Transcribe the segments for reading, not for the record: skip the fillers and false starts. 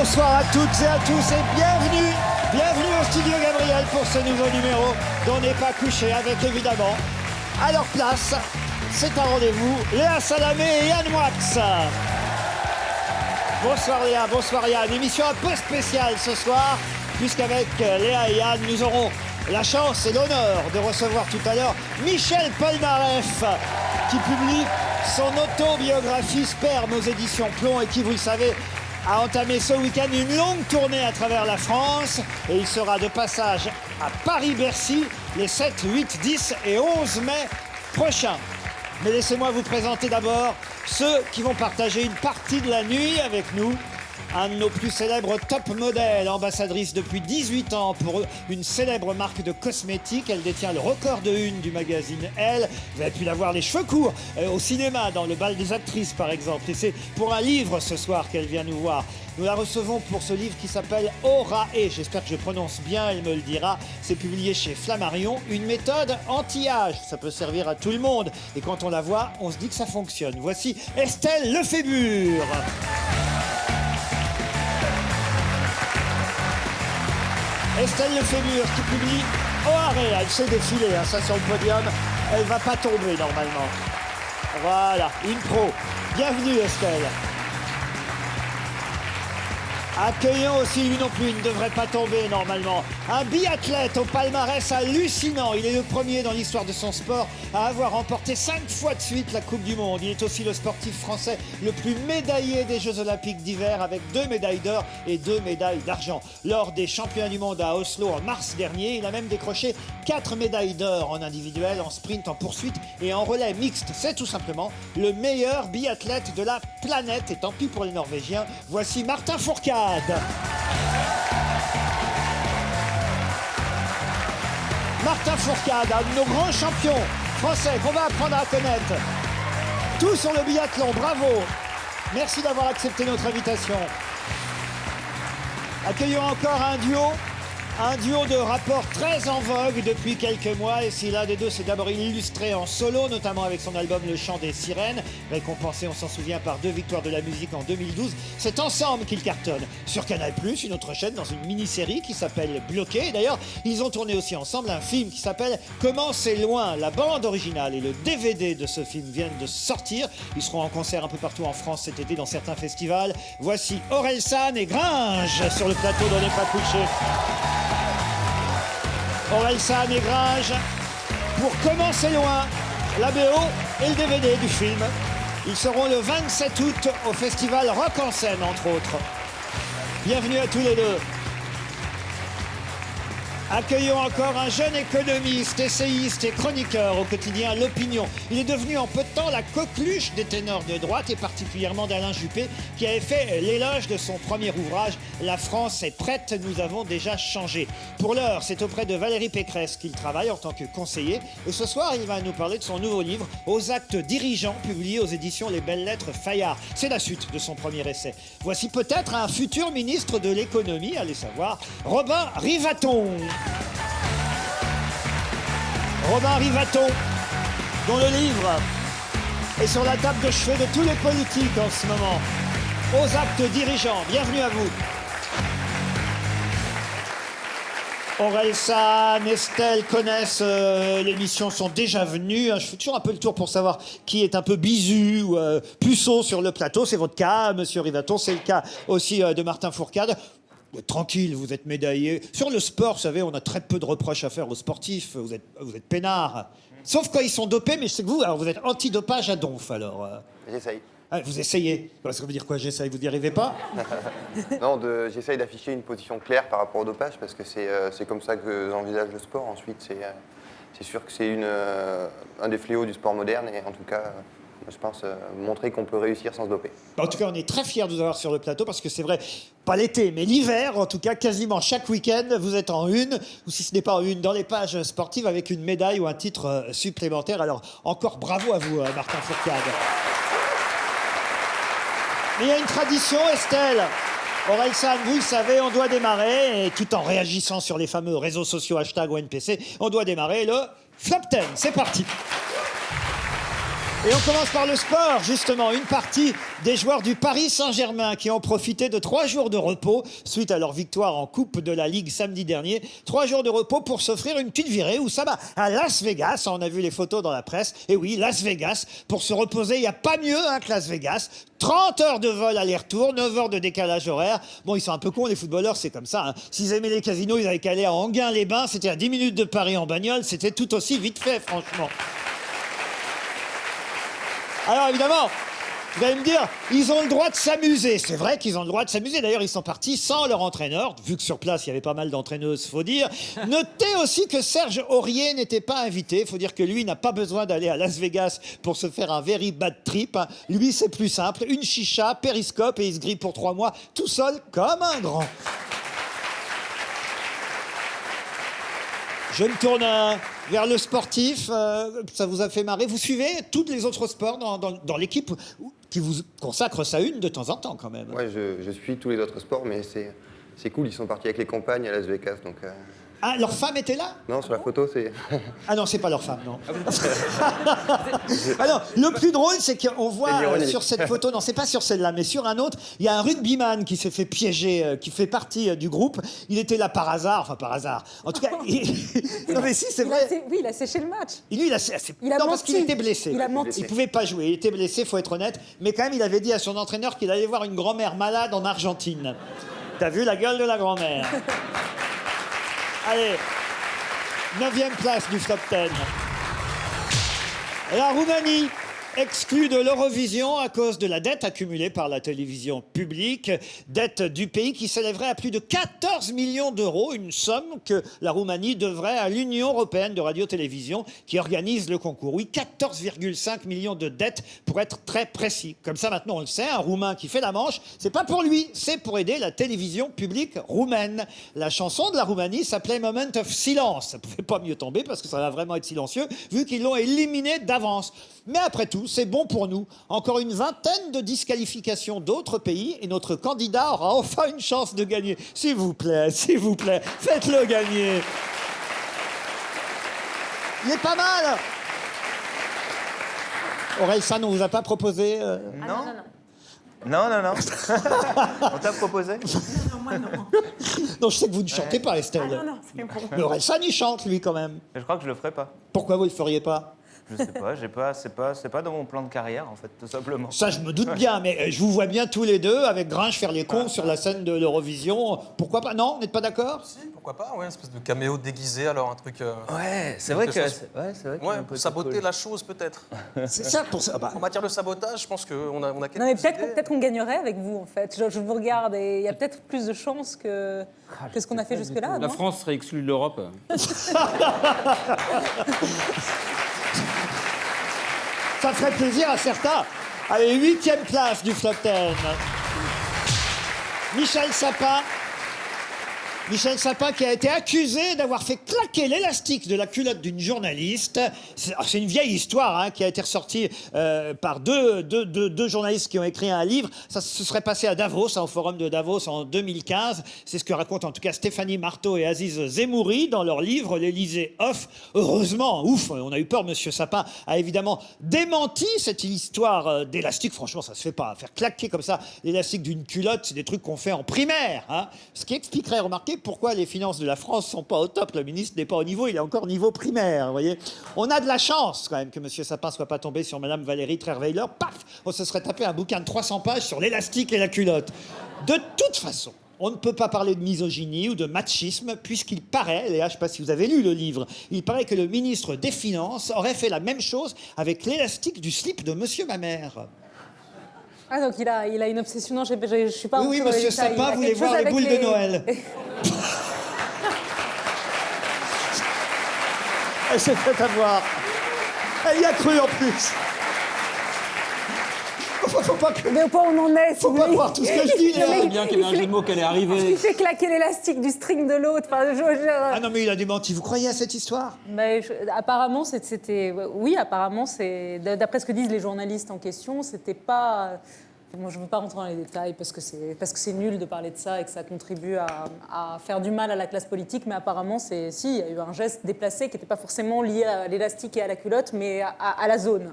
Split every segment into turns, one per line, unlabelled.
Bonsoir à toutes et à tous et bienvenue au studio Gabriel pour ce nouveau numéro d'On n'est pas couché avec évidemment à leur place, c'est un rendez-vous, Léa Salamé et Yann Moix. Bonsoir Léa, bonsoir Yann. Émission un peu spéciale ce soir puisqu'avec Léa et Yann nous aurons la chance et l'honneur de recevoir tout à l'heure Michel Polnareff qui publie son autobiographie Sperme aux éditions Plomb et qui, vous le savez, a entamé ce week-end une longue tournée à travers la France et il sera de passage à Paris-Bercy les 7, 8, 10 et 11 mai prochains. Mais laissez-moi vous présenter d'abord ceux qui vont partager une partie de la nuit avec nous. Un de nos plus célèbres top modèles, ambassadrice depuis 18 ans pour une célèbre marque de cosmétiques. Elle détient le record de une du magazine Elle. Vous avez pu la voir les cheveux courts au cinéma, dans le bal des actrices par exemple. Et c'est pour un livre ce soir qu'elle vient nous voir. Nous la recevons pour ce livre qui s'appelle Orae. J'espère que je prononce bien, elle me le dira. C'est publié chez Flammarion. Une méthode anti-âge. Ça peut servir à tout le monde. Et quand on la voit, on se dit que ça fonctionne. Voici Estelle Lefébure. Estelle Lefébure qui publie Orae. Elle sait défiler, hein, ça sur le podium. Elle va pas tomber normalement. Voilà, une pro. Bienvenue Estelle. Accueillons aussi, lui non plus, il ne devrait pas tomber normalement. Un biathlète au palmarès hallucinant. Il est le premier dans l'histoire de son sport à avoir remporté 5 fois de suite la Coupe du Monde. Il est aussi le sportif français le plus médaillé des Jeux Olympiques d'hiver avec 2 médailles d'or et 2 médailles d'argent. Lors des championnats du monde à Oslo en mars dernier, il a même décroché 4 médailles d'or en individuel, en sprint, en poursuite et en relais mixte. C'est tout simplement le meilleur biathlète de la planète. Et tant pis pour les Norvégiens, voici Martin Fourcade. Martin Fourcade, un de nos grands champions français qu'on va apprendre à connaître. Tout sur le biathlon, bravo. Merci d'avoir accepté notre invitation. Accueillons encore un duo de rapports très en vogue depuis quelques mois. Et si l'un des deux s'est d'abord illustré en solo, notamment avec son album Le Chant des Sirènes, récompensé, on s'en souvient, par 2 victoires de la musique en 2012, c'est ensemble qu'ils cartonnent. Sur Canal+, une autre chaîne, dans une mini-série qui s'appelle Bloqué. Et d'ailleurs, ils ont tourné aussi ensemble un film qui s'appelle Comment c'est loin. La bande originale et le DVD de ce film viennent de sortir. Ils seront en concert un peu partout en France cet été dans certains festivals. Voici Orelsan et Gringe sur le plateau d'On n'est pas couché. Orelsan et Gringe pour Comment c'est loin, la BO et le DVD du film. Ils seront le 27 août au festival Rock en Seine, entre autres. Bienvenue à tous les deux. Accueillons encore un jeune économiste, essayiste et chroniqueur au quotidien L'Opinion. Il est devenu en peu de temps la coqueluche des ténors de droite et particulièrement d'Alain Juppé qui avait fait l'éloge de son premier ouvrage « La France est prête, nous avons déjà changé ». Pour l'heure, c'est auprès de Valérie Pécresse qu'il travaille en tant que conseiller. Et ce soir, il va nous parler de son nouveau livre « Aux actes dirigeants » publié aux éditions Les Belles Lettres Fayard. C'est la suite de son premier essai. Voici peut-être un futur ministre de l'économie, allez savoir, Robin Rivaton. Robin Rivaton, dont le livre est sur la table de chevet de tous les politiques en ce moment. Aux actes dirigeants, bienvenue à vous. Orelsan, Estelle connaissent l'émission, sont déjà venus. Je fais toujours un peu le tour pour savoir qui est un peu bisu ou puceau sur le plateau. C'est votre cas, monsieur Rivaton. C'est le cas aussi de Martin Fourcade. Tranquille, vous êtes médaillé. Sur le sport, vous savez, on a très peu de reproches à faire aux sportifs. Vous êtes peinards. Sauf quand ils sont dopés, mais je sais que vous, alors vous êtes anti-dopage à donf, alors.
J'essaye.
Ah, vous essayez. Ça veut dire quoi, j'essaye? Vous n'y arrivez pas?
Non, j'essaye d'afficher une position claire par rapport au dopage, parce que c'est comme ça que j'envisage le sport. Ensuite, c'est sûr que c'est un des fléaux du sport moderne, et en tout cas... je pense montrer qu'on peut réussir sans se doper.
En tout cas, on est très fiers de vous avoir sur le plateau parce que c'est vrai, pas l'été, mais l'hiver, en tout cas, quasiment chaque week-end, vous êtes en une, ou si ce n'est pas en une, dans les pages sportives avec une médaille ou un titre supplémentaire. Alors, encore bravo à vous, Martin Fourcade. Mais il y a une tradition, Estelle. Orelsan, vous le savez, on doit démarrer, et tout en réagissant sur les fameux réseaux sociaux #ONPC, on doit démarrer le Flop 10. C'est parti. Et on commence par le sport, justement. Une partie des joueurs du Paris Saint-Germain qui ont profité de 3 jours de repos suite à leur victoire en Coupe de la Ligue samedi dernier. 3 jours de repos pour s'offrir une petite virée, où ça va, à Las Vegas. On a vu les photos dans la presse. Et oui, Las Vegas, pour se reposer, il n'y a pas mieux que Las Vegas. 30 heures de vol aller-retour, 9 heures de décalage horaire. Bon, ils sont un peu cons, les footballeurs, c'est comme ça. S'ils aimaient les casinos, ils avaient qu'à aller à Enghien-les-Bains. C'était à 10 minutes de Paris en bagnole. C'était tout aussi vite fait, franchement. Alors évidemment, vous allez me dire, ils ont le droit de s'amuser. C'est vrai qu'ils ont le droit de s'amuser. D'ailleurs, ils sont partis sans leur entraîneur, vu que sur place, il y avait pas mal d'entraîneuses, faut dire. Notez aussi que Serge Aurier n'était pas invité. Faut dire que lui n'a pas besoin d'aller à Las Vegas pour se faire un very bad trip. Lui, c'est plus simple. Une chicha, périscope, et il se grille pour 3 mois, tout seul, comme un grand. Je me tourne vers le sportif. Ça vous a fait marrer. Vous suivez tous les autres sports dans l'équipe qui vous consacre ça une de temps en temps, quand même.
Ouais, je suis tous les autres sports, mais c'est cool. Ils sont partis avec les compagnes à Las Vegas, donc...
Ah, leur femme était là?
Non, sur la photo, c'est...
Ah non, c'est pas leur femme, non. Ah non, le plus drôle, c'est qu'on voit sur cette photo, non, c'est pas sur celle-là, mais sur un autre, il y a un rugbyman qui s'est fait piéger, qui fait partie du groupe. Il était là par hasard, enfin par hasard. En tout cas, non mais si, c'est vrai.
Oui, il a séché le match.
Lui, il a
Il a
non,
menti.
parce qu'il était blessé.
Il a menti.
Il pouvait pas jouer, il était blessé, faut être honnête. Mais quand même, il avait dit à son entraîneur qu'il allait voir une grand-mère malade en Argentine. T'as vu la gueule de la grand-mère? Allez, 9e place du Flop 10. La Roumanie, exclue de l'Eurovision à cause de la dette accumulée par la télévision publique, dette du pays qui s'élèverait à plus de 14 millions d'euros, une somme que la Roumanie devrait à l'Union européenne de radio-télévision qui organise le concours. Oui, 14,5 millions de dettes pour être très précis. Comme ça, maintenant, on le sait, un Roumain qui fait la manche, c'est pas pour lui, c'est pour aider la télévision publique roumaine. La chanson de la Roumanie s'appelait Moment of Silence. Ça pouvait pas mieux tomber parce que ça va vraiment être silencieux, vu qu'ils l'ont éliminé d'avance. Mais après tout, c'est bon pour nous. Encore une vingtaine de disqualifications d'autres pays et notre candidat aura enfin une chance de gagner. S'il vous plaît, faites-le gagner. Il est pas mal. Orelsan, on vous a pas proposé
Non. On t'a proposé?
Non, moi non.
Non, je sais que vous ne chantez pas, Estelle.
Ah non, c'est bon.
Mais Orelsan, il chante, lui, quand même.
Je crois que je le ferai pas.
Pourquoi vous ne le feriez pas?
Je sais pas, c'est pas dans mon plan de carrière, en fait, tout simplement.
Ça, je me doute bien, mais je vous vois bien tous les deux, avec Grinch, faire les cons sur la scène de l'Eurovision. Pourquoi pas? Non, vous n'êtes pas d'accord?
Si, pourquoi pas, ouais, une espèce de caméo déguisé, alors un truc...
Ouais, c'est vrai que...
quelque chose.
c'est vrai
Ouais, pour saboter la chose, peut-être.
C'est ça pour ça. Bah,
En matière de sabotage, je pense qu'on a quelques
Non, mais
idées.
peut-être qu'on gagnerait avec vous, en fait. Je vous regarde et il y a peut-être plus de chances que ce qu'on a fait jusque-là.
La
non
France serait exclue de l'Europe.
ça ferait plaisir à certains. Allez, 8e place du Flop 10. Michel Sapin. Michel Sapin qui a été accusé d'avoir fait claquer l'élastique de la culotte d'une journaliste. C'est une vieille histoire hein, qui a été ressortie par deux journalistes qui ont écrit un livre. Ça se serait passé à Davos, au forum de Davos en 2015. C'est ce que racontent en tout cas Stéphanie Marteau et Aziz Zemouri dans leur livre L'Élysée Off. Heureusement, ouf, on a eu peur, Monsieur Sapin a évidemment démenti cette histoire d'élastique. Franchement, ça se fait pas. Faire claquer comme ça l'élastique d'une culotte, c'est des trucs qu'on fait en primaire. Hein. Ce qui expliquerait, remarquez, pourquoi les finances de la France sont pas au top. Le ministre n'est pas au niveau, il est encore niveau primaire, vous voyez. On a de la chance, quand même, que M. Sapin soit pas tombé sur Mme Valérie Trierweiler. Paf, on se serait tapé un bouquin de 300 pages sur l'élastique et la culotte. De toute façon, on ne peut pas parler de misogynie ou de machisme, puisqu'il paraît, Léa, je ne sais pas si vous avez lu le livre, il paraît que le ministre des Finances aurait fait la même chose avec l'élastique du slip de M. Mamère.
Ah, donc il a une obsession. Non, je suis pas...
Oui,
sur les
Monsieur
détails. Il
Sapin
a
voulait
quelque chose
voir les
avec
boules de Noël. Elle s'est fait avoir. Elle y a cru en plus. Faut pas que...
Mais au point où on en est, si
Faut
vous
pas
voulez.
croire tout ce que je dis, Léa.
C'est bien qu'il y ait un jeu de mots qu'elle est arrivée.
Il fait claquer l'élastique du string de l'autre. Enfin,
Ah non, mais il a démenti. Vous croyez à cette histoire?
Mais apparemment, c'était... Oui, apparemment, c'est... D'après ce que disent les journalistes en question, c'était pas... Moi, je ne veux pas rentrer dans les détails parce que c'est nul de parler de ça et que ça contribue à faire du mal à la classe politique. Mais apparemment, il y a eu un geste déplacé qui n'était pas forcément lié à l'élastique et à la culotte, mais à la zone.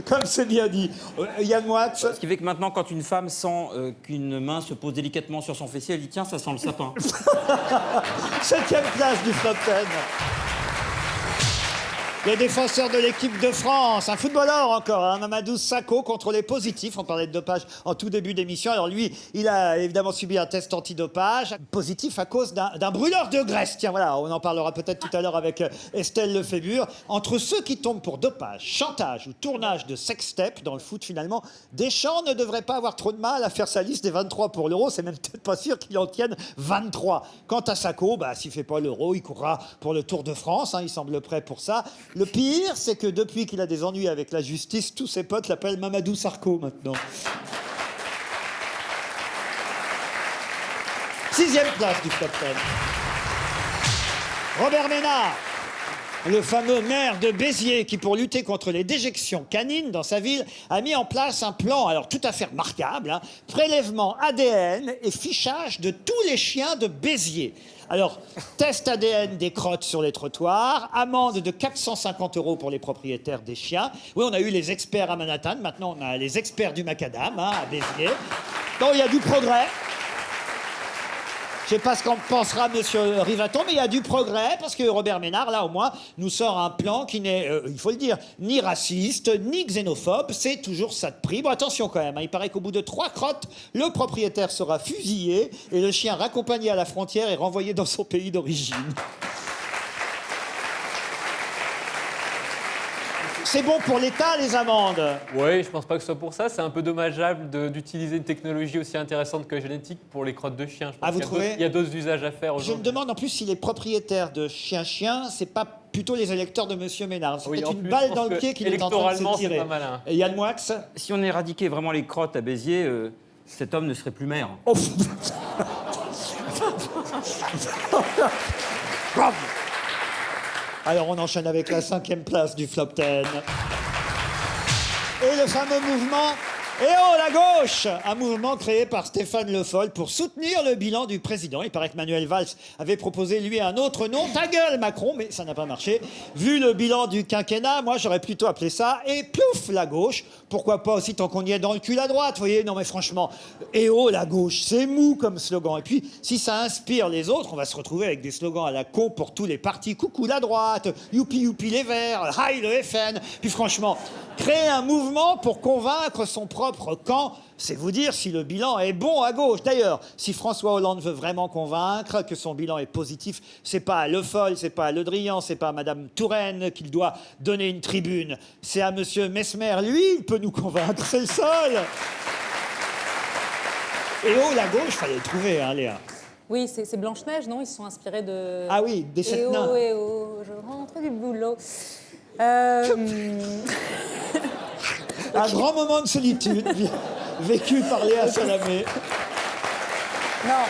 Comme c'est bien dit. Yann Moix.
Ce qui fait que maintenant, quand une femme sent qu'une main se pose délicatement sur son fessier, elle dit tiens, ça sent le sapin.
7e place du Flop 10. Le défenseur de l'équipe de France, un footballeur encore, hein, Mamadou Sakho, contrôlé positif. On parlait de dopage en tout début d'émission. Alors lui, il a évidemment subi un test antidopage, positif à cause d'un brûleur de graisse. Tiens, voilà, on en parlera peut-être tout à l'heure avec Estelle Lefébure. Entre ceux qui tombent pour dopage, chantage ou tournage de sextape dans le foot, finalement, Deschamps ne devrait pas avoir trop de mal à faire sa liste des 23 pour l'Euro. C'est même peut-être pas sûr qu'il en tienne 23. Quant à Sakho, s'il fait pas l'Euro, il courra pour le Tour de France. Hein, il semble prêt pour ça. Le pire, c'est que depuis qu'il a des ennuis avec la justice, tous ses potes l'appellent Mamadou Sarko maintenant. 6e place du Top 10. Robert Ménard, le fameux maire de Béziers qui, pour lutter contre les déjections canines dans sa ville, a mis en place un plan, alors tout à fait remarquable, hein, prélèvement ADN et fichage de tous les chiens de Béziers. Alors, test ADN des crottes sur les trottoirs, amende de 450 € pour les propriétaires des chiens. Oui, on a eu les experts à Manhattan, maintenant on a les experts du macadam, hein, à Béziers. Donc il y a du progrès. Je ne sais pas ce qu'en pensera Monsieur Rivaton, mais il y a du progrès, parce que Robert Ménard, là, au moins, nous sort un plan qui n'est, il faut le dire, ni raciste, ni xénophobe. C'est toujours ça de prix. Bon, attention quand même, hein, il paraît qu'au bout de 3 crottes, le propriétaire sera fusillé et le chien raccompagné à la frontière et renvoyé dans son pays d'origine. C'est bon pour l'État, les amendes.
Oui, je pense pas que ce soit pour ça. C'est un peu dommageable d'utiliser une technologie aussi intéressante que la génétique pour les crottes de chiens. Je pense
Ah, vous trouvez ?
Il y a d'autres usages à faire
Je
aujourd'hui.
me demande en plus si les propriétaires de chiens, c'est pas plutôt les électeurs de Monsieur Ménard. C'est
Oui,
peut-être
en
une
plus,
balle
je
dans
pense
le
que
pied qu'il est en train de se
électoralement,
tirer.
c'est pas malin.
Et Yann Moix.
Si on éradiquait vraiment les crottes à Béziers, cet homme ne serait plus maire.
Oh. Alors on enchaîne avec la 5e place du Flop 10. Et le fameux mouvement « Eh oh, la gauche !» Un mouvement créé par Stéphane Le Foll pour soutenir le bilan du président. Il paraît que Manuel Valls avait proposé, lui, un autre nom. Ta gueule, Macron, mais ça n'a pas marché. Vu le bilan du quinquennat, moi, j'aurais plutôt appelé ça « Et plouf, la gauche !» Pourquoi pas aussi tant qu'on y est dans le cul la droite, vous voyez. Non mais franchement, « Eh oh, la gauche !» C'est mou comme slogan. Et puis, si ça inspire les autres, on va se retrouver avec des slogans à la con pour tous les partis. « Coucou la droite !»« Youpi, youpi les Verts !»« Hi le FN !» Puis franchement, créer un mouvement pour convaincre son propre camp, c'est vous dire si le bilan est bon à gauche. D'ailleurs, si François Hollande veut vraiment convaincre que son bilan est positif, c'est pas à Le Foll, c'est pas à Le Drian, c'est pas à Madame Touraine qu'il doit donner une tribune. C'est à Monsieur Mesmer, lui, il peut nous convaincre, c'est le seul. Et oh, la gauche, fallait le trouver, hein, Léa.
Oui, c'est Blanche-Neige, non? Ils se sont inspirés de...
Ah oui, des 7 nains.
Eh oh, je rentre du boulot.
Un grand moment de solitude vécu par Léa Salamé.
Non,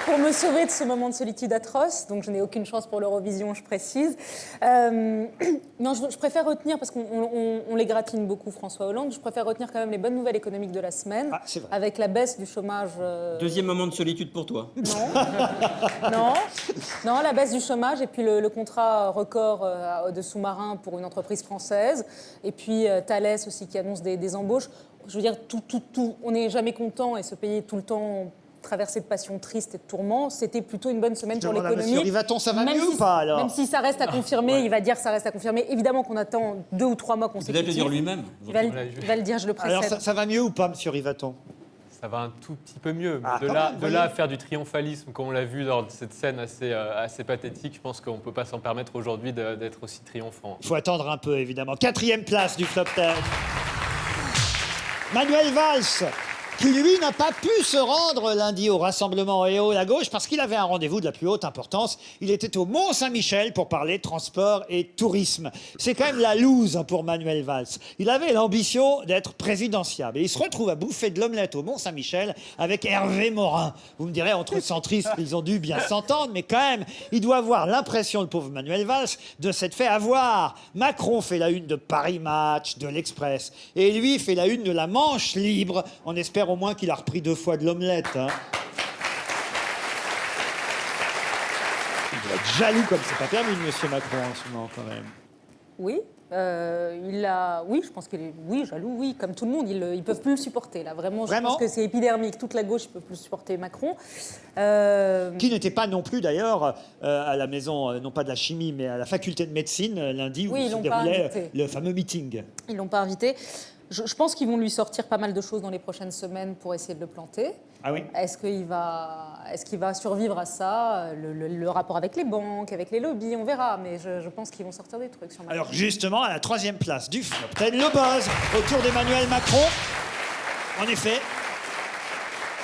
pour me sauver de ce moment de solitude atroce, donc je n'ai aucune chance pour l'Eurovision, je précise. Non, je préfère retenir, parce qu'on les gratine beaucoup, François Hollande, je préfère retenir quand même les bonnes nouvelles économiques de la semaine,
c'est vrai.
avec la baisse du chômage.
Deuxième moment de solitude pour toi.
Non, la baisse du chômage, et puis le contrat record de sous-marin pour une entreprise française, et puis Thales aussi qui annonce des embauches. Je veux dire, tout, on n'est jamais content, et ce pays est tout le temps traversé de passions tristes et de tourments, c'était plutôt une bonne semaine pour l'économie.
Monsieur Rivaton, ça va mieux ou pas alors?
Même si ça reste à confirmer, il va dire que ça reste à confirmer. Évidemment qu'on attend 2 ou 3 mois consécutifs.
Peut-être le dire lui-même.
Il va le dire, je le précède.
Alors ça va mieux ou pas, Monsieur Rivaton?
Ça va un tout petit peu mieux.
Ah,
Mais
quand même,
là à faire du triomphalisme, comme on l'a vu dans cette scène assez pathétique, je pense qu'on ne peut pas s'en permettre aujourd'hui d'être aussi triomphant.
Il faut attendre un peu, évidemment. 4e place du Flop 10. Manuel Valls qui lui n'a pas pu se rendre lundi au rassemblement EO La Gauche parce qu'il avait un rendez-vous de la plus haute importance. Il était au Mont-Saint-Michel pour parler transport et tourisme. C'est quand même la loose pour Manuel Valls. Il avait l'ambition d'être présidentiable et il se retrouve à bouffer de l'omelette au Mont-Saint-Michel avec Hervé Morin. Vous me direz, entre centristes, ils ont dû bien s'entendre, mais quand même, il doit avoir l'impression, le pauvre Manuel Valls, de s'être fait avoir. Macron fait la une de Paris Match, de l'Express, et lui fait la une de la Manche Libre. On espère au moins qu'il a repris 2 fois de l'omelette. Hein. Il doit être jaloux comme c'est pas permis, monsieur Macron, en ce moment, quand même.
Oui, oui, je pense qu'il est, oui, jaloux, oui, comme tout le monde, ils peuvent plus le supporter là. Vraiment, je pense que c'est épidermique. Toute la gauche, ne peut plus supporter Macron.
Qui n'était pas non plus d'ailleurs à la maison, non pas de la chimie, mais à la faculté de médecine lundi où se déroulait le fameux meeting.
Ils l'ont pas invité. Je pense qu'ils vont lui sortir pas mal de choses dans les prochaines semaines pour essayer de le planter.
Ah oui.
Est-ce qu'il va survivre à ça, le rapport avec les banques, avec les lobbies, on verra. Mais je pense qu'ils vont sortir des trucs sur Macron.
Alors justement, à la 3e place du flop, peut-être le buzz autour d'Emmanuel Macron. En effet,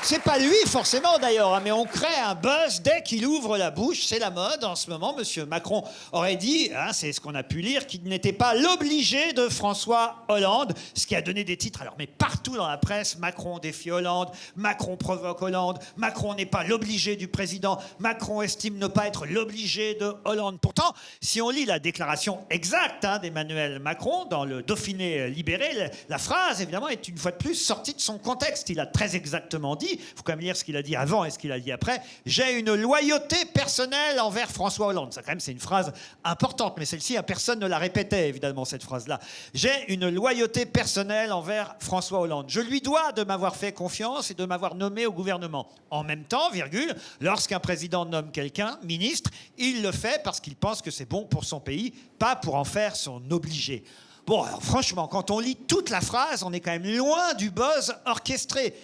c'est pas lui forcément d'ailleurs, hein, mais on crée un buzz dès qu'il ouvre la bouche. C'est la mode en ce moment. Monsieur Macron aurait dit, hein, c'est ce qu'on a pu lire, qu'il n'était pas l'obligé de François Hollande, ce qui a donné des titres. Alors, mais partout dans la presse, Macron défie Hollande, Macron provoque Hollande, Macron n'est pas l'obligé du président, Macron estime ne pas être l'obligé de Hollande. Pourtant, si on lit la déclaration exacte d'Emmanuel Macron dans le Dauphiné libéré, la phrase, évidemment, est une fois de plus sortie de son contexte. Il a très exactement dit, il faut quand même lire ce qu'il a dit avant et ce qu'il a dit après. J'ai une loyauté personnelle envers François Hollande. Ça, quand même, c'est une phrase importante, mais celle-ci, personne ne la répétait, évidemment, cette phrase-là. J'ai une loyauté personnelle envers François Hollande. Je lui dois de m'avoir fait confiance et de m'avoir nommé au gouvernement. En même temps, virgule, lorsqu'un président nomme quelqu'un ministre, il le fait parce qu'il pense que c'est bon pour son pays, pas pour en faire son obligé. Bon, alors franchement, quand on lit toute la phrase, on est quand même loin du buzz orchestré.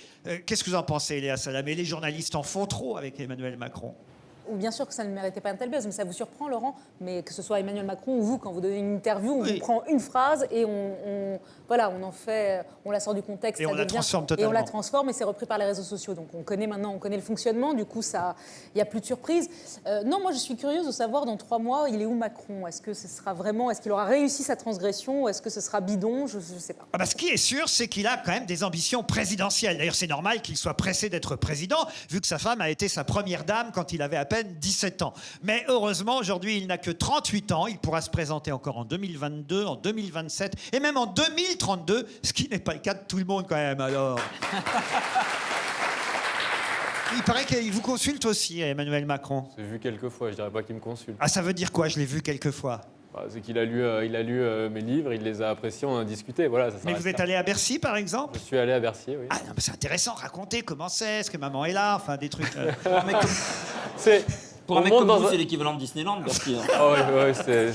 Qu'est-ce que vous en pensez, Léa Salamé? Les journalistes en font trop avec Emmanuel Macron.
Ou bien sûr que ça ne méritait pas un tel buzz, mais ça vous surprend, Laurent? Mais que ce soit Emmanuel Macron ou vous, quand vous donnez une interview, on vous prend une phrase et on la sort du contexte,
et on la transforme totalement.
Et on la transforme et c'est repris par les réseaux sociaux. Donc on connaît le fonctionnement, du coup il n'y a plus de surprise. Non, moi je suis curieuse de savoir dans 3 mois, il est où Macron? Est-ce qu'il aura réussi sa transgression ou est-ce que ce sera bidon? Je ne sais pas.
Ah bah, ce qui est sûr, c'est qu'il a quand même des ambitions présidentielles. D'ailleurs, c'est normal qu'il soit pressé d'être président, vu que sa femme a été sa première dame quand il avait à peine 17 ans. Mais heureusement, aujourd'hui, il n'a que 38 ans. Il pourra se présenter encore en 2022, en 2027 et même en 2032, ce qui n'est pas le cas de tout le monde quand même, alors. Il paraît qu'il vous consulte aussi, Emmanuel Macron.
J'ai vu quelques fois, je dirais pas qu'il me consulte.
Ah, ça veut dire quoi? Je l'ai vu quelques fois.
C'est qu'il a lu, mes livres, il les a appréciés, on en a discuté. Voilà, ça
mais vous êtes allé à Bercy, par exemple?
Je suis allé à Bercy, oui.
Ah non, mais c'est intéressant, racontez comment c'est, est-ce que maman est là, enfin des trucs...
Pour un mec comme vous, c'est l'équivalent de Disneyland, Bercy.
Oh, oui, c'est...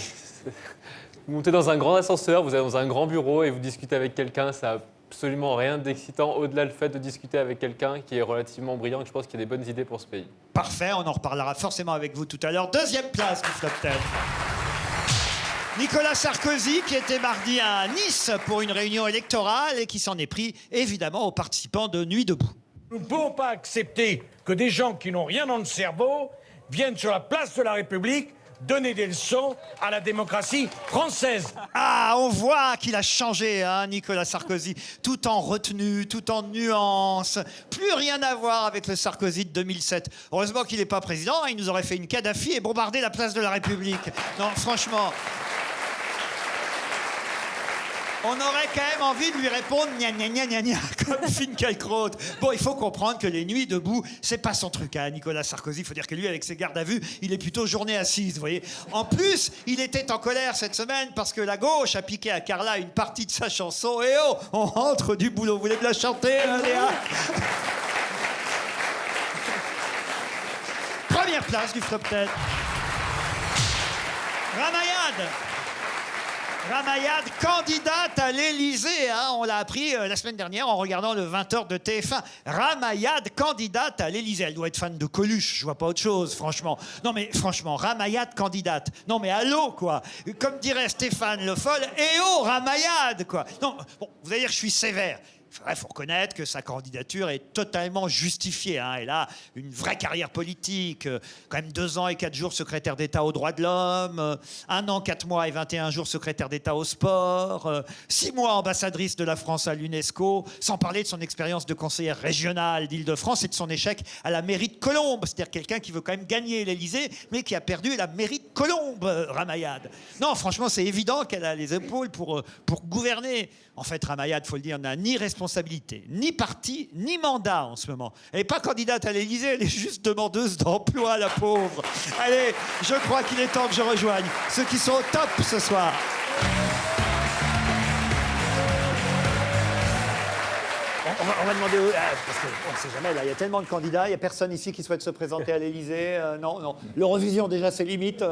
Vous montez dans un grand ascenseur, vous allez dans un grand bureau et vous discutez avec quelqu'un, ça n'a absolument rien d'excitant, au-delà du fait de discuter avec quelqu'un qui est relativement brillant et que je pense qu'il a des bonnes idées pour ce pays.
Parfait, on en reparlera forcément avec vous tout à l'heure. 2e place du Flop 10. Nicolas Sarkozy, qui était mardi à Nice pour une réunion électorale et qui s'en est pris, évidemment, aux participants de Nuit debout.
Nous ne pouvons pas accepter que des gens qui n'ont rien dans le cerveau viennent sur la place de la République donner des leçons à la démocratie française.
Ah, on voit qu'il a changé, Nicolas Sarkozy, tout en retenue, tout en nuance. Plus rien à voir avec le Sarkozy de 2007. Heureusement qu'il n'est pas président, il nous aurait fait une Kadhafi et bombardé la place de la République. Non, franchement... On aurait quand même envie de lui répondre gna gna gna gna gna comme Finkielkraut. Bon, il faut comprendre que les nuits debout, c'est pas son truc, Nicolas Sarkozy. Il faut dire que lui, avec ses gardes à vue, il est plutôt journée assise, vous voyez. En plus, il était en colère cette semaine parce que la gauche a piqué à Carla une partie de sa chanson. Et oh, on rentre du boulot. Vous voulez me la chanter, Léa? Première place du Flop 10. Ramayad, candidate à l'Élysée, on l'a appris la semaine dernière en regardant le 20h de TF1. Ramayad, candidate à l'Élysée. Elle doit être fan de Coluche, je vois pas autre chose, franchement. Non mais franchement, Ramayad, candidate. Non mais allô, quoi. Comme dirait Stéphane Le Foll, eh oh, Ramayad, quoi. Non, bon, vous allez dire que je suis sévère. Il faut reconnaître que sa candidature est totalement justifiée. Hein. Elle a une vraie carrière politique, quand même 2 ans et 4 jours secrétaire d'État aux droits de l'homme, 1 an, 4 mois et 21 jours secrétaire d'État au sport, 6 mois ambassadrice de la France à l'UNESCO, sans parler de son expérience de conseillère régionale d'Île-de-France et de son échec à la mairie de Colombes. C'est-à-dire quelqu'un qui veut quand même gagner l'Élysée, mais qui a perdu la mairie de Colombes, Ramayad. Non, franchement, c'est évident qu'elle a les épaules pour gouverner. En fait, Ramayad, il faut le dire, n'a ni responsabilité, ni parti, ni mandat en ce moment. Elle n'est pas candidate à l'Élysée, elle est juste demandeuse d'emploi, la pauvre. Allez, je crois qu'il est temps que je rejoigne ceux qui sont au top ce soir. On va demander, parce qu'on ne sait jamais, là, il y a tellement de candidats, il n'y a personne ici qui souhaite se présenter à l'Élysée. Non. L'Eurovision, déjà, c'est limite.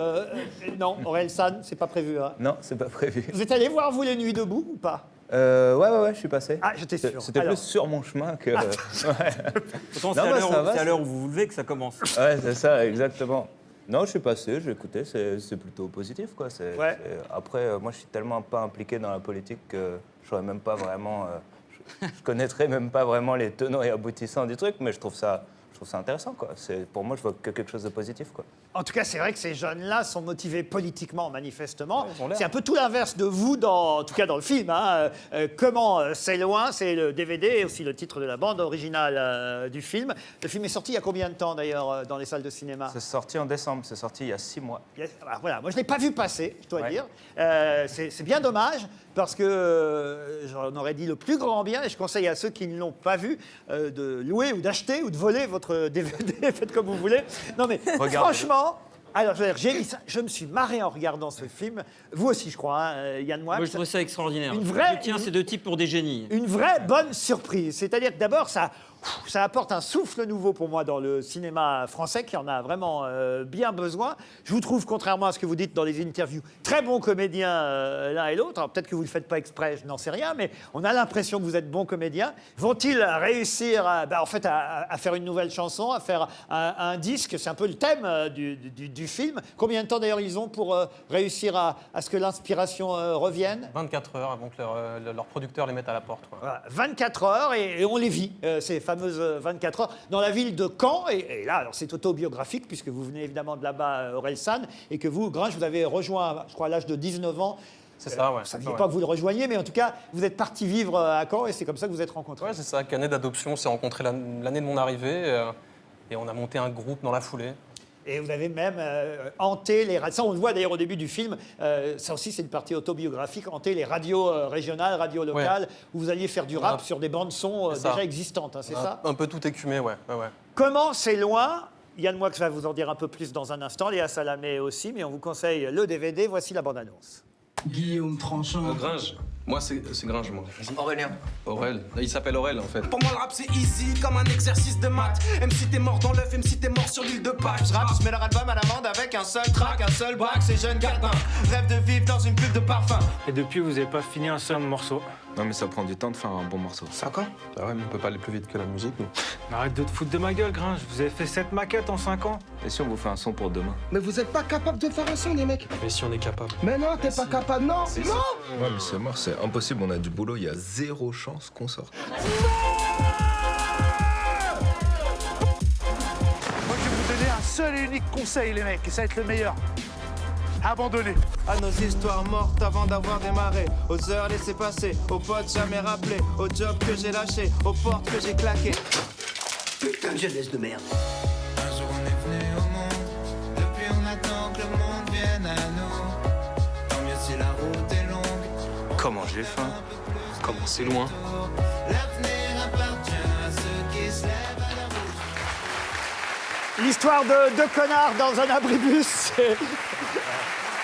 Non, Aurel San, c'est pas prévu. Hein.
Non, c'est pas prévu.
Vous êtes allé voir, vous, les Nuits debout ou pas?
Ouais, je suis passé.
Ah, j'étais sûr.
C'était
Alors.
plus sur mon chemin que...
Pourtant,
Non,
c'est
ça va,
à l'heure où vous vous levez que ça commence.
Ouais, c'est ça, exactement. Non, je suis passé, j'ai écouté, c'est plutôt positif, quoi.
Ouais.
Après, moi, je suis tellement pas impliqué dans la politique que je saurais même pas vraiment... je connaîtrais même pas vraiment les tenants et aboutissants du truc, mais je trouve ça intéressant, quoi. Pour moi, je vois que quelque chose de positif, quoi.
En tout cas, c'est vrai que ces jeunes-là sont motivés politiquement, manifestement.
Ils ont l'air.
C'est un peu tout l'inverse de vous, en tout cas dans le film. Hein. Comment c'est loin, c'est le DVD et aussi le titre de la bande originale du film. Le film est sorti il y a combien de temps, d'ailleurs, dans les salles de cinéma?
C'est sorti en décembre, c'est sorti il y a 6 mois.
Voilà, moi je ne l'ai pas vu passer, je dois
Ouais.
dire. C'est bien dommage, parce que j'en aurais dit le plus grand bien, et je conseille à ceux qui ne l'ont pas vu de louer ou d'acheter ou de voler votre DVD, faites comme vous voulez. Non mais franchement, alors je veux dire, je me suis marré en regardant ce film. Vous aussi, je crois, hein, Yann Moix.
Moi, je trouve ça extraordinaire.
Une vraie-
Je tiens ces deux types pour des génies.
Une vraie bonne surprise. C'est-à-dire que d'abord, ça apporte un souffle nouveau pour moi dans le cinéma français qui en a vraiment bien besoin. Je vous trouve, contrairement à ce que vous dites dans les interviews, très bons comédiens l'un et l'autre. Alors peut-être que vous ne le faites pas exprès, je n'en sais rien, mais on a l'impression que vous êtes bons comédiens. Vont-ils réussir à faire une nouvelle chanson, à faire un disque? C'est un peu le thème du film. Combien de temps d'ailleurs ils ont pour réussir à ce que l'inspiration revienne?
24 heures avant que leur producteur les mette à la porte. Quoi.
Voilà, 24 heures et on les vit, ces fameuses 24 heures, dans la ville de Caen. Et là, alors c'est autobiographique, puisque vous venez évidemment de là-bas, Aurel San, et que vous, Gringe, vous avez rejoint, je crois, à l'âge de 19 ans.
C'est ça, ouais.
Vous ne saviez
Ouais.
pas que vous le rejoigniez, mais en tout cas, vous êtes parti vivre à Caen et c'est comme ça que vous êtes rencontrés.
Ouais, c'est ça. Année d'adoption, on s'est rencontrés l'année de mon arrivée et on a monté un groupe dans la foulée.
Et vous avez même hanté les radios. Ça, on le voit d'ailleurs au début du film. Ça aussi, c'est une partie autobiographique. Hanté les radios régionales, radios locales, où vous alliez faire du rap sur des bandes son
C'est ça.
déjà existantes. Hein, c'est ça?
Un peu tout écumé, ouais.
Comment c'est loin? Yann Moix va vous en dire un peu plus dans un instant. Léa Salamé aussi, mais on vous conseille le DVD. Voici la bande-annonce.
Guillaume Tranchant.
Gringe. Moi, c'est Gringe, moi.
Aurélien.
Aurel. Il s'appelle Aurel, en fait.
Pour moi, le rap, c'est easy, comme un exercice de maths. Même si t'es mort dans l'œuf, même si t'es mort sur l'île de Pâques. Je rappe, je mets leur album à l'amende avec un seul track, un seul bac. Ces jeunes gardins rêvent de vivre dans une pub de parfum.
Et depuis, vous n'avez pas fini un seul morceau.
Non mais ça prend du temps de faire un bon morceau.
Ça quoi? Ah ouais, mais on peut pas aller plus vite que la musique, nous.
Arrête de te foutre de ma gueule, Gringe. Vous avez fait 7 maquettes en 5 ans.
Et si on vous fait un son pour demain?
Mais vous êtes pas capable de faire un son, les mecs.
Mais si on est capable.
Mais non, t'es pas capable, non. Non.
Ouais mais c'est mort, c'est impossible, on a du boulot, il y a 0 chance qu'on sorte.
Moi, je vais vous donner un seul et unique conseil, les mecs, et ça va être le meilleur. Abandonnez.
À nos histoires mortes avant d'avoir démarré. Aux heures laissées passer, aux potes jamais rappelés. Aux jobs que j'ai lâchés, aux portes que j'ai claquées.
Putain de jeunesse de merde.
Un jour on est venu au monde, depuis on attend que le monde vienne à nous. Tant mieux si la route est longue.
Comment j'ai faim. Comment c'est loin.
L'avenir appartient à ceux qui se lèvent à la route.
L'histoire de deux connards dans un abribus, c'est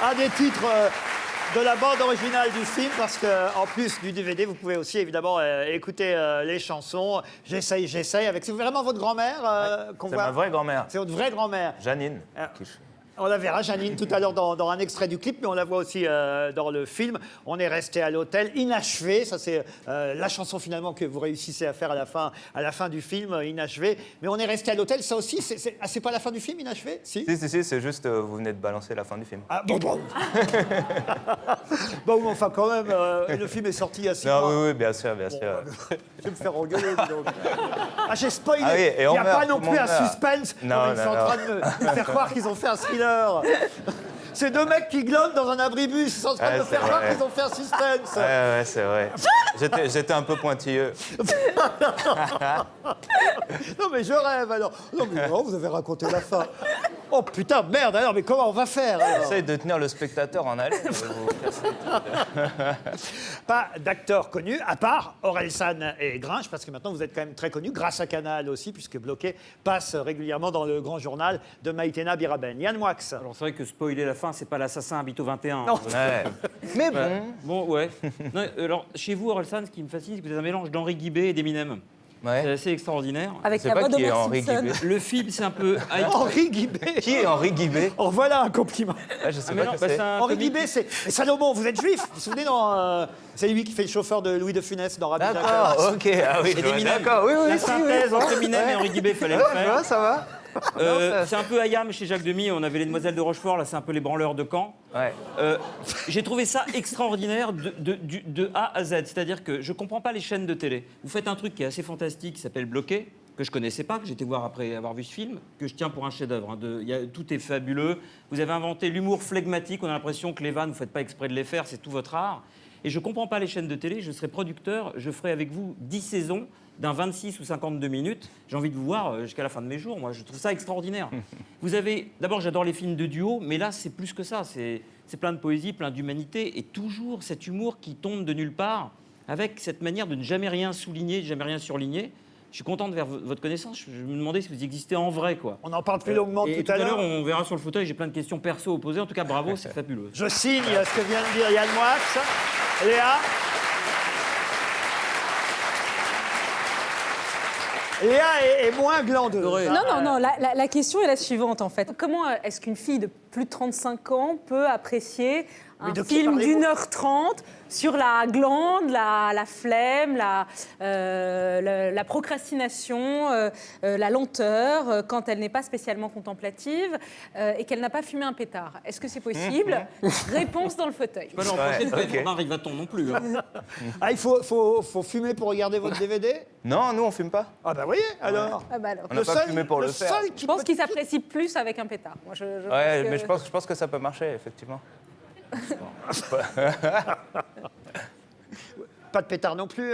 un des titres de la bande originale du film, parce qu'en plus du DVD, vous pouvez aussi évidemment écouter les chansons. J'essaye avec... C'est vraiment votre grand-mère qu'on
C'est
voit?
ma vraie grand-mère,
C'est votre vraie grand-mère.
Janine.
Ah. On la verra, Janine, tout à l'heure dans un extrait du clip, mais on la voit aussi dans le film. On est resté à l'hôtel, inachevé. Ça, c'est la chanson finalement que vous réussissez à faire à la fin du film, inachevé. Mais on est resté à l'hôtel, ça aussi, c'est pas la fin du film, inachevé? Si,
Si, c'est juste, vous venez de balancer la fin du film.
Ah, bon. Bon, mais enfin, quand même, le film est sorti il y a 6 mois.
Non, oui, bien sûr.
Je vais me faire engueuler, dis donc. Ah, j'ai spoilé.
Ah oui, et
il
on
n'y a
meurt,
pas non
tout le
plus un
monde meurt.
suspense.
Non,
Ils sont en train de me faire croire qu'ils ont fait un thriller. C'est 2 mecs qui glottent dans un abribus. Ils sont en train de me faire croire qu'ils ont fait un suspense.
Ouais, c'est vrai. J'étais un peu pointilleux.
Non, mais je rêve alors. Non, mais non, vous avez raconté la fin. Oh putain, merde, alors, mais comment on va faire alors?
J'essaye de tenir le spectateur en haleine.
Pas d'acteurs connus, à part Orelsan et Grinch, parce que maintenant vous êtes quand même très connus, grâce à Canal aussi, puisque Bloqué passe régulièrement dans le grand journal de Maïtena Biraben. Yann Moix.
Alors c'est vrai que spoiler la fin, c'est pas l'assassin habite au 21.
Non.
Ouais. Mais bon.
Bon, ouais. Non, alors, chez vous, Orelsan, ce qui me fascine, c'est que vous êtes un mélange d'Henri Guibé et d'Eminem.
Ouais.
C'est assez extraordinaire.
Avec
C'est
la
pas
voix
qui est
d'Homer
Henri
Simpson.
Guibé.
Le film, c'est un peu...
Henri Guibé.
Qui est Henri Guibé?
Oh, voilà un compliment.
Ah, je sais
mais
pas
non,
qui
bah,
c'est.
c'est un
Henri
comique-
Guibé, c'est. Mais Salomon, vous êtes juif. Vous vous souvenez dans. C'est lui qui fait le chauffeur de Louis de Funès dans Rabbi Jacob.
D'accord, ok. Ah oui,
Et d'Eminem.
d'accord. Oui,
La
si,
synthèse
oui.
entre Eminem et Henri Guibé, fallait le
Ouais,
faire.
ça va.
C'est un peu Ayam chez Jacques Demy, on avait les Demoiselles de Rochefort, là c'est un peu les branleurs de Caen.
Ouais.
J'ai trouvé ça extraordinaire de A à Z, c'est-à-dire que je comprends pas les chaînes de télé. Vous faites un truc qui est assez fantastique, qui s'appelle Bloqué, que je connaissais pas, que j'étais voir après avoir vu ce film, que je tiens pour un chef-d'œuvre. Tout est fabuleux. Vous avez inventé l'humour flegmatique, on a l'impression que les vannes, vous faites pas exprès de les faire, c'est tout votre art. Et je comprends pas les chaînes de télé, je serai producteur, je ferai avec vous 10 saisons d'un 26 ou 52 minutes. J'ai envie de vous voir jusqu'à la fin de mes jours, moi, je trouve ça extraordinaire. Vous avez, d'abord, j'adore les films de duo, mais là, c'est plus que ça. C'est plein de poésie, plein d'humanité, et toujours cet humour qui tombe de nulle part, avec cette manière de ne jamais rien souligner, de jamais rien surligner. Je suis content de faire votre connaissance. Je me demandais si vous existez en vrai, quoi.
On en parle plus longuement
Et
tout à l'heure.
on verra sur le fauteuil, j'ai plein de questions perso à poser. En tout cas, bravo, c'est fabuleux.
Je signe ce que vient de dire Yann Moix. Léa. Léa est moins glandeuse.
Non, la question est la suivante en fait. Comment est-ce qu'une fille de plus de 35 ans peut apprécier un
de qui
film
parlez-vous
d'1h30 sur la glande, la flemme, la procrastination, la lenteur, quand elle n'est pas spécialement contemplative et qu'elle n'a pas fumé un pétard? Est-ce que c'est possible? Réponse dans le fauteuil.
Pas l'an prochain, pas Rivaton non plus. Hein.
Ah, il faut fumer pour regarder votre DVD?
Non, nous, on fume pas.
Ah bah voyez, alors.
Ah bah alors.
On n'a pas fumé pour le faire.
seul qui
Je pense
peut-
qu'il s'apprécie plus avec un pétard. Moi, je
Ouais,
pense que-
mais je pense que ça peut marcher, effectivement.
Pas de pétard non plus,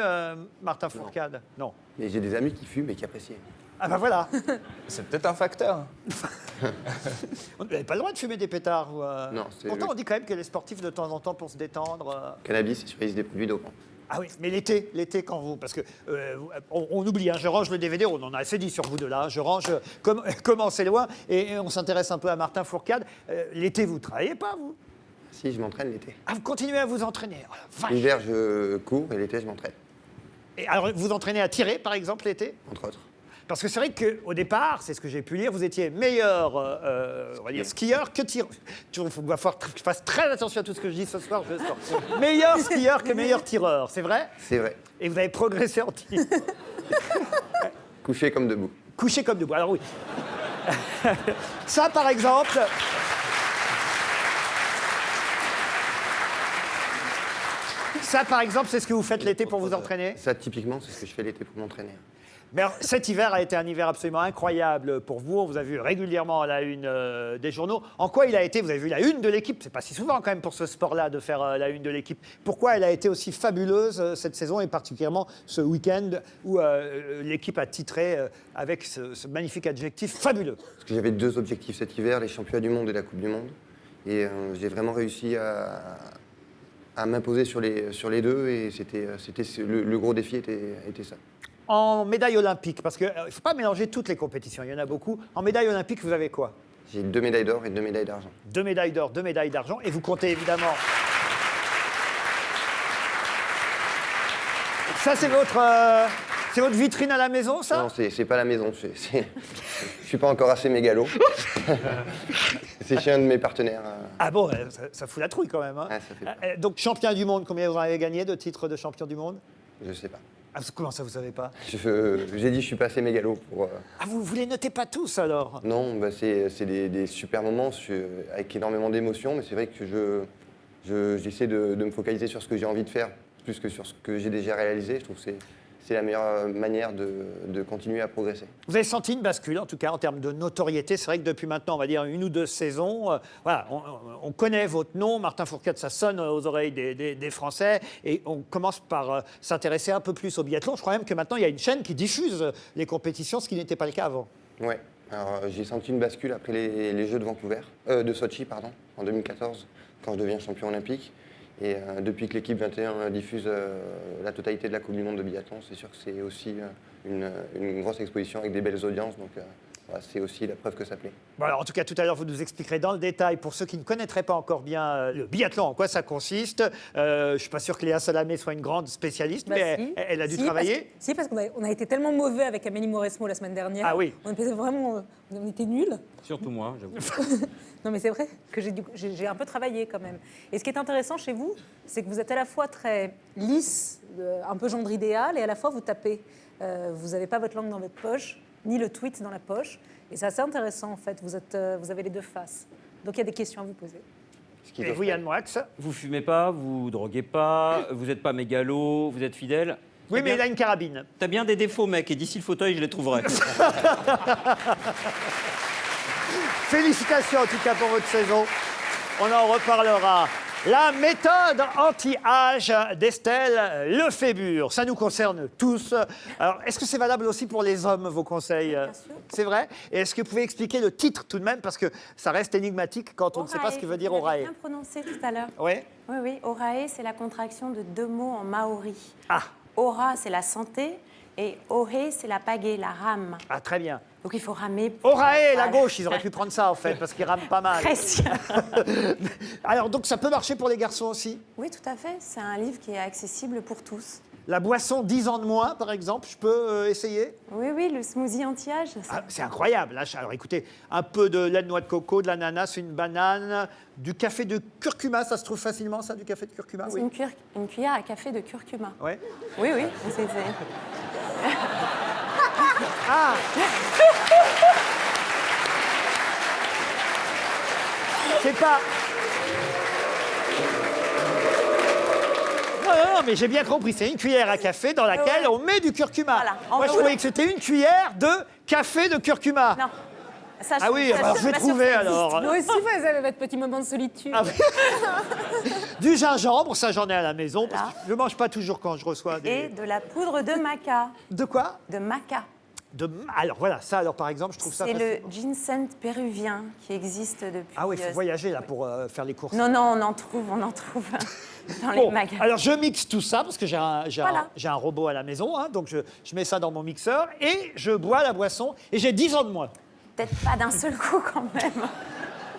Martin Fourcade? Non.
Mais j'ai des amis qui fument et qui apprécient.
Ah bah voilà.
C'est peut-être un facteur.
Vous n'avez pas le droit de fumer des pétards. Vous,
Non, c'est
Pourtant,
le-
on dit quand même que les sportifs, de temps en temps, pour se détendre...
Cannabis, surveillance des produits dopants.
Ah oui, mais l'été quand vous... Parce que on oublie, hein, je range le DVD, on en a assez dit sur vous deux là, je range comment c'est loin, et on s'intéresse un peu à Martin Fourcade. L'été, vous travaillez pas, vous?
Si, je m'entraîne l'été.
Ah, vous continuez à vous entraîner? Oh, la vache.
L'hiver, je cours et l'été, je m'entraîne,
Et alors, vous entraînez à tirer, par exemple, l'été?
entre autres.
Parce que c'est vrai qu'au départ, c'est ce que j'ai pu lire, vous étiez meilleur on va dire, skieur que tireur. Il faut que je fasse très attention à tout ce que je dis ce soir. Meilleur skieur que meilleur tireur, c'est vrai?
C'est vrai.
Et vous avez progressé en tir.
Couché comme debout.
Couché comme debout. Alors oui. Ça, par exemple... Ça, par exemple, c'est ce que vous faites l'été pour vous entraîner?
Ça, typiquement, c'est ce que je fais l'été pour m'entraîner.
Mais alors, cet hiver a été un hiver absolument incroyable pour vous. On vous a vu régulièrement à la une des journaux. En quoi il a été? Vous avez vu la une de l'équipe. C'est pas si souvent quand même pour ce sport-là de faire la une de l'équipe. Pourquoi elle a été aussi fabuleuse cette saison et particulièrement ce week-end où l'équipe a titré avec ce magnifique adjectif fabuleux?
Parce que j'avais 2 objectifs cet hiver, les championnats du monde et la Coupe du Monde. Et j'ai vraiment réussi à m'imposer sur les deux. Et le gros défi était ça.
En médaille olympique, parce qu'il ne faut pas mélanger toutes les compétitions, il y en a beaucoup. En médaille olympique, vous avez quoi?
J'ai 2 médailles d'or et 2 médailles d'argent.
2 médailles d'or, 2 médailles d'argent. Et vous comptez évidemment... Ça, c'est votre vitrine à la maison, ça?
Non, c'est pas la maison. Je suis pas encore assez mégalo. chez un de mes partenaires.
Ah bon, ça fout la trouille quand même. Hein.
Ouais, ça fait peur.
Donc champion du monde, combien vous avez gagné de titres de champion du monde?
Je sais pas.
Ah, comment ça, vous savez pas?
J'ai dit je suis pas assez mégalo pour...
Ah, vous les notez pas tous alors?
Non, bah, c'est des super moments avec énormément d'émotions, mais c'est vrai que j'essaie de me focaliser sur ce que j'ai envie de faire, plus que sur ce que j'ai déjà réalisé. Je trouve que c'est la meilleure manière de continuer à progresser.
Vous avez senti une bascule, en tout cas, en termes de notoriété. C'est vrai que depuis maintenant, on va dire 1 ou 2 saisons, voilà, on connaît votre nom. Martin Fourcade, ça sonne aux oreilles des Français. Et on commence par s'intéresser un peu plus au biathlon. Je crois même que maintenant, il y a une chaîne qui diffuse les compétitions, ce qui n'était pas le cas avant.
Ouais. Alors, j'ai senti une bascule après les Jeux de Sochi, en 2014, quand je deviens champion olympique. Et depuis que l'équipe 21 diffuse la totalité de la Coupe du Monde de biathlon, c'est sûr que c'est aussi une grosse exposition avec des belles audiences. Donc voilà, c'est aussi la preuve que ça plaît.
Bon, alors, en tout cas, tout à l'heure, vous nous expliquerez dans le détail, pour ceux qui ne connaîtraient pas encore bien le biathlon, en quoi ça consiste. Je ne suis pas sûr que Léa Salamé soit une grande spécialiste, mais
si.
elle a dû travailler.
Parce qu'on a été tellement mauvais avec Amélie Mauresmo la semaine dernière.
Ah oui.
On était vraiment... on était nuls.
Surtout moi, j'avoue.
Non, mais c'est vrai que j'ai un peu travaillé quand même. Et ce qui est intéressant chez vous, c'est que vous êtes à la fois très lisse, un peu gendre idéal, et à la fois vous tapez. Vous n'avez pas votre langue dans votre poche, ni le tweet dans la poche. Et c'est assez intéressant, en fait. Vous avez les deux faces. Donc, il y a des questions à vous poser.
Et vous, Yann Moix?
Vous fumez pas, vous droguez pas, vous n'êtes pas mégalo, vous êtes fidèle.
Oui, mais il a une carabine.
T'as bien des défauts, mec, et d'ici le fauteuil, je les trouverai.
Félicitations en tout cas pour votre saison. On en reparlera. La méthode anti-âge d'Estelle Lefébure. Ça nous concerne tous. Alors, est-ce que c'est valable aussi pour les hommes, vos conseils?
Bien sûr.
C'est vrai? Et est-ce que vous pouvez expliquer le titre tout de même? Parce que ça reste énigmatique quand on ne sait pas ce que veut dire
Vous
Orae.
l'avez bien prononcé tout à l'heure.
Oui.
Oui, oui. Orae, c'est la contraction de 2 mots en maori.
Ah.
Ora, c'est la santé. Et Oré, c'est la pagaie, la rame.
Ah, très bien.
Donc il faut ramer.
Orae, la gauche, ils auraient pu prendre ça en fait, parce qu'ils rament pas mal.
Presque.
Alors, donc ça peut marcher pour les garçons aussi?
Oui, tout à fait. C'est un livre qui est accessible pour tous.
La boisson 10 ans de moins, par exemple, je peux essayer?
Oui, oui, le smoothie anti-âge.
Ah, c'est incroyable. Là, alors écoutez, un peu de lait de noix de coco, de l'ananas, une banane, du café de curcuma. Ça se trouve facilement, ça, du café de curcuma?
C'est une cuillère à café de curcuma.
Ouais.
Oui, oui.
Ah. C'est pas... Non, mais j'ai bien compris. C'est une cuillère à café dans laquelle on met du curcuma.
Voilà.
Moi, je croyais que c'était une cuillère de café de curcuma.
Non. Ça,
Ah oui, alors je vais trouver alors.
Moi aussi, vous avez votre petit moment de solitude.
Ah oui. Du gingembre, ça j'en ai à la maison, parce que je ne mange pas toujours quand je reçois des...
Et de la poudre de maca.
De quoi?
De maca.
Alors voilà, ça alors par exemple, je trouve ça
C'est
facile.
le ginseng péruvien qui existe depuis...
Ah oui, il faut voyager là pour faire les courses.
Non, non, on en trouve dans les
Bon,
magasins.
alors je mixe tout ça parce que j'ai
Voilà.
un robot à la maison, hein, donc je mets ça dans mon mixeur et je bois la boisson et j'ai 10 ans de moins.
Peut-être pas d'un seul coup quand même.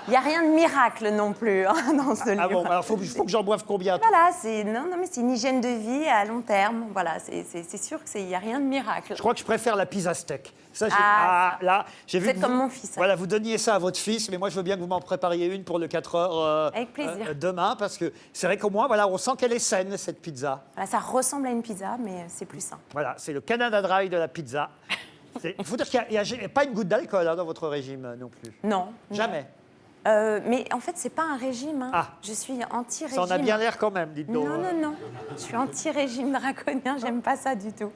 Il n'y a rien de miracle non plus hein, dans ce livre.
Ah bon, alors faut que j'en boive combien?
Voilà, non, mais c'est une hygiène de vie à long terme. Voilà, c'est sûr qu'il n'y a rien de miracle.
Je crois que je préfère la pizza steak. Ça, là, j'ai vu.
Vous êtes comme mon fils.
Voilà, vous donniez ça à votre fils, mais moi je veux bien que vous m'en prépariez une pour le 4 heures
Avec plaisir.
Demain, parce que c'est vrai qu'au moins, voilà, on sent qu'elle est saine cette pizza.
Voilà, ça ressemble à une pizza, mais c'est plus sain.
Voilà, c'est le Canada Dry de la pizza. Il faut dire qu'il n'y a pas une goutte d'alcool hein, dans votre régime non plus.
Non.
Jamais.
Mais en fait, c'est pas un régime. Hein.
Ah.
Je suis anti-régime.
Ça en a bien l'air quand même, dites donc.
Non, non, non. Je suis anti-régime draconien, j'aime pas ça du tout.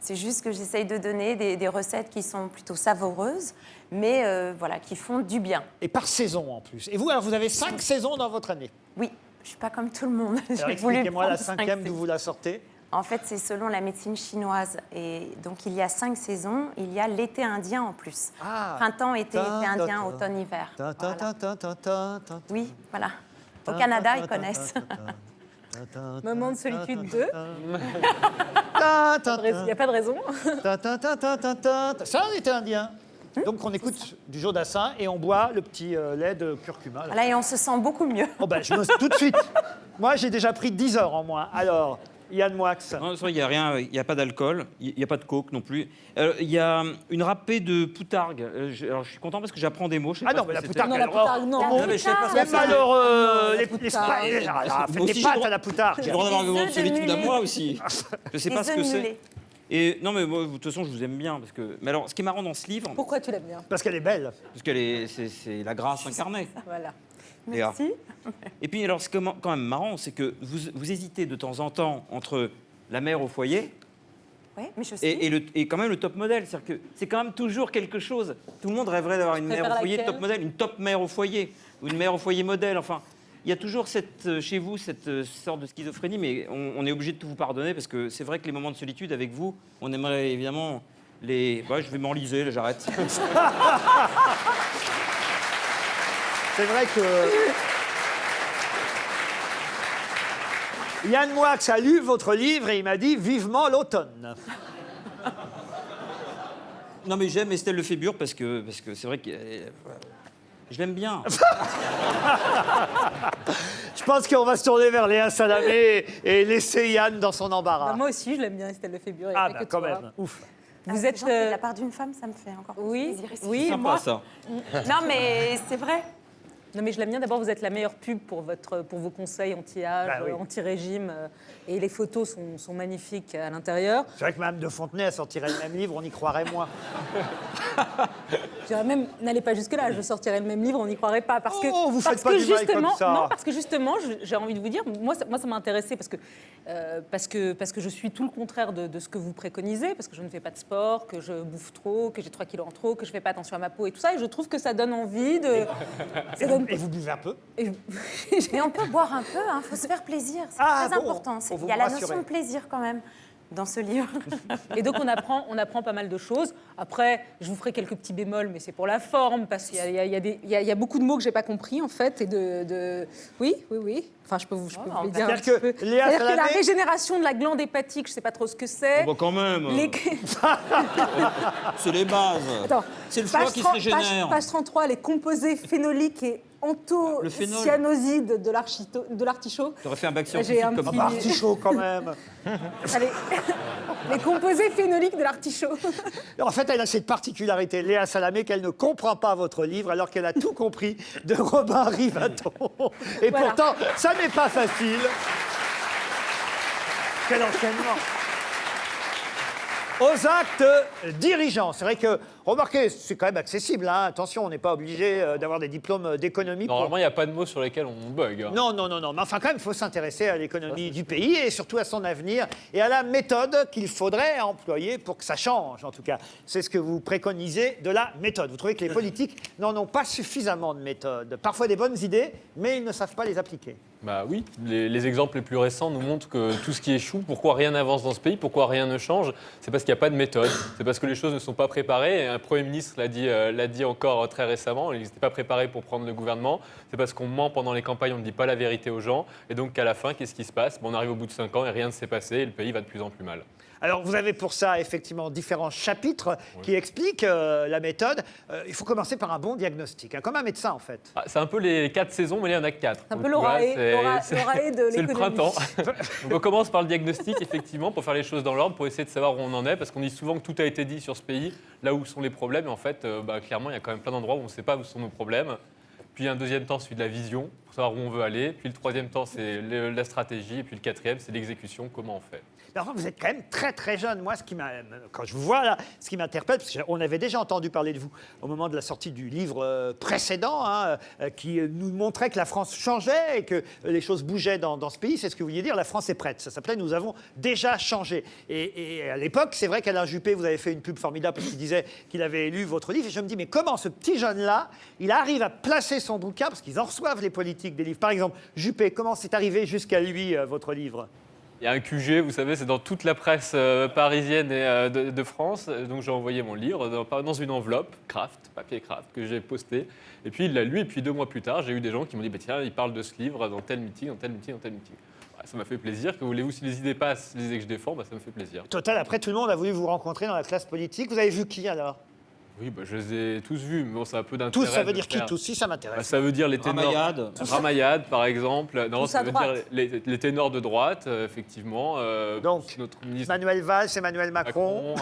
C'est juste que j'essaye de donner des recettes qui sont plutôt savoureuses, mais voilà, qui font du bien.
Et par saison en plus. Et vous, alors, vous avez 5 saisons dans votre année.
Oui, je suis pas comme tout le monde.
Alors expliquez-moi la 5e d'où vous la sortez.
En fait, c'est selon la médecine chinoise. Et donc, il y a 5 saisons. Il y a l'été indien en plus.
Ah.
Printemps, été, été indien, automne, hiver. Voilà. Oui, voilà. Au Canada, ils connaissent.
Moment de solitude 2. Il n'y a pas de raison.
Ça, l'été indien. Donc, on écoute du Jodassin et on boit le petit lait de curcuma.
Voilà, et on se sent beaucoup mieux.
Oh ben, tout de suite. Moi, j'ai déjà pris 10 heures en moins. Alors, Yann Moix.
Non, il n'y a rien, il n'y a pas d'alcool, il n'y a pas de coke non plus. Il y a une râpée de poutargue. Alors, je suis content parce que j'apprends des mots. Je sais pas
Ah non,
ce
mais
que
la
c'était.
poutargue,
Non, la poutargue, non.
Non, mais je sais pas ce que
Même
c'est.
alors, les
poutargue.
faites
Moi
des
aussi,
pâtes à la poutargue.
J'ai le droit d'avoir un
Des
moment de
œufs de
solitude à
mulet.
moi aussi. Je sais pas
Des
ce que
œufs de
c'est.
mulet.
Et non, mais moi, de toute façon, je vous aime bien parce que. Mais alors, ce qui est marrant dans ce livre,
Pourquoi tu l'aimes bien?
Parce qu'elle est belle.
parce que c'est la grâce incarnée.
Voilà.
Léa.
Merci.
Et puis, alors, ce qui est quand même marrant, c'est que vous hésitez de temps en temps entre la mère au foyer
Oui, mais je sais.
et quand même le top modèle. C'est-à-dire que c'est quand même toujours quelque chose. Tout le monde rêverait d'avoir une mère
préfères
au foyer
laquelle
top modèle, une top mère au foyer, ou une mère au foyer modèle. Enfin, il y a toujours chez vous cette sorte de schizophrénie, mais on est obligé de tout vous pardonner parce que c'est vrai que les moments de solitude avec vous, on aimerait évidemment les. Ouais, je vais m'enliser, là, j'arrête.
C'est vrai que... Yann Moix a lu votre livre et il m'a dit vivement l'automne.
Non, mais j'aime Estelle Lefébure parce que c'est vrai que je l'aime bien.
Je pense qu'on va se tourner vers Léa Salamé et laisser Yann dans son embarras.
Bah, moi aussi, je l'aime bien, Estelle Lefébure. il y a
Ah
pas
bah
que
quand
toi.
même, ouf.
Vous êtes...
De la part d'une femme, ça me fait encore
Oui,
plaisir.
oui,
Sympa
moi...
ça.
Non, mais c'est vrai.
Non, mais je l'aime bien. D'abord, vous êtes la meilleure pub pour vos conseils anti-âge,
Bah oui.
anti-régime. Et les photos sont magnifiques à l'intérieur.
C'est vrai que Mme de Fontenay, elle sortirait le même livre, on y croirait moins.
Je dirais même, n'allez pas jusque-là, je sortirais le même livre, on n'y croirait pas. Parce que,
Oh, vous faites
parce
pas
que
du mal
justement,
comme ça.
Non, parce que justement, j'ai envie de vous dire, moi, ça m'a intéressé parce que je suis tout le contraire de ce que vous préconisez, parce que je ne fais pas de sport, que je bouffe trop, que j'ai 3 kilos en trop, que je ne fais pas attention à ma peau et tout ça. Et je trouve que ça donne envie de...
Et vous buvez un peu?
Mais on peut boire un peu, il faut se faire plaisir. C'est
Ah,
très
bon,
important.
pour vous
Il y a la
rassurer.
notion de plaisir quand même dans ce livre.
Et donc on apprend pas mal de choses. Après, je vous ferai quelques petits bémols, mais c'est pour la forme, parce qu'il y a beaucoup de mots que j'ai pas compris en fait, et Oui. Enfin, je peux vous le dire.
C'est-à-dire
un petit
que
peu.
Léa
C'est-à-dire que la
Salamé-
régénération de la glande hépatique, je sais pas trop ce que c'est.
Bon, quand même.
Les-
C'est les bases.
Attends,
C'est le foie
page
qui se
30,
régénère.
Page 33, les composés phénoliques et
Le phénol.
anthocyanosides de l'artichaut.
T'aurais fait un bac
J'ai
scientifique
un
comme
petit-
ça.
Artichaut quand même.
Allez. Les composés phénoliques de l'artichaut.
En fait, elle a cette particularité, Léa Salamé, qu'elle ne comprend pas votre livre alors qu'elle a tout compris de Robin Rivaton. Et
Voilà.
pourtant, ça n'est pas facile. Quel enchaînement. Aux actes dirigeants. C'est vrai que, remarquez, c'est quand même accessible. Hein. Attention, on n'est pas obligé d'avoir des diplômes d'économie.
Normalement, il n'y a pas de mots sur lesquels on bug. Hein.
Non. Mais enfin, quand même, il faut s'intéresser à l'économie du pays et surtout à son avenir et à la méthode qu'il faudrait employer pour que ça change, en tout cas. C'est ce que vous préconisez de la méthode. Vous trouvez que les politiques n'en ont pas suffisamment de méthode. Parfois des bonnes idées, mais ils ne savent pas les appliquer.
Bah oui, les exemples les plus récents nous montrent que tout ce qui échoue, pourquoi rien n'avance dans ce pays, pourquoi rien ne change, c'est parce qu'il n'y a pas de méthode, c'est parce que les choses ne sont pas préparées. Et un Premier ministre l'a dit encore très récemment, il n'était pas préparé pour prendre le gouvernement, c'est parce qu'on ment pendant les campagnes, on ne dit pas la vérité aux gens, et donc qu'à la fin, qu'est-ce qui se passe? On arrive au bout de 5 ans et rien ne s'est passé, et le pays va de plus en plus mal.
Alors, vous avez pour ça, effectivement, différents chapitres qui expliquent la méthode. Il faut commencer par un bon diagnostic, hein, comme un médecin, en fait.
Ah, c'est un peu les 4 saisons, mais là, il y en a que 4.
Un peu l'oraé de
C'est le
l'économie.
printemps. Donc on commence par le diagnostic, effectivement, pour faire les choses dans l'ordre, pour essayer de savoir où on en est, parce qu'on dit souvent que tout a été dit sur ce pays, là où sont les problèmes, et en fait, clairement, il y a quand même plein d'endroits où on ne sait pas où sont nos problèmes. Puis un deuxième temps, celui de la vision, pour savoir où on veut aller. Puis le troisième temps, c'est la stratégie. Et puis le quatrième, c'est l'exécution, comment on fait.
Alors, vous êtes quand même très très jeune. Moi, quand je vous vois là, ce qui m'interpelle, parce qu'on avait déjà entendu parler de vous au moment de la sortie du livre précédent, qui nous montrait que la France changeait et que les choses bougeaient dans ce pays. C'est ce que vous vouliez dire, la France est prête. Ça s'appelait « Nous avons déjà changé ». Et à l'époque, c'est vrai qu'Alain Juppé, vous avez fait une pub formidable parce qu'il disait qu'il avait lu votre livre. Et je me dis, mais comment ce petit jeune-là, il arrive à placer son bouquin, parce qu'ils en reçoivent les politiques des livres. Par exemple, Juppé, comment c'est arrivé jusqu'à lui, votre livre ?
Il y a un QG, vous savez, c'est dans toute la presse parisienne et de France. Donc j'ai envoyé mon livre dans une enveloppe, papier Kraft, que j'ai posté. Et puis il l'a lu, et puis 2 mois plus tard, j'ai eu des gens qui m'ont dit bah, tiens, il parle de ce livre dans tel meeting, dans tel meeting, dans tel meeting. Ouais, ça m'a fait plaisir. Que voulez-vous, si les idées passent, les idées que je défends, ça me fait plaisir.
Total, après, tout le monde a voulu vous rencontrer dans la classe politique. Vous avez vu qui alors ?
Oui, je les ai tous vus, mais bon, ça a peu d'intérêt.
Tous, ça veut
de
dire qui
faire-
tous? Si, ça m'intéresse.
Ça veut dire les ténors.
Ramayad.
Ramayad, par exemple. Non,
Tous
ça
à
veut
droite.
dire les ténors de droite, effectivement.
Donc,
notre ministre
Manuel Valls, Emmanuel Macron.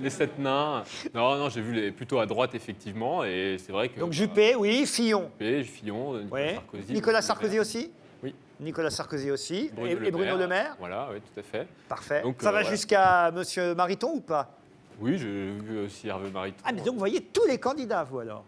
les 7 nains. Non, j'ai vu plutôt à droite, effectivement. Et c'est vrai que.
Donc Juppé, oui, Fillon.
Juppé, Fillon,
Ouais.
Sarkozy.
Nicolas Sarkozy
Bruno
aussi?
Oui.
Nicolas Sarkozy aussi.
Bruno
Et
Le
Bruno
Maire.
Le Maire?
Voilà, oui, tout à fait.
Parfait.
Donc,
Ça va
voilà.
jusqu'à Monsieur Mariton ou pas?
Oui, j'ai vu aussi Hervé Mariton.
Ah, mais donc vous voyez tous les candidats, vous alors?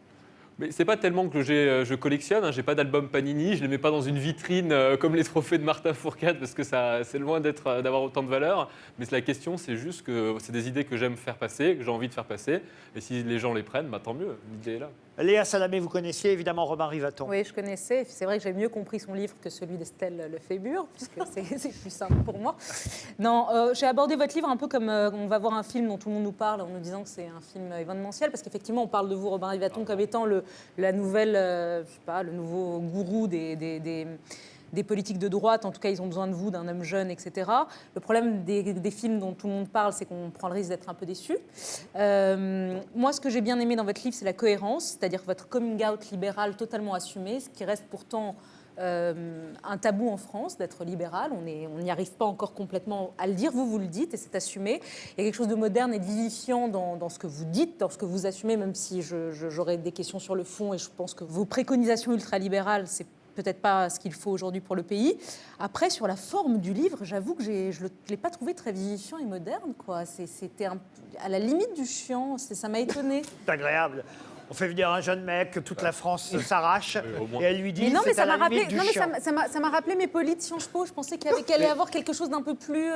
Mais c'est pas tellement que je collectionne, j'ai pas d'album Panini, je les mets pas dans une vitrine comme les trophées de Martin Fourcade parce que c'est loin d'avoir autant de valeur. Mais la question, c'est juste que c'est des idées que j'aime faire passer, que j'ai envie de faire passer. Et si les gens les prennent, tant mieux, l'idée est là.
Léa Salamé, vous connaissiez évidemment Robin Rivaton.
Oui, je connaissais. C'est vrai que j'ai mieux compris son livre que celui d'Estelle Lefébure, puisque c'est plus simple pour moi. Non, j'ai abordé votre livre un peu comme on va voir un film dont tout le monde nous parle en nous disant que c'est un film événementiel, parce qu'effectivement, on parle de vous, Robin Rivaton, comme étant la nouvelle, je sais pas, le nouveau gourou des politiques de droite. En tout cas, ils ont besoin de vous, d'un homme jeune, etc. Le problème des films dont tout le monde parle, c'est qu'on prend le risque d'être un peu déçu. Moi, ce que j'ai bien aimé dans votre livre, c'est la cohérence, c'est-à-dire votre coming out libéral totalement assumé, ce qui reste pourtant un tabou en France d'être libéral. On n'y arrive pas encore complètement à le dire. Vous le dites et c'est assumé. Il y a quelque chose de moderne et de vivifiant dans ce que vous dites, dans ce que vous assumez, même si j'aurais des questions sur le fond et je pense que vos préconisations ultralibérales, c'est peut-être pas ce qu'il faut aujourd'hui pour le pays. Après, sur la forme du livre, j'avoue que je ne l'ai pas trouvé très vivifiant et moderne, quoi. C'était à la limite du chiant. Ça m'a étonnée.
C'est agréable. On fait venir un jeune mec que toute la France s'arrache et elle lui dit
Mais non, mais
c'est à la limite du chiant.
ça m'a rappelé mes polis de Sciences Po. Je pensais qu'il allait avoir quelque chose d'un peu plus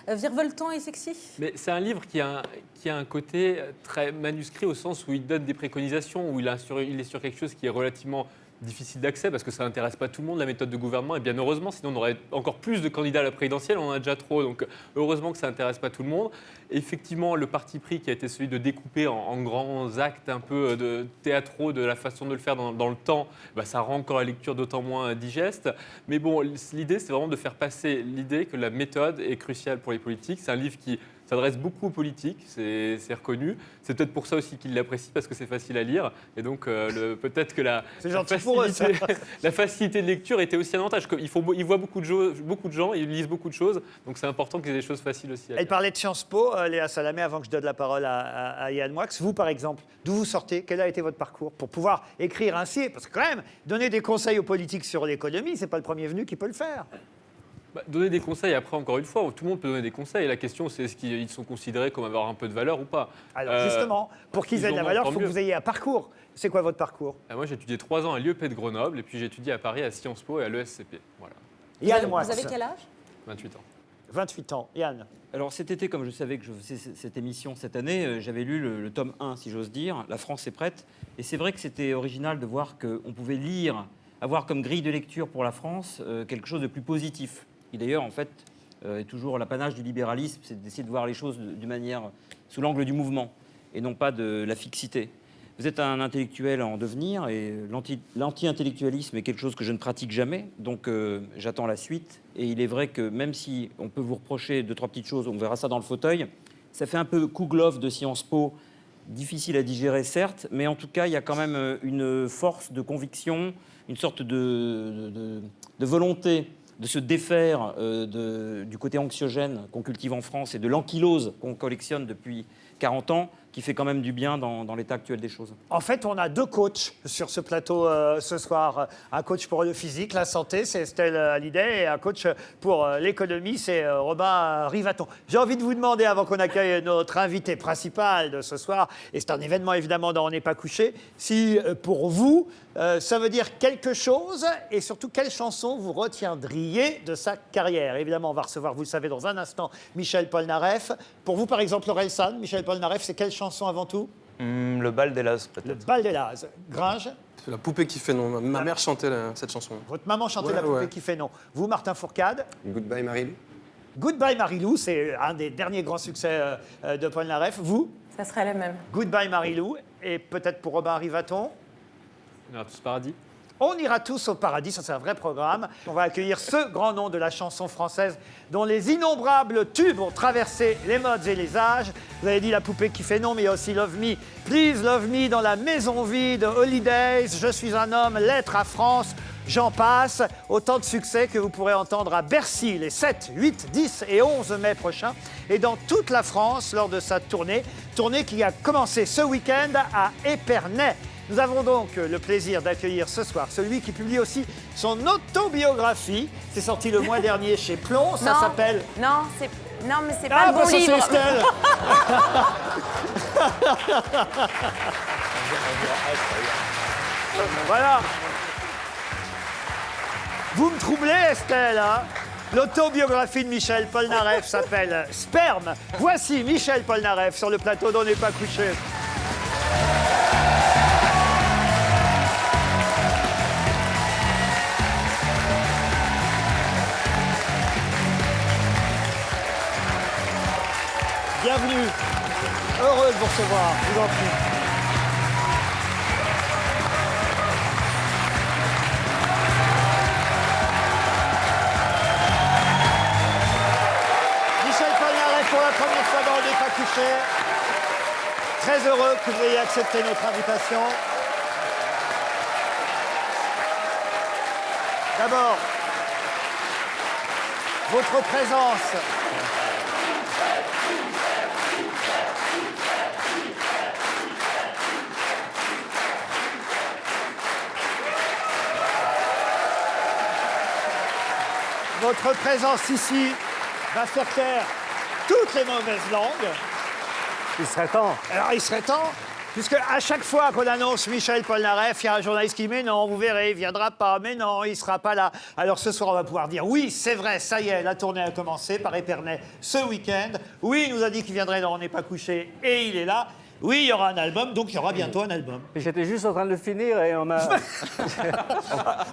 virevoltant et sexy.
Mais c'est un livre qui a un côté très manuscrit au sens où il donne des préconisations, où il est sur quelque chose qui est relativement difficile d'accès parce que ça n'intéresse pas tout le monde, la méthode de gouvernement, et bien heureusement, sinon on aurait encore plus de candidats à la présidentielle, on en a déjà trop, donc heureusement que ça n'intéresse pas tout le monde. Effectivement, le parti pris qui a été celui de découper en grands actes un peu de théâtraux de la façon de le faire dans le temps, ça rend encore la lecture d'autant moins digeste. Mais bon, l'idée, c'est vraiment de faire passer l'idée que la méthode est cruciale pour les politiques. C'est un livre qui s'adresse beaucoup aux politiques, c'est reconnu. C'est peut-être pour ça aussi qu'ils l'apprécient, parce que c'est facile à lire. Et donc, peut-être que la facilité de lecture était aussi un avantage. Ils voient beaucoup de gens, ils lisent beaucoup de choses. Donc, c'est important qu'ils aient des choses faciles aussi à lire.
Elle parlait de Sciences Po, Léa Salamé, avant que je donne la parole à Yann Moix. Vous, par exemple, d'où vous sortez? Quel a été votre parcours pour pouvoir écrire ainsi? Parce que quand même, donner des conseils aux politiques sur l'économie, c'est pas le premier venu qui peut le faire.
Donner des conseils, après, encore une fois, tout le monde peut donner des conseils. La question, c'est est-ce qu'ils sont considérés comme avoir un peu de valeur ou pas?
Alors justement, pour qu'ils aient de la valeur, il faut que vous ayez un parcours. C'est quoi votre parcours?
Moi, j'ai étudié 3 ans à l'IEP de Grenoble, et puis j'ai étudié à Paris à Sciences Po et à l'ESCP. Voilà.
Yann Moix.
Vous avez quel âge?
28 ans.
28 ans. Yann.
Alors cet été, comme je savais que je faisais cette émission cette année, j'avais lu le tome 1, si j'ose dire, La France est prête. Et c'est vrai que c'était original de voir qu'on pouvait lire, avoir comme grille de lecture pour la France quelque chose de plus positif. Qui d'ailleurs, en fait, est toujours l'apanage du libéralisme, c'est d'essayer de voir les choses sous l'angle du mouvement et non pas de la fixité. Vous êtes un intellectuel en devenir et l'anti-intellectualisme est quelque chose que je ne pratique jamais, donc j'attends la suite. Et il est vrai que même si on peut vous reprocher 2-3 petites choses, on verra ça dans le fauteuil, ça fait un peu Kouglov de Sciences Po, difficile à digérer certes, mais en tout cas il y a quand même une force de conviction, une sorte de volonté de se défaire du côté anxiogène qu'on cultive en France et de l'ankylose qu'on collectionne depuis 40 ans, qui fait quand même du bien dans l'état actuel des choses.
En fait, on a 2 coachs sur ce plateau ce soir. Un coach pour le physique, la santé, c'est Estelle Hallyday, et un coach pour l'économie, c'est Robin Rivaton. J'ai envie de vous demander, avant qu'on accueille notre invité principal de ce soir, et c'est un événement évidemment dans On n'est pas couché, si pour vous, ça veut dire quelque chose, et surtout quelle chanson vous retiendriez de sa carrière. Évidemment, on va recevoir, vous le savez, dans un instant, Michel Polnareff. Pour vous, par exemple, Orelsan, Michel Polnareff, c'est quelle chanson avant tout?
Le bal des Lazes, peut-être.
Le bal des Lazes. Gringe?
C'est la poupée qui fait non. Ma mère chantait cette chanson.
Votre maman chantait la poupée qui fait non. Vous, Martin Fourcade?
Goodbye Marilou.
Goodbye Marilou, c'est un des derniers grands succès de Polnareff. Vous?
Ça serait la même.
Goodbye Marilou. Et peut-être pour Robin Rivaton?
On a tous paradis.
On ira tous au paradis, ça c'est un vrai programme. On va accueillir ce grand nom de la chanson française dont les innombrables tubes ont traversé les modes et les âges. Vous avez dit La poupée qui fait non, mais il y a aussi Love Me, Please Love Me, Dans la maison vide, Holidays, Je suis un homme, Lettre à France, j'en passe. Autant de succès que vous pourrez entendre à Bercy les 7, 8, 10 et 11 mai prochains et dans toute la France lors de sa tournée qui a commencé ce week-end à Épernay. Nous avons donc le plaisir d'accueillir ce soir celui qui publie aussi son autobiographie. C'est sorti le mois dernier chez Plon, ça s'appelle...
Non, mais c'est pas le bon
ça,
livre.
c'est Estelle. Voilà. Vous me troublez, Estelle, hein? L'autobiographie de Michel Polnareff s'appelle Sperme. Voici Michel Polnareff sur le plateau d'On n'est pas couché. Bienvenue. Heureux de vous recevoir. Je vous en prie. Michel Polnareff pour la première fois dans On n'est pas couché. Très heureux que vous ayez accepté notre invitation. D'abord, votre présence. Votre présence ici va faire taire toutes les mauvaises langues.
Il serait temps.
Alors, il serait temps, puisque à chaque fois qu'on annonce Michel Polnareff, il y a un journaliste qui dit « Mais non, vous verrez, il ne viendra pas. Mais non, il ne sera pas là. » Alors, ce soir, on va pouvoir dire « Oui, c'est vrai, ça y est, la tournée a commencé par Épernay ce week-end. Oui, il nous a dit qu'il viendrait dans On n'est pas couché et il est là. Oui, il y aura un album, donc il y aura bientôt un album. »
J'étais juste en train de le finir et on m'a...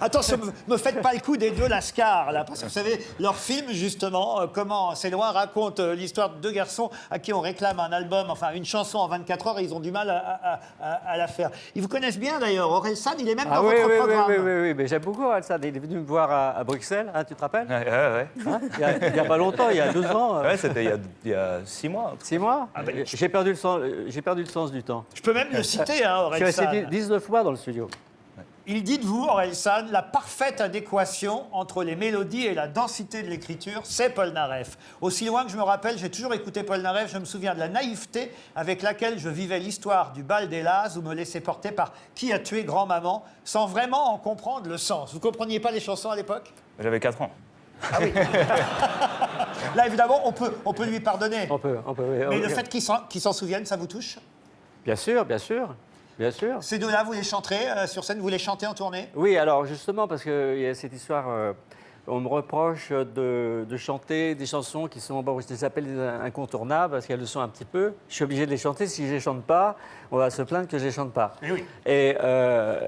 Attention, me faites pas le coup des deux Lascar, là, parce que vous savez, leur film, justement, Comment c'est loin, raconte l'histoire de deux garçons à qui on réclame un album, enfin une chanson en 24 heures et ils ont du mal à la faire. Ils vous connaissent bien d'ailleurs, Orelsan, il est même dans votre programme.
Oui, mais j'aime beaucoup Orelsan, il est venu me voir à Bruxelles, hein, tu te rappelles?
Ouais.
Hein, il y a pas longtemps, il y a 12 ans.
Ouais, c'était il y a 6 mois.
6 mois? J'ai perdu le sens du temps.
Je peux même le citer, hein, Orelsan.
Je suis resté 19 fois dans le studio.
Il dit de vous, Orelsan, la parfaite adéquation entre les mélodies et la densité de l'écriture, c'est Polnareff. Aussi loin que je me rappelle, j'ai toujours écouté Polnareff, je me souviens de la naïveté avec laquelle je vivais l'histoire du bal des Lazes ou me laissais porter par Qui a tué grand-maman, sans vraiment en comprendre le sens. Vous compreniez pas les chansons à l'époque?
J'avais 4 ans.
Ah oui. Là, évidemment, on peut lui pardonner.
On peut, oui.
Mais le fait qu'il s'en souvienne, ça vous touche?
Bien sûr.
Ces deux-là, vous les chanterez sur scène, vous les chantez en tournée?
Oui, alors justement, parce qu'il y a cette histoire, on me reproche de chanter des chansons qui sont, bon, je les appelle des incontournables, parce qu'elles le sont un petit peu. Je suis obligé de les chanter, si je ne les chante pas, on va se plaindre que je ne les chante pas.
Et oui.
Et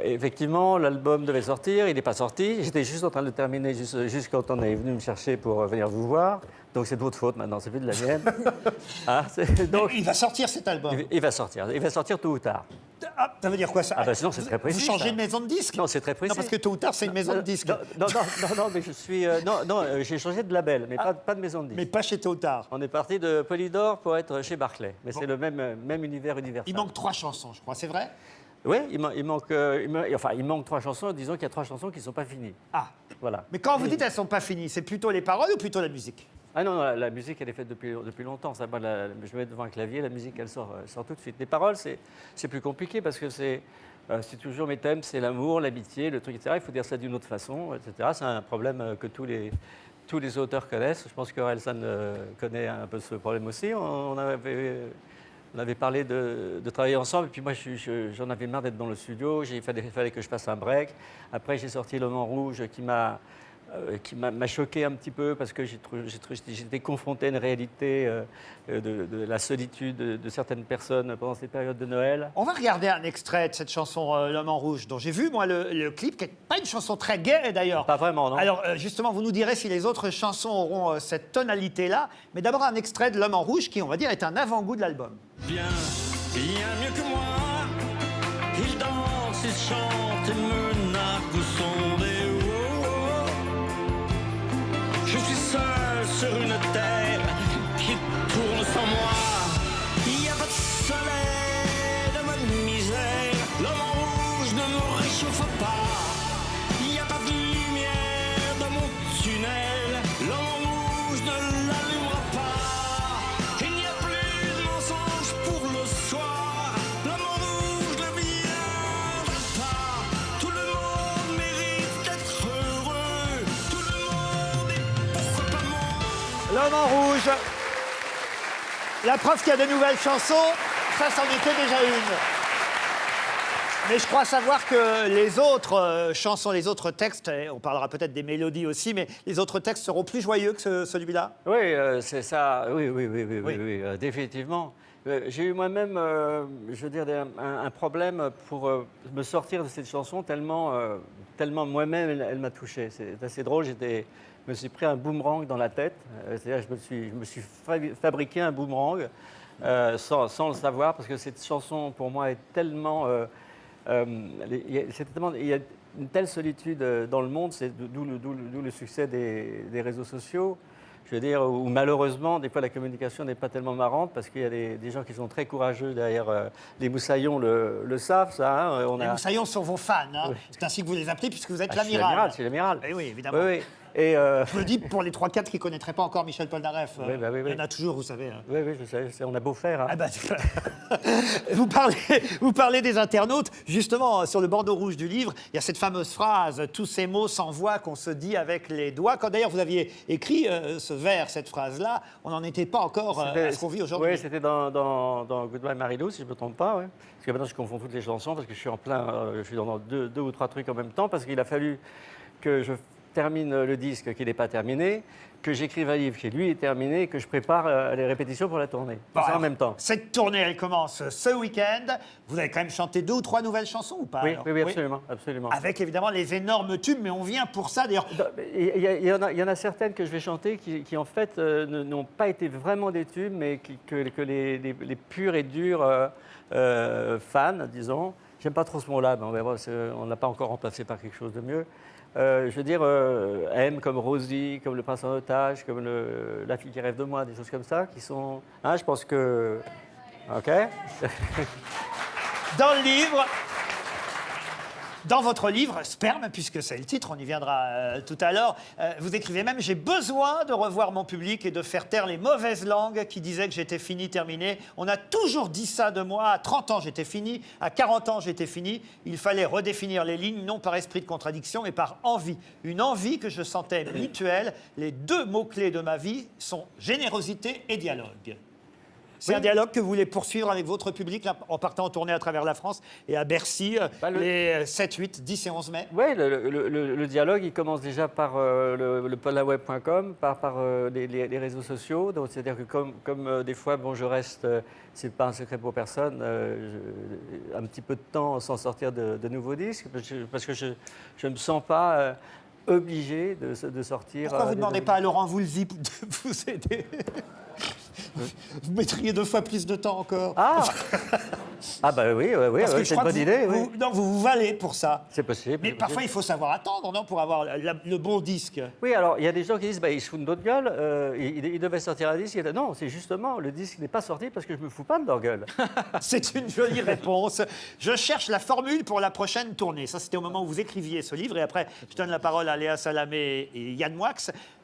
effectivement, l'album devait sortir, il n'est pas sorti. J'étais juste en train de le terminer, juste quand on est venu me chercher pour venir vous voir. Donc c'est de votre faute maintenant, c'est plus de la mienne. Hein,
donc, il va sortir cet album.
Il va sortir tôt ou tard.
Ah, ça veut dire quoi ça?
Ah ben sinon c'est très précis.
Vous changez
ça.
de maison de disque?
Non, c'est très précis.
Non, parce que tôt ou tard c'est une maison de disque.
Non, mais je suis... j'ai changé de label, mais pas de maison de disque.
Mais pas chez Tôt ou Tard.
On est parti de Polydor pour être chez Barclay. Mais c'est le même univers universel.
Il manque 3 chansons, je crois, c'est vrai?
Oui, il manque 3 chansons, disons qu'il y a 3 chansons qui ne sont pas finies.
Ah,
voilà.
Mais quand vous dites elles ne sont pas finies, c'est plutôt les paroles ou plutôt la musique?
Ah non, la musique, elle est faite depuis longtemps. Ça, moi, je me mets devant un clavier, la musique, elle sort tout de suite. Les paroles, c'est plus compliqué parce que c'est toujours mes thèmes, c'est l'amour, l'amitié, le truc, etc. Il faut dire ça d'une autre façon, etc. C'est un problème que tous les auteurs connaissent. Je pense qu'Orelsan connaît un peu ce problème aussi. On avait parlé de travailler ensemble, et puis moi, j'en avais marre d'être dans le studio. Il fallait que je fasse un break. Après, j'ai sorti L'Homme en rouge, qui m'a choqué un petit peu parce que j'étais confronté à une réalité de la solitude de certaines personnes pendant ces périodes de Noël.
On va regarder un extrait de cette chanson L'Homme en rouge, dont j'ai vu, moi, le clip, qui n'est pas une chanson très gaie, d'ailleurs.
Pas vraiment, non.
Alors, justement, vous nous direz si les autres chansons auront cette tonalité-là. Mais d'abord, un extrait de L'Homme en rouge, qui, on va dire, est un avant-goût de l'album.
Bien mieux que moi, il danse, il chante et me nargue
L'homme en rouge. La preuve qu'il y a de nouvelles chansons, ça, c'en était déjà une. Mais je crois savoir que les autres chansons, les autres textes, et on parlera peut-être des mélodies aussi, mais les autres textes seront plus joyeux que celui-là.
Oui, c'est ça. Oui, définitivement. J'ai eu moi-même, je veux dire, un problème pour me sortir de cette chanson tellement moi-même elle m'a touché. C'est assez drôle. Je me suis pris un boomerang dans la tête. C'est-à-dire, je me suis fabriqué un boomerang sans le savoir, parce que cette chanson, pour moi, est tellement... il y a une telle solitude dans le monde, c'est d'où le succès des réseaux sociaux. Je veux dire, où malheureusement, des fois, la communication n'est pas tellement marrante, parce qu'il y a des gens qui sont très courageux derrière. Les moussaillons le savent, ça. Hein,
Les moussaillons sont vos fans, hein. Oui. C'est ainsi que vous les appelez, puisque vous êtes l'amiral.
C'est l'amiral.
Eh oui, évidemment.
Oui. Et
je le dis pour les 3-4 qui ne connaîtraient pas encore Michel Polnareff.
Oui.
Il y en a toujours, vous savez. Hein.
Oui, je sais, on a beau faire. Hein.
Ah bah, vous parlez des internautes. Justement, sur le bandeau rouge du livre, il y a cette fameuse phrase « Tous ces mots sans voix qu'on se dit avec les doigts ». Quand d'ailleurs vous aviez écrit ce vers, cette phrase-là, on n'en était pas encore à ce qu'on vit aujourd'hui.
Oui, c'était dans Goodbye Marilou, si je ne me trompe pas. Ouais. Parce que maintenant, je confonds toutes les chansons, parce que je suis en plein... je suis dans deux ou trois trucs en même temps, parce qu'il a fallu que je termine le disque qui n'est pas terminé, que j'écrive un livre qui lui est terminé, et que je prépare les répétitions pour la tournée.
Bon,
ça en même temps.
Cette tournée, elle commence ce week-end. Vous avez quand même chanté 2 ou 3 nouvelles chansons ou pas?
Oui, absolument.
Avec évidemment les énormes tubes, mais on vient pour ça d'ailleurs.
Il y en a certaines que je vais chanter qui en fait n'ont pas été vraiment des tubes, mais que les purs et durs fans, disons, j'aime pas trop ce mot-là, mais on ne l'a pas encore remplacé par quelque chose de mieux. Je veux dire, M comme Rosie, comme Le Prince en otage, comme La fille qui rêve de moi, des choses comme ça, qui sont... Hein, je pense que... OK.
Dans le livre... Dans votre livre, Sperme, puisque c'est le titre, on y viendra tout à l'heure, vous écrivez même « J'ai besoin de revoir mon public et de faire taire les mauvaises langues qui disaient que j'étais fini, terminé. On a toujours dit ça de moi. À 30 ans, j'étais fini. À 40 ans, j'étais fini. Il fallait redéfinir les lignes, non par esprit de contradiction, mais par envie. Une envie que je sentais mutuelle. Les 2 mots-clés de ma vie sont générosité et dialogue. » C'est un dialogue que vous voulez poursuivre avec votre public là, en partant en tournée à travers la France et à Bercy les 7, 8, 10 et 11 mai.
Oui, le dialogue, il commence déjà par le polaweb.com, par les réseaux sociaux. Donc, c'est-à-dire que comme des fois, bon, je reste, c'est pas un secret pour personne, un petit peu de temps sans sortir de nouveaux disques, parce que je ne me sens pas... obligé de sortir...
Pourquoi vous ne demandez pas à Laurent Voulzy de vous aider? Vous mettriez 2 fois plus de temps encore.
Ah bah oui, c'est une bonne idée.
Non, vous vous valez pour ça.
C'est possible.
Mais parfois, il faut savoir attendre, non, pour avoir le bon disque.
Oui, alors, il y a des gens qui disent, ils se foutent de notre gueule, il devait sortir un disque. Non, c'est justement, le disque n'est pas sorti parce que je ne me fous pas de leur gueule.
C'est une jolie réponse. Je cherche la formule pour la prochaine tournée. Ça, c'était au moment où vous écriviez ce livre. Et après, je donne la parole à Léa Salamé et Yann Moix.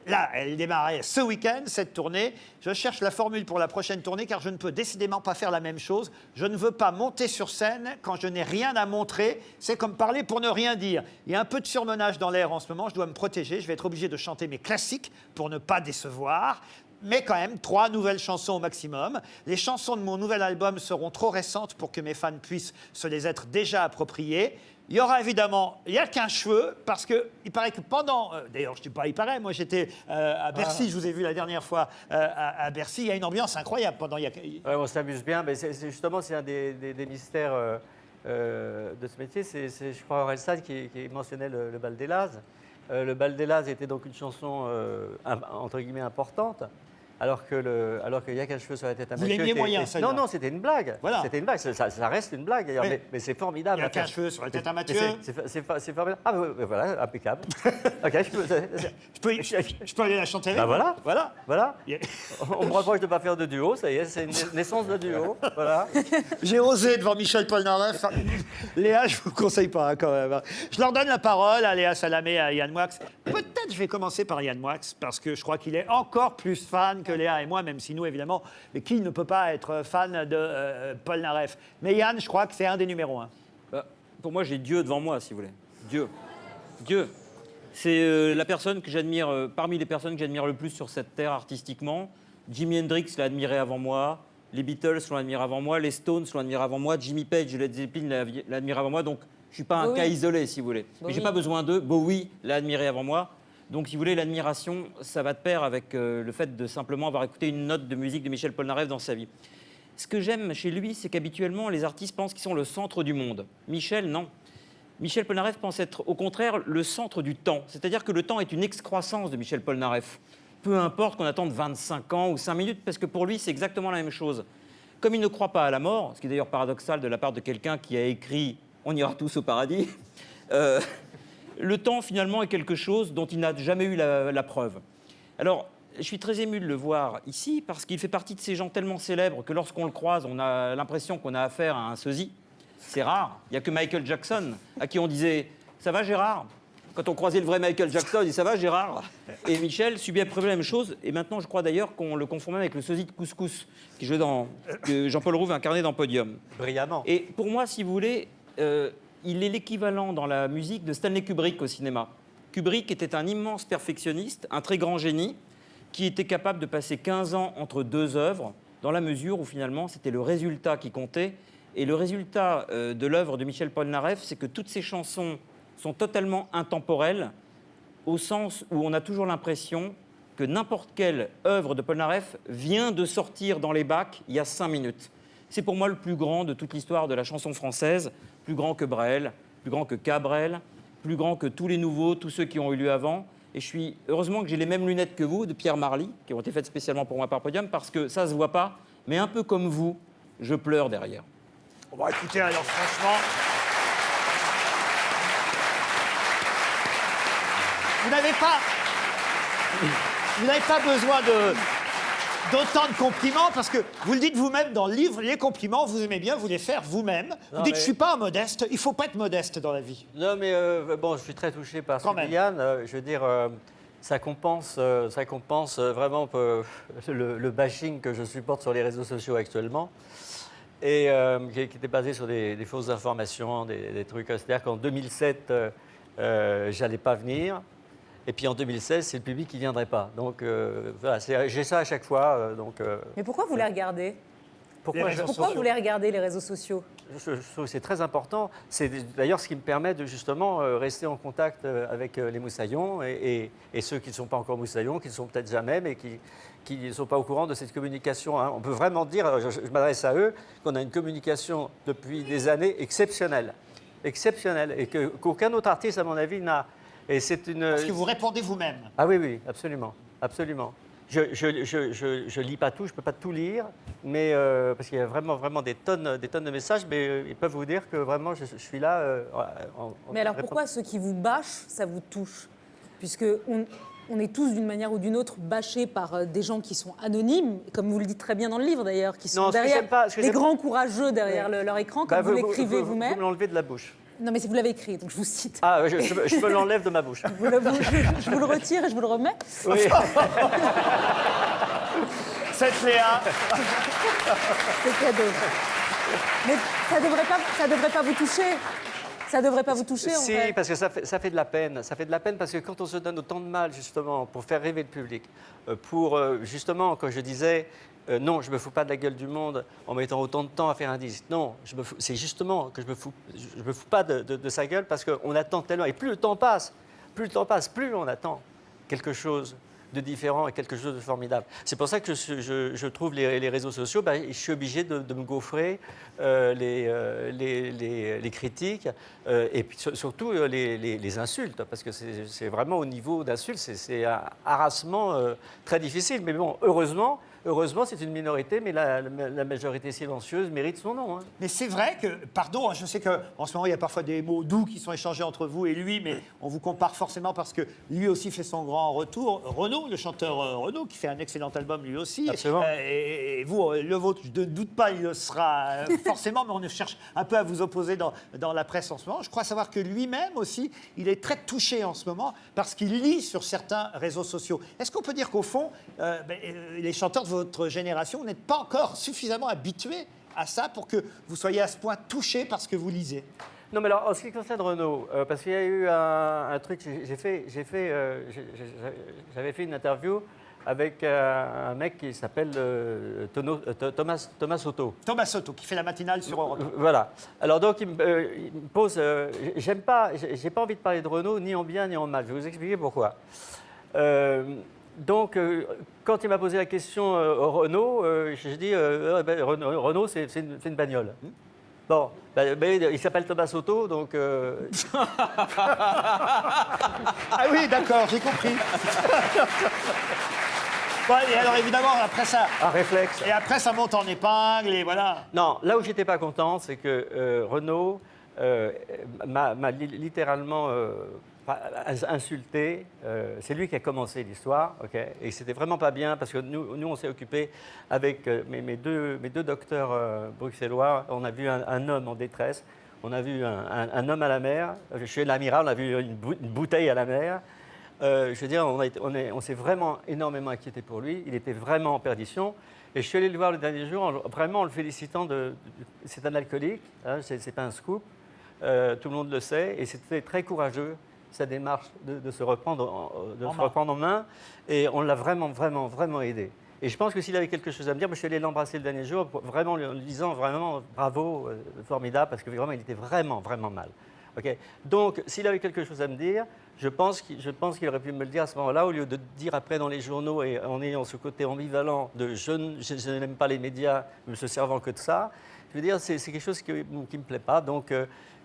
Là, elle démarrait ce week-end, cette tournée. Je cherche la formule pour la prochaine tournée car je ne peux décidément pas faire la même chose. Je ne veux pas monter sur scène quand je n'ai rien à montrer. C'est comme parler pour ne rien dire. Il y a un peu de surmenage dans l'air en ce moment. Je dois me protéger. Je vais être obligé de chanter mes classiques pour ne pas décevoir. Mais quand même, 3 nouvelles chansons au maximum. Les chansons de mon nouvel album seront trop récentes pour que mes fans puissent se les être déjà appropriées. Il y aura évidemment, il n'y a qu'un cheveu, parce qu'il paraît que pendant... D'ailleurs, je ne dis pas il paraît, moi j'étais à Bercy, je vous ai vu la dernière fois à Bercy, il y a une ambiance incroyable pendant...
on s'amuse bien, mais justement, c'est un des mystères de ce métier. C'est je crois, Orelsan qui mentionnait le Bal des Lazes. Le Bal des Lazes était donc une chanson, entre guillemets, importante. Alors qu'il y a qu'un cheveu sur la tête à Mathieu.
Vous l'aimiez moyen, celle-là.
Non, c'était une blague.
Voilà.
C'était une blague. Ça reste une blague, d'ailleurs.
Oui.
Mais c'est formidable.
Il y a qu'un cheveu sur la tête à Mathieu.
C'est formidable. Ah, voilà, impeccable. OK,
je peux aller la chanter avec
vous. Voilà.
Yeah.
On me reproche de ne pas faire de duo, ça y est, c'est une naissance de duo. Voilà.
J'ai osé devant Michel Polnareff. Léa, je ne vous conseille pas, hein, quand même. Je leur donne la parole à Léa Salamé et à Yann Moix. Peut-être je vais commencer par Yann Moix, parce que je crois qu'il est encore plus fan que Léa et moi, même si nous, évidemment, mais qui ne peut pas être fan de Polnareff? Mais Yann, je crois que c'est un des numéros 1.
Pour moi, j'ai Dieu devant moi, si vous voulez. Dieu. C'est la personne que j'admire, parmi les personnes que j'admire le plus sur cette terre artistiquement. Jimi Hendrix l'a admiré avant moi, les Beatles l'ont admiré avant moi, les Stones l'ont admiré avant moi, Jimmy Page de Led Zeppelin l'a admiré avant moi, donc je ne suis pas un cas isolé, si vous voulez. Mais j'ai pas besoin d'eux. Bowie l'a admiré avant moi. Donc, si vous voulez, l'admiration, ça va de pair avec le fait de simplement avoir écouté une note de musique de Michel Polnareff dans sa vie. Ce que j'aime chez lui, c'est qu'habituellement, les artistes pensent qu'ils sont le centre du monde. Michel, non. Michel Polnareff pense être, au contraire, le centre du temps. C'est-à-dire que le temps est une excroissance de Michel Polnareff. Peu importe qu'on attende 25 ans ou 5 minutes, parce que pour lui, c'est exactement la même chose. Comme il ne croit pas à la mort, ce qui est d'ailleurs paradoxal de la part de quelqu'un qui a écrit « On ira tous au paradis », le temps, finalement, est quelque chose dont il n'a jamais eu la preuve. Alors, je suis très ému de le voir ici, parce qu'il fait partie de ces gens tellement célèbres que lorsqu'on le croise, on a l'impression qu'on a affaire à un sosie. C'est rare. Il n'y a que Michael Jackson à qui on disait « Ça va, Gérard ?» Quand on croisait le vrai Michael Jackson, il dit « Ça va, Gérard ?» Et Michel subit à peu près la même chose. Et maintenant, je crois d'ailleurs qu'on le confond même avec le sosie de Couscous, qui jouait que Jean-Paul Rouve incarnait dans Podium.
Brillamment.
Et pour moi, si vous voulez, il est l'équivalent dans la musique de Stanley Kubrick au cinéma. Kubrick était un immense perfectionniste, un très grand génie, qui était capable de passer 15 ans entre deux œuvres, dans la mesure où finalement c'était le résultat qui comptait. Et le résultat de l'œuvre de Michel Polnareff, c'est que toutes ces chansons sont totalement intemporelles, au sens où on a toujours l'impression que n'importe quelle œuvre de Polnareff vient de sortir dans les bacs il y a 5 minutes. C'est pour moi le plus grand de toute l'histoire de la chanson française, plus grand que Brel, plus grand que Cabrel, plus grand que tous les nouveaux, tous ceux qui ont eu lieu avant. Et heureusement que j'ai les mêmes lunettes que vous, de Pierre Marly, qui ont été faites spécialement pour moi par Podium, parce que ça ne se voit pas, mais un peu comme vous, je pleure derrière.
Bon, écoutez, alors franchement, vous n'avez pas besoin d'autant de compliments, parce que vous le dites vous-même dans le livre, les compliments, vous aimez bien vous les faire vous-même. Vous dites, je ne suis pas un modeste, il ne faut pas être modeste dans la vie.
Non, mais bon, je suis très touché par ce que dit Yann. Je veux dire, ça compense vraiment le bashing que je supporte sur les réseaux sociaux actuellement, et qui était basé sur des fausses informations, des trucs. C'est-à-dire qu'en 2007, j'allais pas venir. Et puis en 2016, c'est le public qui ne viendrait pas. Donc voilà, j'ai ça à chaque fois.
Mais pourquoi vous les regardez?
Pourquoi
vous les regardez, les réseaux sociaux?
Je trouve que c'est très important. C'est d'ailleurs ce qui me permet de justement rester en contact avec les moussaillons et ceux qui ne sont pas encore moussaillons, qui ne sont peut-être jamais, mais qui ne sont pas au courant de cette communication. Hein. On peut vraiment dire, je m'adresse à eux, qu'on a une communication depuis des années exceptionnelle. Exceptionnelle. Et qu'aucun autre artiste, à mon avis, n'a. Et c'est une...
Parce que vous répondez vous-même.
Ah oui, oui, absolument. Absolument. Je lis pas tout, je peux pas tout lire, mais parce qu'il y a vraiment des tonnes de messages, mais ils peuvent vous dire que vraiment je suis là.
Mais alors pourquoi ceux qui vous bâchent, ça vous touche? Puisque on est tous d'une manière ou d'une autre bâchés par des gens qui sont anonymes, comme vous le dites très bien dans le livre d'ailleurs, qui sont derrière des grands courageux derrière leur écran, comme vous l'écrivez vous-même.
Vous me l'enlevez de la bouche.
Non, mais vous l'avez écrit, donc je vous cite.
Ah, je me l'enlève de ma bouche.
Je vous le retire et je vous le remets.
Oui.
Cette Léa.
C'est cadeau. Mais ça devrait pas vous toucher. Ça devrait pas vous toucher, en fait.
Si, parce que ça fait de la peine. Ça fait de la peine parce que quand on se donne autant de mal, justement, pour faire rêver le public, pour, justement, quand je disais... non, je ne me fous pas de la gueule du monde en mettant autant de temps à faire un disque. Non, c'est justement que je me fous pas de sa gueule parce qu'on attend tellement. Et plus le temps passe, plus on attend quelque chose de différent et quelque chose de formidable. C'est pour ça que je trouve les réseaux sociaux, je suis obligé de me gaufrer les critiques et puis surtout les insultes, parce que c'est vraiment au niveau d'insultes, c'est un harassement très difficile. Mais bon, heureusement, c'est une minorité, mais la majorité silencieuse mérite son nom. Hein.
Mais c'est vrai que, pardon, je sais qu'en ce moment, il y a parfois des mots doux qui sont échangés entre vous et lui, mais on vous compare forcément parce que lui aussi fait son grand retour. Renaud, le chanteur Renaud, qui fait un excellent album lui aussi.
Absolument.
Et vous, le vôtre, je ne doute pas, il le sera forcément, mais on cherche un peu à vous opposer dans la presse en ce moment. Je crois savoir que lui-même aussi, il est très touché en ce moment parce qu'il lit sur certains réseaux sociaux. Est-ce qu'on peut dire qu'au fond, les chanteurs de votre génération, vous n'êtes pas encore suffisamment habitués à ça pour que vous soyez à ce point touché par ce que vous lisez?
Non, mais alors, en ce qui concerne Renault, parce qu'il y a eu un truc, j'avais fait une interview avec un mec qui s'appelle Thomas Soto.
Thomas Soto, qui fait la matinale sur Europe 1.
Voilà. Alors donc, il me pose... j'ai pas envie de parler de Renault, ni en bien, ni en mal. Je vais vous expliquer pourquoi. Donc, quand il m'a posé la question Renault, j'ai dit Renault, c'est une bagnole. Bon, il s'appelle Thomas Soto, donc...
Ah oui, d'accord, j'ai compris. Bon, et alors évidemment, après ça...
Un réflexe.
Et après, ça monte en épingle, et voilà.
Non, là où j'étais pas content, c'est que Renault m'a littéralement insulté. C'est lui qui a commencé l'histoire, ok. Et c'était vraiment pas bien parce que nous on s'est occupé avec mes deux docteurs bruxellois. On a vu un homme en détresse. On a vu un homme à la mer. Chez l'amiral, on a vu une bouteille à la mer. Je veux dire, on s'est vraiment énormément inquiété pour lui. Il était vraiment en perdition. Et je suis allé le voir le dernier jour, vraiment en le félicitant c'est un alcoolique, hein, c'est pas un scoop. Tout le monde le sait. Et c'était très courageux, sa démarche de se reprendre en main. Et on l'a vraiment, vraiment, vraiment aidé. Et je pense que s'il avait quelque chose à me dire, moi, je suis allé l'embrasser le dernier jour, vraiment en lui disant vraiment bravo, formidable, parce que vraiment, il était vraiment, vraiment mal. Okay. Donc, s'il avait quelque chose à me dire, je pense qu'il aurait pu me le dire à ce moment-là, au lieu de dire après dans les journaux et en ayant ce côté ambivalent de je n'aime pas les médias, ne se servant que de ça. Je veux dire, c'est quelque chose qui ne me plaît pas. Donc,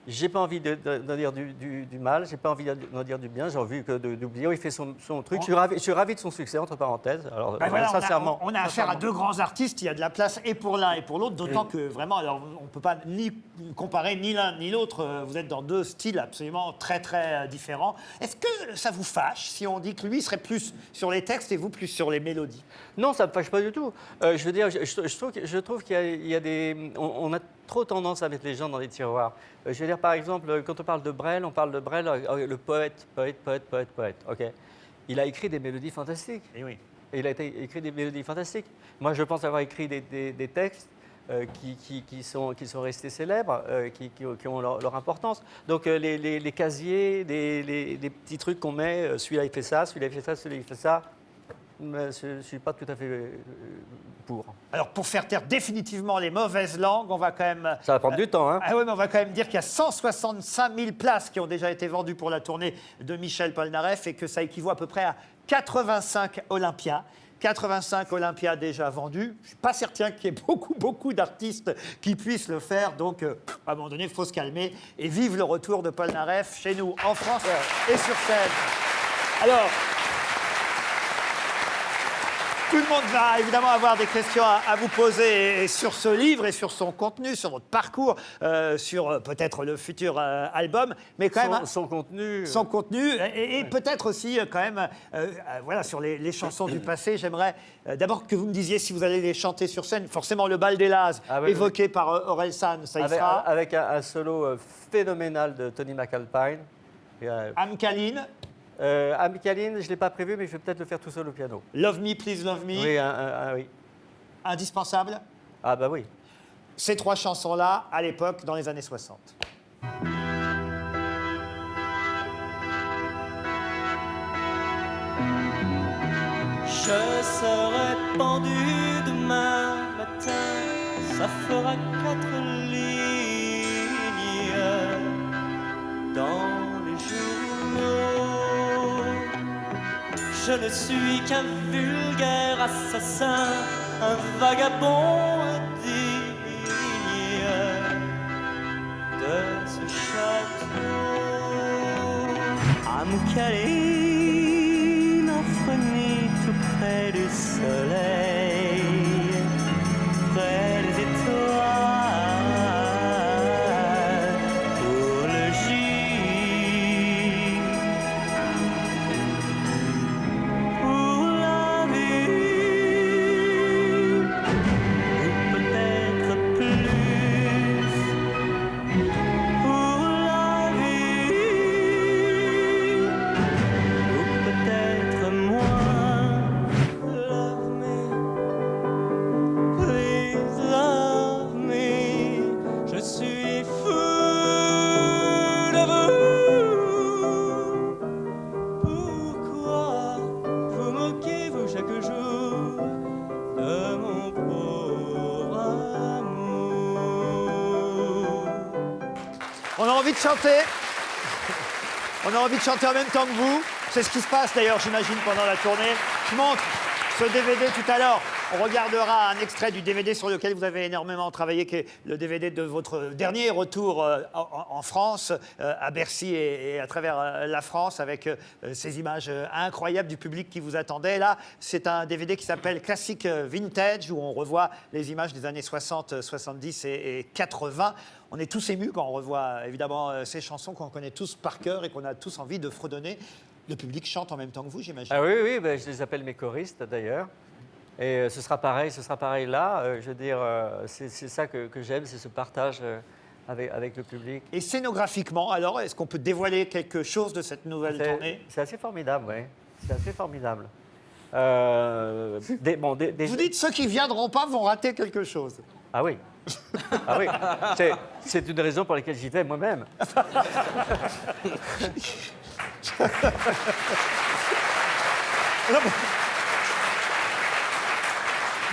j'ai pas envie d'en dire du mal, j'ai pas envie d'en dire du bien, j'ai envie d'oublier. Il fait son truc. Je suis ravi de son succès, entre parenthèses. Alors,
voilà,
sincèrement.
On a affaire à deux grands artistes, il y a de la place et pour l'un et pour l'autre, d'autant que vraiment, alors, on ne peut pas ni comparer ni l'un ni l'autre. Vous êtes dans deux styles absolument très, très différents. Est-ce que ça vous fâche si on dit que lui serait plus sur les textes et vous plus sur les mélodies?
Non, ça ne me fâche pas du tout. Je veux dire, je trouve qu'il y a des... On a trop tendance à mettre les gens dans des tiroirs. Je veux dire, par exemple, quand on parle de Brel, le poète. Okay. Il a écrit des mélodies fantastiques.
Et oui.
Il a écrit des mélodies fantastiques. Moi, je pense avoir écrit des textes qui sont restés célèbres, qui ont leur importance. Donc, les casiers, les petits trucs qu'on met, celui-là il fait ça, celui-là il fait ça, celui-là il fait ça. Mais je ne suis pas tout à fait pour.
Alors, pour faire taire définitivement les mauvaises langues, on va quand même...
Ça va prendre du temps, hein.
Ah oui, mais on va quand même dire qu'il y a 165 000 places qui ont déjà été vendues pour la tournée de Michel Polnareff et que ça équivaut à peu près à 85 Olympias. 85 Olympias déjà vendus. Je ne suis pas certain qu'il y ait beaucoup d'artistes qui puissent le faire. Donc, à un moment donné, il faut se calmer. Et vive le retour de Polnareff chez nous, en France et sur scène. Alors... Tout le monde va évidemment avoir des questions à vous poser sur ce livre et sur son contenu, sur votre parcours, sur peut-être le futur album, mais quand même
son contenu,
et peut-être aussi quand même, voilà, sur les chansons du passé. J'aimerais d'abord que vous me disiez si vous allez les chanter sur scène. Forcément, le bal des Lazes, évoqué par Orelsan, ça y sera.
Avec un solo phénoménal de Tony McAlpine.
Amkaline.
Amkaline, je ne l'ai pas prévu, mais je vais peut-être le faire tout seul au piano.
Love Me, Please Love Me.
Oui, oui.
Indispensable.
Ah bah oui.
Ces trois chansons-là, à l'époque, dans les années 60.
Je serai pendu demain matin, ça fera 4 lignes dans les journaux. Je ne suis qu'un vulgaire assassin, un vagabond indigne de ce château. Amkaline, orpheline tout près du soleil, près des étoiles, pour le gîte.
envie de chanter. On a envie de chanter en même temps que vous. C'est ce qui se passe d'ailleurs, j'imagine, pendant la tournée. Je montre ce DVD tout à l'heure. On regardera un extrait du DVD sur lequel vous avez énormément travaillé, qui est le DVD de votre dernier retour en France, à Bercy et à travers la France, avec ces images incroyables du public qui vous attendait. Là, c'est un DVD qui s'appelle Classic Vintage, où on revoit les images des années 60, 70 et 80. On est tous émus quand on revoit évidemment ces chansons qu'on connaît tous par cœur et qu'on a tous envie de fredonner. Le public chante en même temps que vous, j'imagine.
Ah oui, oui, ben, je les appelle mes choristes d'ailleurs. Et ce sera pareil là. Je veux dire, c'est ça que j'aime, c'est ce partage avec le public.
Et scénographiquement, alors, est-ce qu'on peut dévoiler quelque chose de cette nouvelle tournée?
C'est assez formidable, oui. C'est assez formidable.
Vous dites ceux qui viendront pas vont rater quelque chose.
Ah oui. Ah oui. C'est une raison pour laquelle j'y vais moi-même.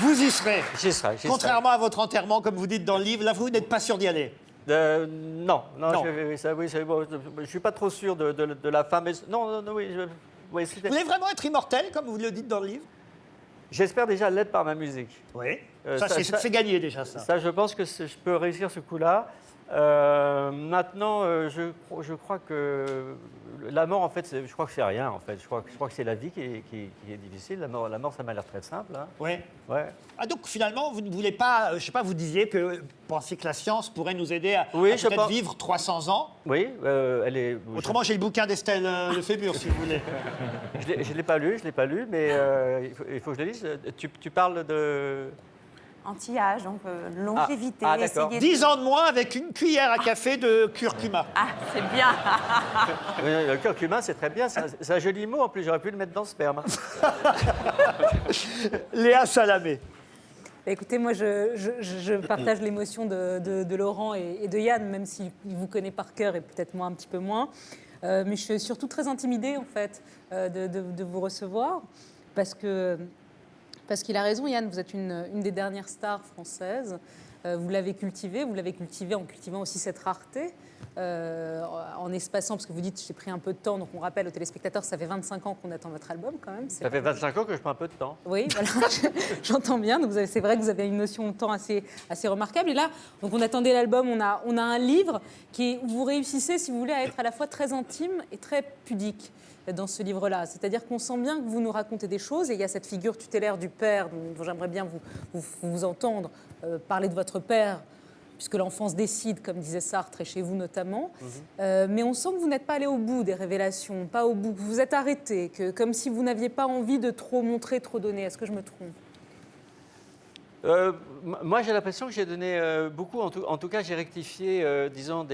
Vous y serez.
J'y serai.
Contrairement à votre enterrement, comme vous dites dans le livre, là, vous n'êtes pas sûr d'y aller.
Non. Je suis pas trop sûr de la fin, mais non, oui. Oui,
vous voulez vraiment être immortel, comme vous le dites dans le livre?
J'espère déjà l'être par ma musique.
Oui. C'est gagné déjà, ça.
Ça, je pense que je peux réussir ce coup-là. Maintenant, je crois que la mort, en fait, je crois que c'est rien, en fait. Je crois que c'est la vie qui est difficile. La mort, ça m'a l'air très simple. Hein.
Oui.
Ouais.
Ah, donc, finalement, vous ne voulez pas... je sais pas, vous disiez que vous pensiez que la science pourrait nous aider à peut-être vivre 300 ans.
Oui, elle est...
Autrement, j'ai le bouquin d'Estelle Lefébure, si vous voulez.
Je ne l'ai pas lu, mais il faut que je le lise. Tu parles de...
Anti-âge, donc longévité.
Ah, d'accord.
10 ans de moins avec une cuillère à café de curcuma.
Ah, c'est bien.
Le curcuma, c'est très bien. C'est un joli mot, en plus. J'aurais pu le mettre dans le sperme.
Léa Salamé.
Écoutez, moi, je partage l'émotion de Laurent et de Yann, même s'il vous connaît par cœur et peut-être moi un petit peu moins. Mais je suis surtout très intimidée, en fait, de vous recevoir, parce qu'il a raison, Yann, vous êtes une des dernières stars françaises. Vous l'avez cultivé en cultivant aussi cette rareté, en espaçant, parce que vous dites, j'ai pris un peu de temps, donc on rappelle aux téléspectateurs, ça fait 25 ans qu'on attend votre album quand même.
Ça fait 25 ans que je prends un peu de temps.
Oui, voilà, j'entends bien. Donc c'est vrai que vous avez une notion de temps assez remarquable. Et là, donc on attendait l'album, on a un livre où vous réussissez, si vous voulez, à être à la fois très intime et très pudique dans ce livre-là. C'est-à-dire qu'on sent bien que vous nous racontez des choses, et il y a cette figure tutélaire du père dont j'aimerais bien vous entendre parler de votre père, puisque l'enfance décide, comme disait Sartre, et chez vous notamment. Mais on sent que vous n'êtes pas allé au bout des révélations, pas au bout, que vous êtes arrêté, comme si vous n'aviez pas envie de trop montrer, trop donner. Est-ce que je me trompe?
Moi, j'ai l'impression que j'ai donné beaucoup. En tout cas, j'ai rectifié, disons,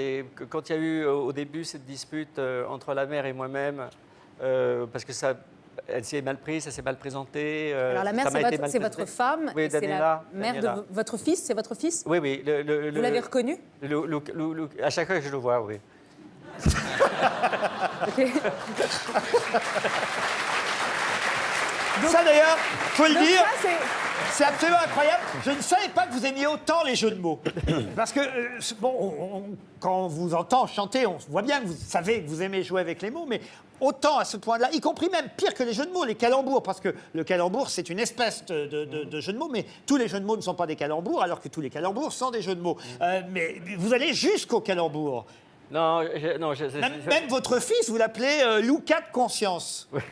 quand il y a eu au début cette dispute entre la mère et moi-même, parce que elle s'est mal prise, ça s'est mal présenté.
Alors la mère, c'est votre femme,
oui,
c'est la mère
Daniela.
de votre fils, c'est votre fils?
Oui, oui.
Vous l'avez reconnu?
À chaque fois que je le vois, oui.
Okay.
Donc, ça d'ailleurs, faut le dire, c'est absolument incroyable. Je ne savais pas que vous aimiez autant les jeux de mots. Parce que, quand on vous entend chanter, on voit bien que vous savez que vous aimez jouer avec les mots, mais autant à ce point-là, y compris même pire que les jeux de mots, les calembours, parce que le calembour, c'est une espèce de jeu de mots, mais tous les jeux de mots ne sont pas des calembours, alors que tous les calembours sont des jeux de mots. Mais vous allez jusqu'au calembour.
Non,
même votre fils, vous l'appelez Luca de conscience.
Oui,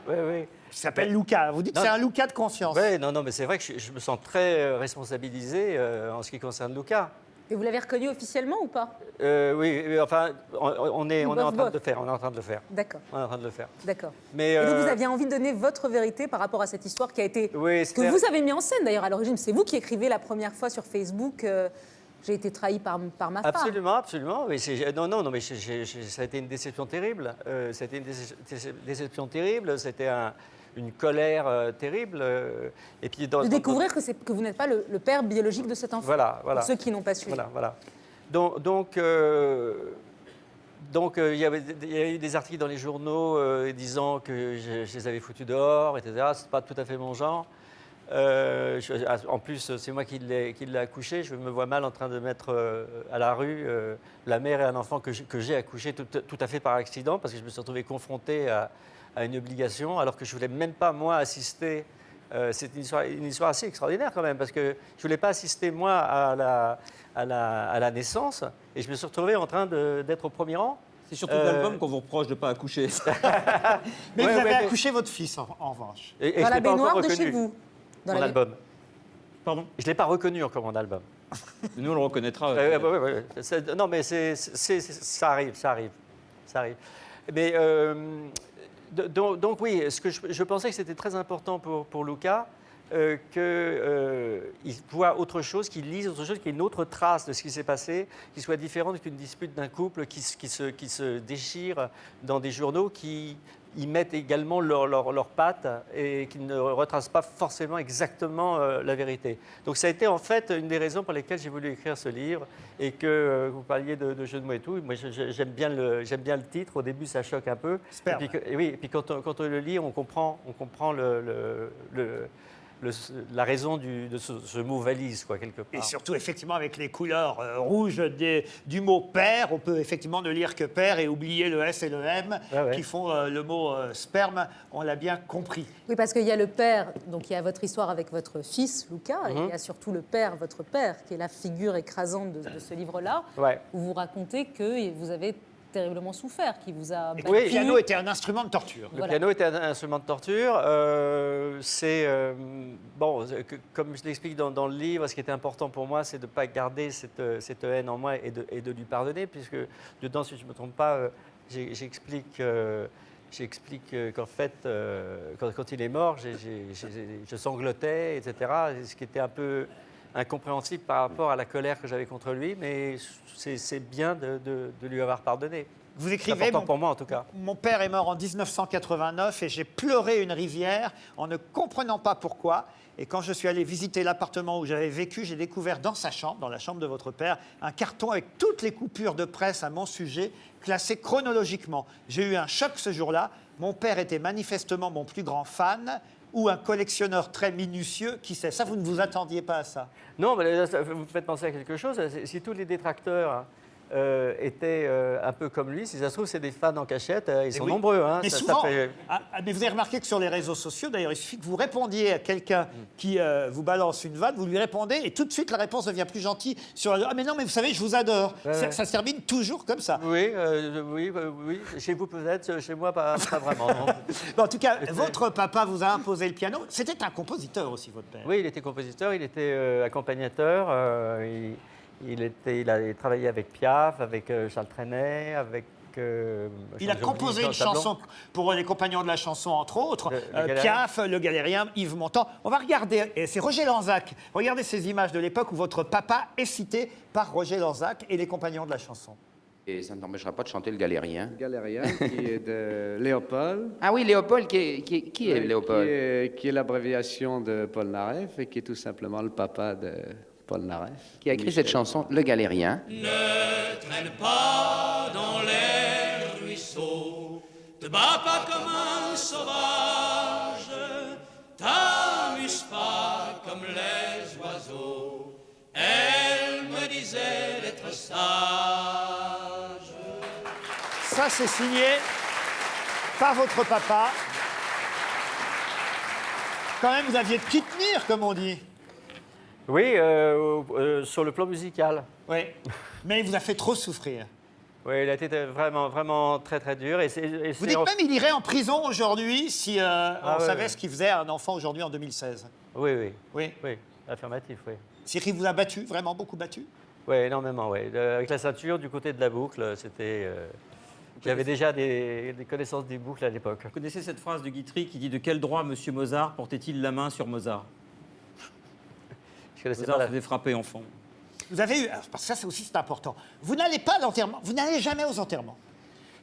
oui.
Il s'appelle Luca. Vous dites que c'est un Luca de conscience.
Oui, non, mais c'est vrai que je me sens très responsabilisé en ce qui concerne Luca.
Et vous l'avez reconnu officiellement ou pas?
Oui, enfin, on est en train de le faire.
D'accord.
On est en train de le faire.
D'accord.
Mais
et donc vous aviez envie de donner votre vérité par rapport à cette histoire qui a été que vous avez mis en scène d'ailleurs à l'origine. C'est vous qui écrivez la première fois sur Facebook. J'ai été trahi par ma femme.
Absolument. Mais non, mais ça a été une déception terrible. C'était une colère terrible. Et puis
de découvrir que vous n'êtes pas le père biologique de cet enfant.
Voilà.
Pour ceux qui n'ont pas su.
Voilà. Donc, il y a eu des articles dans les journaux disant que je les avais foutus dehors, etc. C'est pas tout à fait mon genre. En plus, c'est moi qui l'ai accouché. Je me vois mal en train de mettre à la rue la mère et un enfant que j'ai accouché tout à fait par accident, parce que je me suis retrouvé confronté à une obligation, alors que je ne voulais même pas, moi, assister. C'est une histoire assez extraordinaire quand même, parce que je ne voulais pas assister, moi, à la naissance, et je me suis retrouvé en train d'être au premier rang.
C'est surtout l'album qu'on vous reproche de ne pas accoucher.
Mais vous avez accouché votre fils, en revanche.
Et
Dans
je
la
l'ai pas encore
baignoire de
reconnu,
chez vous. Dans
mon
la-
album.
Pardon?
Je ne l'ai pas reconnu encore, mon album.
Nous, on le reconnaîtra.
Non, mais ça arrive. Mais donc oui, ce que je pensais que c'était très important pour Luca, qu'il voit autre chose, qu'il lise autre chose, qu'il y ait une autre trace de ce qui s'est passé, qui soit différente qu'une dispute d'un couple qui se déchire dans des journaux qui y mettent également leurs pattes et qui ne retracent pas forcément exactement la vérité. Donc ça a été en fait une des raisons pour lesquelles j'ai voulu écrire ce livre, et que vous parliez de jeux de mots et tout. Moi, j'aime bien le titre. Au début, ça choque un peu.
Sperme.
Et puis quand on le lit, on comprend la raison de ce mot valise, quoi, quelque part.
Et surtout, effectivement, avec les couleurs rouges du mot père, on peut effectivement ne lire que père et oublier le S et le M qui font le mot sperme. On l'a bien compris.
Oui, parce qu'il y a le père, donc il y a votre histoire avec votre fils, Luca, et il y a surtout le père, votre père, qui est la figure écrasante de ce livre-là, où vous racontez que vous avez terriblement souffert, qui vous a...
Et que le piano était un instrument de torture.
Le piano était un instrument de torture. Comme je l'explique dans le livre, ce qui était important pour moi, c'est de ne pas garder cette haine en moi et de lui pardonner, puisque dedans, si je ne me trompe pas, j'explique qu'en fait, quand il est mort, je sanglotais, etc., ce qui était un peu incompréhensible par rapport à la colère que j'avais contre lui, mais c'est bien de lui avoir pardonné.
Vous écrivez,
c'est important pour moi en tout cas.
Mon père est mort en 1989 et j'ai pleuré une rivière en ne comprenant pas pourquoi. Et quand je suis allé visiter l'appartement où j'avais vécu, j'ai découvert dans sa chambre, dans la chambre de votre père, un carton avec toutes les coupures de presse à mon sujet, classées chronologiquement. J'ai eu un choc ce jour-là. Mon père était manifestement mon plus grand fan, ou un collectionneur très minutieux, qui sait. Ça, vous ne vous attendiez pas à ça?
Non, mais vous me faites penser à quelque chose. Si tous les détracteurs étaient un peu comme lui, si ça se trouve, c'est des fans en cachette, ils sont nombreux. Hein,
mais souvent, mais vous avez remarqué que sur les réseaux sociaux, d'ailleurs, il suffit que vous répondiez à quelqu'un qui vous balance une vanne, vous lui répondez, et tout de suite, la réponse devient plus gentille. Ah, mais non, mais vous savez, je vous adore. Ça se termine toujours comme ça.
Oui. Chez vous peut-être, chez moi pas vraiment. Non.
Bon, en tout cas, votre papa vous a imposé le piano. C'était un compositeur aussi, votre père.
Oui, il était compositeur, il était accompagnateur. Il a travaillé avec Piaf, avec Charles Trenet, avec...
il a composé une chanson pour les compagnons de la chanson, entre autres. Piaf, Le Galérien, Yves Montand. On va regarder, et c'est Roger Lanzac. Regardez ces images de l'époque où votre papa est cité par Roger Lanzac et les compagnons de la chanson.
Et ça ne t'empêchera pas de chanter Le Galérien.
Le Galérien, qui est de Léopold.
Ah oui, Léopold, qui est Léopold?
Qui est l'abréviation de Paul Naref et qui est tout simplement le papa de Paul Naref.
Qui a écrit cette chanson, Le Galérien.
Ne traîne pas dans les ruisseaux, te bats pas comme un sauvage, t'amuse pas comme les oiseaux. Elle me disait d'être sage.
Ça, c'est signé par votre papa. Quand même, vous aviez de qui tenir, comme on dit.
Oui, sur le plan musical.
Oui, mais il vous a fait trop souffrir.
Oui, il a été vraiment, vraiment très, très dur.
Vous dites même qu'il irait en prison aujourd'hui si on savait ce qu'il faisait à un enfant aujourd'hui en 2016.
Oui.
Oui,
affirmatif, oui.
Cyril vous a battu, vraiment beaucoup battu?
Oui, énormément, oui. Avec la ceinture du côté de la boucle, c'était... J'avais déjà des connaissances des boucles à l'époque.
Vous connaissez cette phrase de Guitry qui dit « De quel droit Monsieur Mozart portait-il la main sur Mozart ?» Mozart faisait frapper enfant.
Vous avez eu, parce que ça c'est important, vous n'allez pas à l'enterrement, vous n'allez jamais aux enterrements.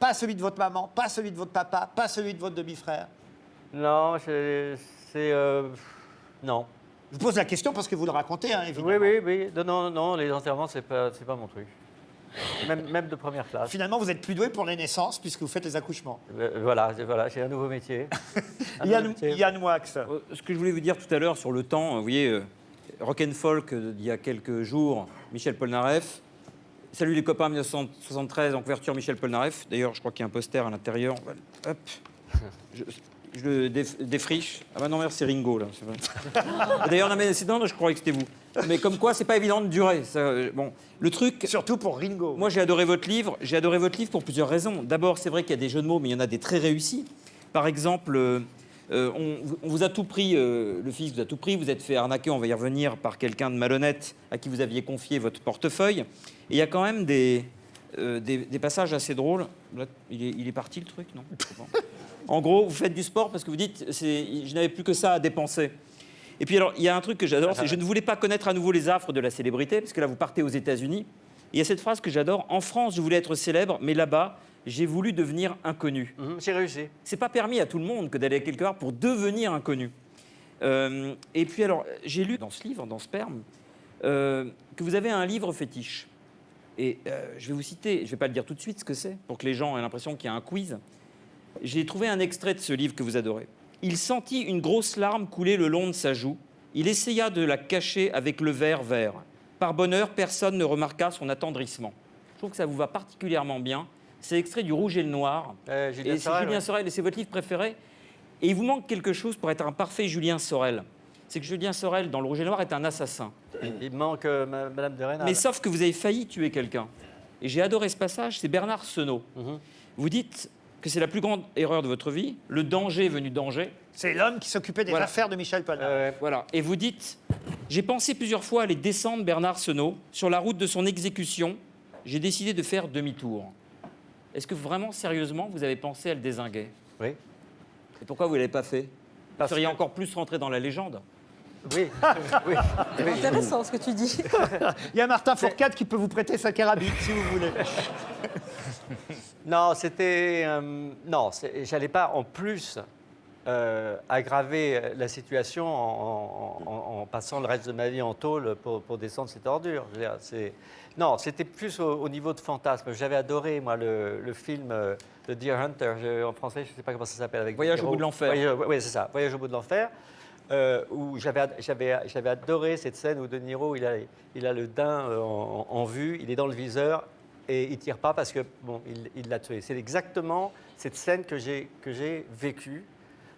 Pas celui de votre maman, pas celui de votre papa, pas celui de votre demi-frère.
Non, non.
Je vous pose la question parce que vous le racontez, hein, évidemment.
Oui. Non, les enterrements, c'est pas mon truc. même de première classe.
Finalement, vous êtes plus doué pour les naissances puisque vous faites les accouchements.
Voilà, j'ai un nouveau métier.
Yann Moix.
Ce que je voulais vous dire tout à l'heure sur le temps, vous voyez, Rock and Folk, il y a quelques jours, Michel Polnareff. Salut les copains, 1973, en couverture Michel Polnareff. D'ailleurs, je crois qu'il y a un poster à l'intérieur. Hop, je le défriche. Ah bah non, merde, c'est Ringo, là. D'ailleurs, non, mais je croyais que c'était vous. Mais comme quoi, c'est pas évident de durer. Ça, bon, le truc...
Surtout pour Ringo.
Moi, j'ai adoré votre livre. J'ai adoré votre livre pour plusieurs raisons. D'abord, c'est vrai qu'il y a des jeux de mots, mais il y en a des très réussis. Par exemple... on vous a tout pris, le fils vous a tout pris, vous êtes fait arnaquer, on va y revenir, par quelqu'un de malhonnête à qui vous aviez confié votre portefeuille. Et il y a quand même des passages assez drôles. Là, il est parti le truc, non? En gros, vous faites du sport parce que vous dites, je n'avais plus que ça à dépenser. Et puis alors, il y a un truc que j'adore, c'est je ne voulais pas connaître à nouveau les affres de la célébrité, parce que là, vous partez aux États-Unis. Et il y a cette phrase que j'adore, en France, je voulais être célèbre, mais là-bas, j'ai voulu devenir inconnu.
J'ai réussi.
C'est pas permis à tout le monde que d'aller quelque part pour devenir inconnu. Et puis alors, j'ai lu dans ce livre, dans Sperme, que vous avez un livre fétiche. Et je vais vous citer, je ne vais pas le dire tout de suite ce que c'est, pour que les gens aient l'impression qu'il y a un quiz. J'ai trouvé un extrait de ce livre que vous adorez. Il sentit une grosse larme couler le long de sa joue. Il essaya de la cacher avec le verre vert. Par bonheur, personne ne remarqua son attendrissement. Je trouve que ça vous va particulièrement bien. C'est extrait du Rouge et le Noir.
Julien Sorel,
Julien Sorel, et c'est votre livre préféré. Et il vous manque quelque chose pour être un parfait Julien Sorel. C'est que Julien Sorel, dans le Rouge et le Noir, est un assassin.
Il me manque Madame de Rênal.
Mais sauf que vous avez failli tuer quelqu'un. Et j'ai adoré ce passage, c'est Bernard Senault. Vous dites que c'est la plus grande erreur de votre vie, le danger venu danger.
C'est l'homme qui s'occupait des affaires de Michel Polnareff.
Voilà. Et vous dites, j'ai pensé plusieurs fois aller descendre Bernard Senault. Sur la route de son exécution, j'ai décidé de faire demi-tour. Est-ce que vraiment, sérieusement, vous avez pensé à le dézinguer?
Oui.
Et pourquoi vous ne l'avez pas fait? Vous seriez encore plus rentré dans la légende.
Oui.
C'est intéressant ce que tu dis.
Il y a Martin Fourcade qui peut vous prêter sa carabine, si vous voulez.
Non, j'allais pas en plus aggraver la situation en passant le reste de ma vie en tôle pour descendre cette ordure. Je veux dire, non, c'était plus au niveau de fantasme. J'avais adoré, moi, le film de Deer Hunter. En français, je ne sais pas comment ça s'appelle. Avec
Voyage au bout de l'enfer.
Oui, c'est ça, Voyage au bout de l'enfer. Où j'avais adoré cette scène où De Niro, il a le daim en vue, il est dans le viseur et il ne tire pas parce que bon, il l'a tué. C'est exactement cette scène que j'ai vécue.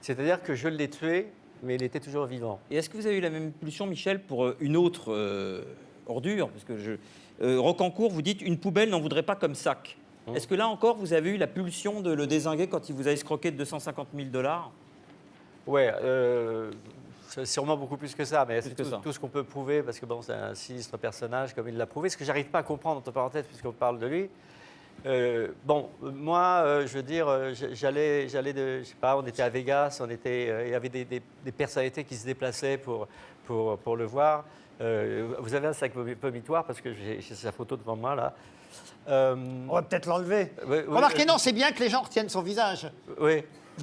C'est-à-dire que je l'ai tué, mais il était toujours vivant.
Et est-ce que vous avez eu la même pulsion, Michel, pour une autre ordure? Parce que Rocancourt, vous dites, une poubelle n'en voudrait pas comme sac. Est-ce que là encore, vous avez eu la pulsion de le dézinguer quand il vous a escroqué de 250 000 $?
Ouais, c'est sûrement beaucoup plus que ça, mais c'est
ça.
tout ce qu'on peut prouver, parce que bon, c'est un sinistre personnage, comme il l'a prouvé. Ce que j'arrive pas à comprendre, entre parenthèses, puisqu'on parle de lui. Moi, je veux dire, j'allais je sais pas, on était à Vegas, il y avait des personnalités qui se déplaçaient pour le voir. Vous avez un sac vomitoire, parce que j'ai sa photo devant moi, là.
On va peut-être l'enlever. Remarquez, non, c'est bien que les gens retiennent son visage.
Oui.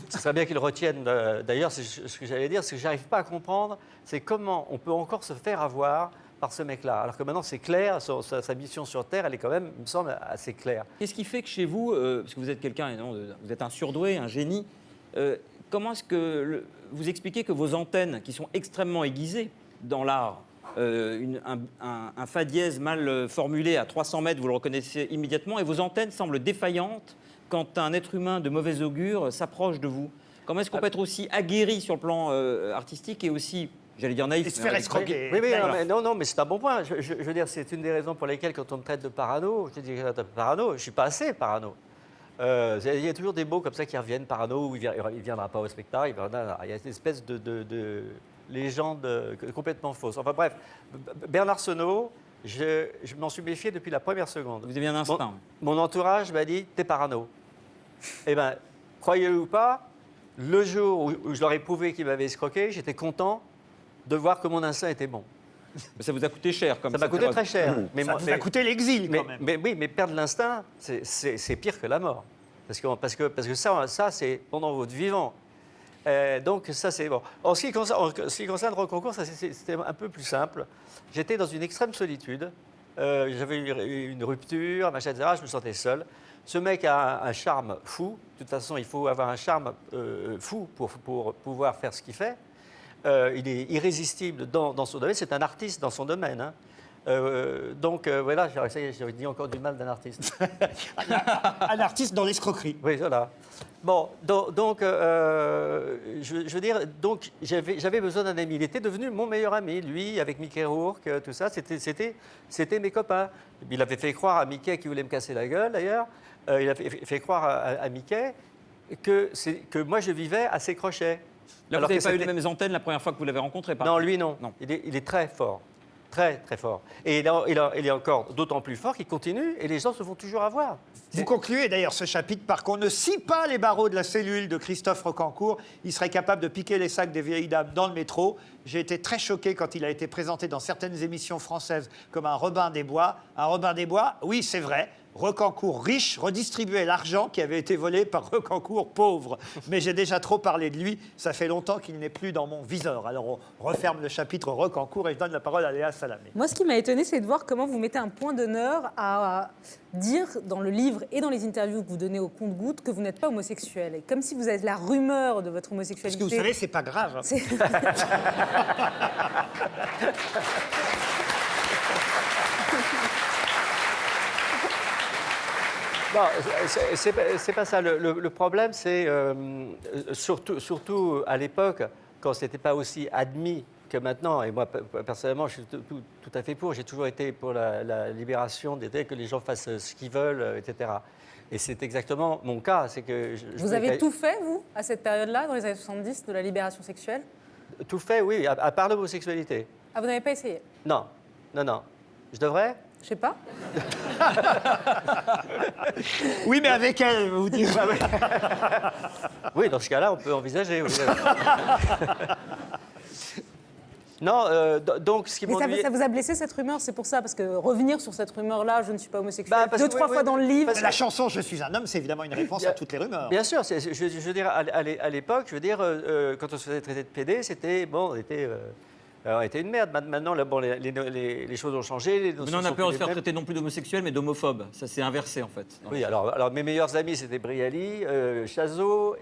Ce serait bien qu'ils le retiennent. D'ailleurs, ce que j'allais dire, ce que j'arrive pas à comprendre, c'est comment on peut encore se faire avoir par ce mec-là. Alors que maintenant, c'est clair, sa mission sur Terre, elle est quand même, il me semble, assez claire.
Qu'est-ce qui fait que chez vous, parce que vous êtes quelqu'un, vous êtes un surdoué, un génie, comment est-ce que vous expliquez que vos antennes, qui sont extrêmement aiguisées dans l'art, un fa dièse mal formulé à 300 mètres, vous le reconnaissez immédiatement, et vos antennes semblent défaillantes quand un être humain de mauvais augure s'approche de vous? Comment est-ce qu'on peut être aussi aguerri sur le plan artistique et aussi, j'allais dire naïf,
et se faire escroquer?
Oui, non, mais c'est un bon point. Je veux dire, c'est une des raisons pour lesquelles, quand on me traite de parano, je dis parano, je ne suis pas assez parano. Il y a toujours des mots comme ça qui reviennent, parano, ou il ne viendra pas au spectacle. Il y a une espèce de légende complètement fausse. Enfin bref, Bernard Senault, je m'en suis méfié depuis la première seconde.
Vous avez un instinct.
Mon entourage m'a dit, t'es parano. Eh bien, croyez-le ou pas, le jour où je leur ai prouvé qu'ils m'avaient escroqué, j'étais content de voir que mon instinct était bon.
Ça vous a coûté cher, comme ça.
Ça m'a coûté très cher.
Ça vous a coûté l'exil, quand même.
Mais oui, mais perdre l'instinct, c'est pire que la mort. Parce que ça c'est pendant votre vivant. Donc ça, c'est bon. En ce qui concerne Rocancourt, c'était un peu plus simple. J'étais dans une extrême solitude. j'avais eu une rupture, machin, etc. Je me sentais seul. Ce mec a un charme fou. De toute façon, il faut avoir un charme fou pour pouvoir faire ce qu'il fait. Il est irrésistible dans son domaine. C'est un artiste dans son domaine. Hein. Donc voilà, j'ai dit encore du mal d'un artiste.
Un artiste dans l'escroquerie.
Oui, voilà. Bon, donc je veux dire, donc j'avais besoin d'un ami. Il était devenu mon meilleur ami, lui, avec Mickey Rourke, tout ça. C'était mes copains. Il avait fait croire à Mickey qui voulait me casser la gueule, d'ailleurs. Il a fait croire à Mickey que moi je vivais à ses crochets.
Là, vous n'avez pas eu les mêmes antennes la première fois que vous l'avez rencontré,
Non, lui non. Il est très fort. Très, très fort. Et il est encore d'autant plus fort qu'il continue et les gens se font toujours avoir.
Vous concluez d'ailleurs ce chapitre par qu'on ne scie pas les barreaux de la cellule de Christophe Rocancourt. Il serait capable de piquer les sacs des vieilles dames dans le métro. J'ai été très choqué quand il a été présenté dans certaines émissions françaises comme un Robin des Bois. Un Robin des Bois, oui, c'est vrai. Rocancourt riche redistribuait l'argent qui avait été volé par Rocancourt pauvre. Mais j'ai déjà trop parlé de lui, ça fait longtemps qu'il n'est plus dans mon viseur. Alors on referme le chapitre Rocancourt et je donne la parole à Léa Salamé.
Moi, ce qui m'a étonné, c'est de voir comment vous mettez un point d'honneur à dire dans le livre et dans les interviews que vous donnez au compte-gouttes que vous n'êtes pas homosexuel. Et comme si vous êtes la rumeur de votre homosexualité.
Parce que vous savez, c'est pas grave.
Non, c'est pas ça. Le problème, c'est surtout à l'époque, quand ce n'était pas aussi admis que maintenant, et moi personnellement, je suis tout à fait pour, j'ai toujours été pour la libération des que les gens fassent ce qu'ils veulent, etc. Et c'est exactement mon cas. C'est que
vous avez tout fait, vous, à cette période-là, dans les années 70, de la libération sexuelle?
Tout fait, oui, à part l'homosexualité.
Ah, vous n'avez pas essayé?
Non. Je devrais?
Je sais pas.
Oui, mais avec elle, vous dire.
Oui, dans ce cas-là, on peut envisager. Oui. Non, donc ce qui m'ennuie...
Ça vous a blessé cette rumeur, c'est pour ça, parce que revenir sur cette rumeur-là, je ne suis pas homosexuel, trois fois dans le livre...
La chanson « Je suis un homme », c'est évidemment une réponse à toutes les rumeurs.
Bien sûr, je veux dire, à l'époque, je veux dire, quand on se faisait traiter de PD, c'était, bon, on était une merde. Maintenant, les choses ont changé.
Maintenant, on n'a peur de se faire traiter non plus d'homosexuel, mais d'homophobe. Ça s'est inversé, en fait.
Oui, alors mes meilleurs amis, c'était Brialy, Chazot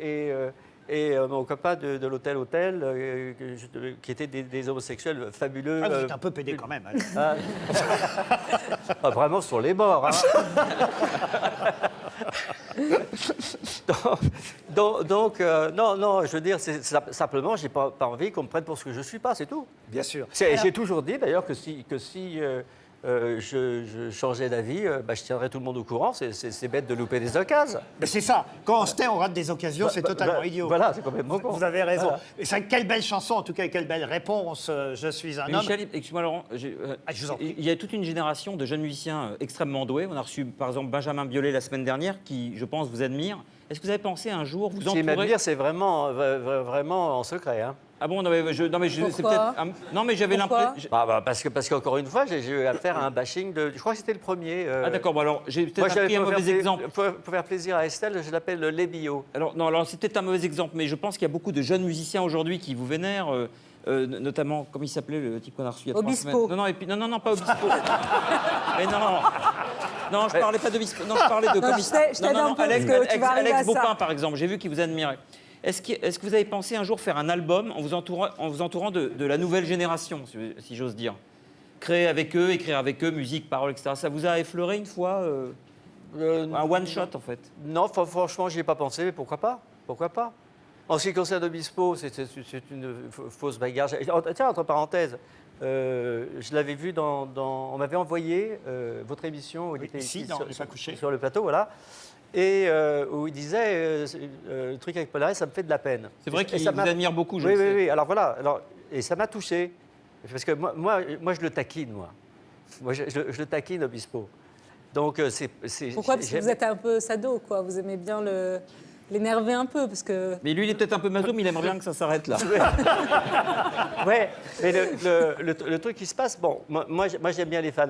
et mon copain de l'hôtel qui étaient des homosexuels fabuleux.
Ah, vous êtes un peu pédé quand même.
Vraiment sur les bords. Hein. Donc non, je veux dire, simplement, j'ai pas envie qu'on me prenne pour ce que je suis pas, c'est tout.
Bien sûr.
J'ai toujours dit d'ailleurs que si je changeais d'avis, je tiendrais tout le monde au courant. C'est bête de louper des occasions.
Mais c'est ça. Quand on se tait, on rate des occasions, c'est totalement idiot.
Voilà, c'est complètement con.
Vous avez raison.
Voilà.
Et c'est quelle belle chanson, en tout cas, quelle belle réponse. Je suis un homme.
Michel, excuse-moi Laurent, il y a toute une génération de jeunes musiciens extrêmement doués. On a reçu par exemple Benjamin Biolay la semaine dernière, qui, je pense, vous admire. Est-ce que vous avez pensé un jour vous entourer...
Si m'admire, c'est vraiment en secret. Hein.
Ah bon, c'est peut-être. Non, mais j'avais l'impression.
Parce qu'encore une fois, j'ai eu affaire à un bashing de. Je crois que c'était le premier.
Ah d'accord, bon alors j'ai peut-être pris un mauvais exemple.
Pour faire plaisir à Estelle, je l'appelle les bio.
Alors c'est peut-être un mauvais exemple, mais je pense qu'il y a beaucoup de jeunes musiciens aujourd'hui qui vous vénèrent. Notamment, comment il s'appelait le type qu'on a reçu il y a 3 semaines? Non, pas Obispo. Mais non, je parlais pas d'Obispo. Non, je parlais de Alex Baupin, par exemple. J'ai vu qu'il vous admirait. Est-ce que vous avez pensé un jour faire un album en vous entourant de la nouvelle génération, si j'ose dire? Créer avec eux, écrire avec eux, musique, paroles, etc. Ça vous a effleuré une fois un one-shot, en fait?
Non, franchement, j'y ai pas pensé, mais pourquoi pas? En ce qui concerne Obispo, c'est une fausse bagarre. Tiens, entre parenthèses, je l'avais vu on m'avait envoyé votre émission où il était ici, sur le plateau, voilà. Et où il disait le truc avec Polnareff, ça me fait de la peine.
C'est vrai qu'il vous admire beaucoup, je
sais.
Oui,
alors voilà. Et ça m'a touché. Parce que moi, je le taquine, Moi, je le taquine, Obispo. Donc,
Pourquoi? Parce que vous êtes un peu sado, quoi. Vous aimez bien l'énerver un peu, parce que...
Mais lui, il est peut-être un peu maso, mais il aimerait bien que ça s'arrête là.
Ouais, mais le truc qui se passe, bon, moi j'aime bien les fans.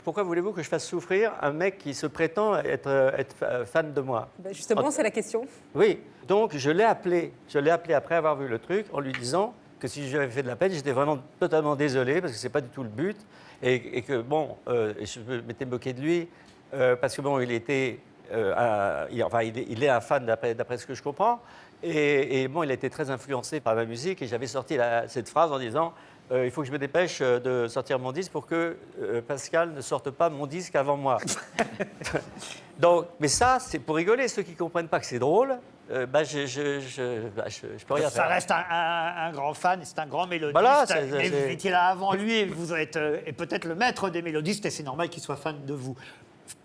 Pourquoi voulez-vous que je fasse souffrir un mec qui se prétend être fan de moi?
Justement, c'est la question.
Oui, donc je l'ai appelé après avoir vu le truc en lui disant que si j'avais fait de la peine, j'étais vraiment totalement désolé parce que c'est pas du tout le but et que bon, je m'étais moqué de lui parce que bon, il était, il est un fan d'après ce que je comprends et bon, il a été très influencé par ma musique et j'avais sorti cette phrase en disant il faut que je me dépêche de sortir mon disque pour que Pascal ne sorte pas mon disque avant moi. Donc, mais ça, c'est pour rigoler. Ceux qui ne comprennent pas que c'est drôle, je peux rien faire.
Ça reste un grand fan, c'est un grand mélodiste.
Voilà,
et vous étiez là avant lui et vous êtes peut-être le maître des mélodistes et c'est normal qu'il soit fan de vous.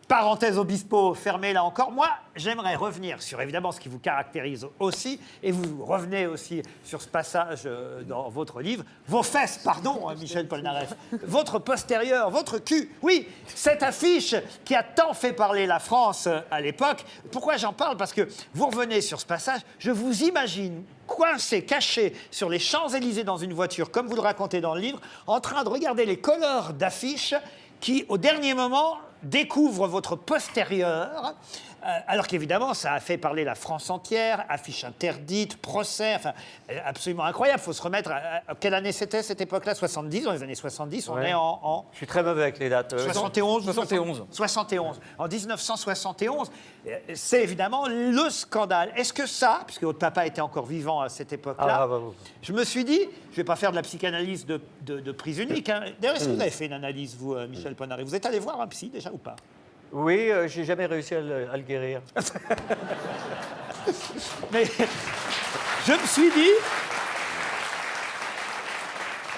Parenthèse Obispo fermée là encore. Moi, j'aimerais revenir sur évidemment ce qui vous caractérise aussi, et vous revenez aussi sur ce passage dans votre livre. Vos fesses, pardon, Michel Polnareff, votre postérieur, votre cul. Oui, cette affiche qui a tant fait parler la France à l'époque. Pourquoi j'en parle? Parce que vous revenez sur ce passage, je vous imagine coincé, caché sur les Champs-Élysées dans une voiture, comme vous le racontez dans le livre, en train de regarder les couleurs d'affiches qui, au dernier moment, découvre votre postérieur, alors qu'évidemment, ça a fait parler la France entière, affiche interdite, procès, enfin, absolument incroyable. Il faut se remettre à quelle année c'était, cette époque-là? 70, dans les années 70, on est en...
Je suis très mauvais avec les dates.
71
71.
71. En 1971, c'est évidemment le scandale. Est-ce que ça, puisque votre papa était encore vivant à cette époque-là, je me suis dit, je ne vais pas faire de la psychanalyse de prise unique. Hein. D'ailleurs, est-ce que vous avez fait une analyse, vous, Michel Polnareff? Vous êtes allé voir un psy déjà ou pas?
Oui, j'ai jamais réussi à le guérir.
Mais je me suis dit,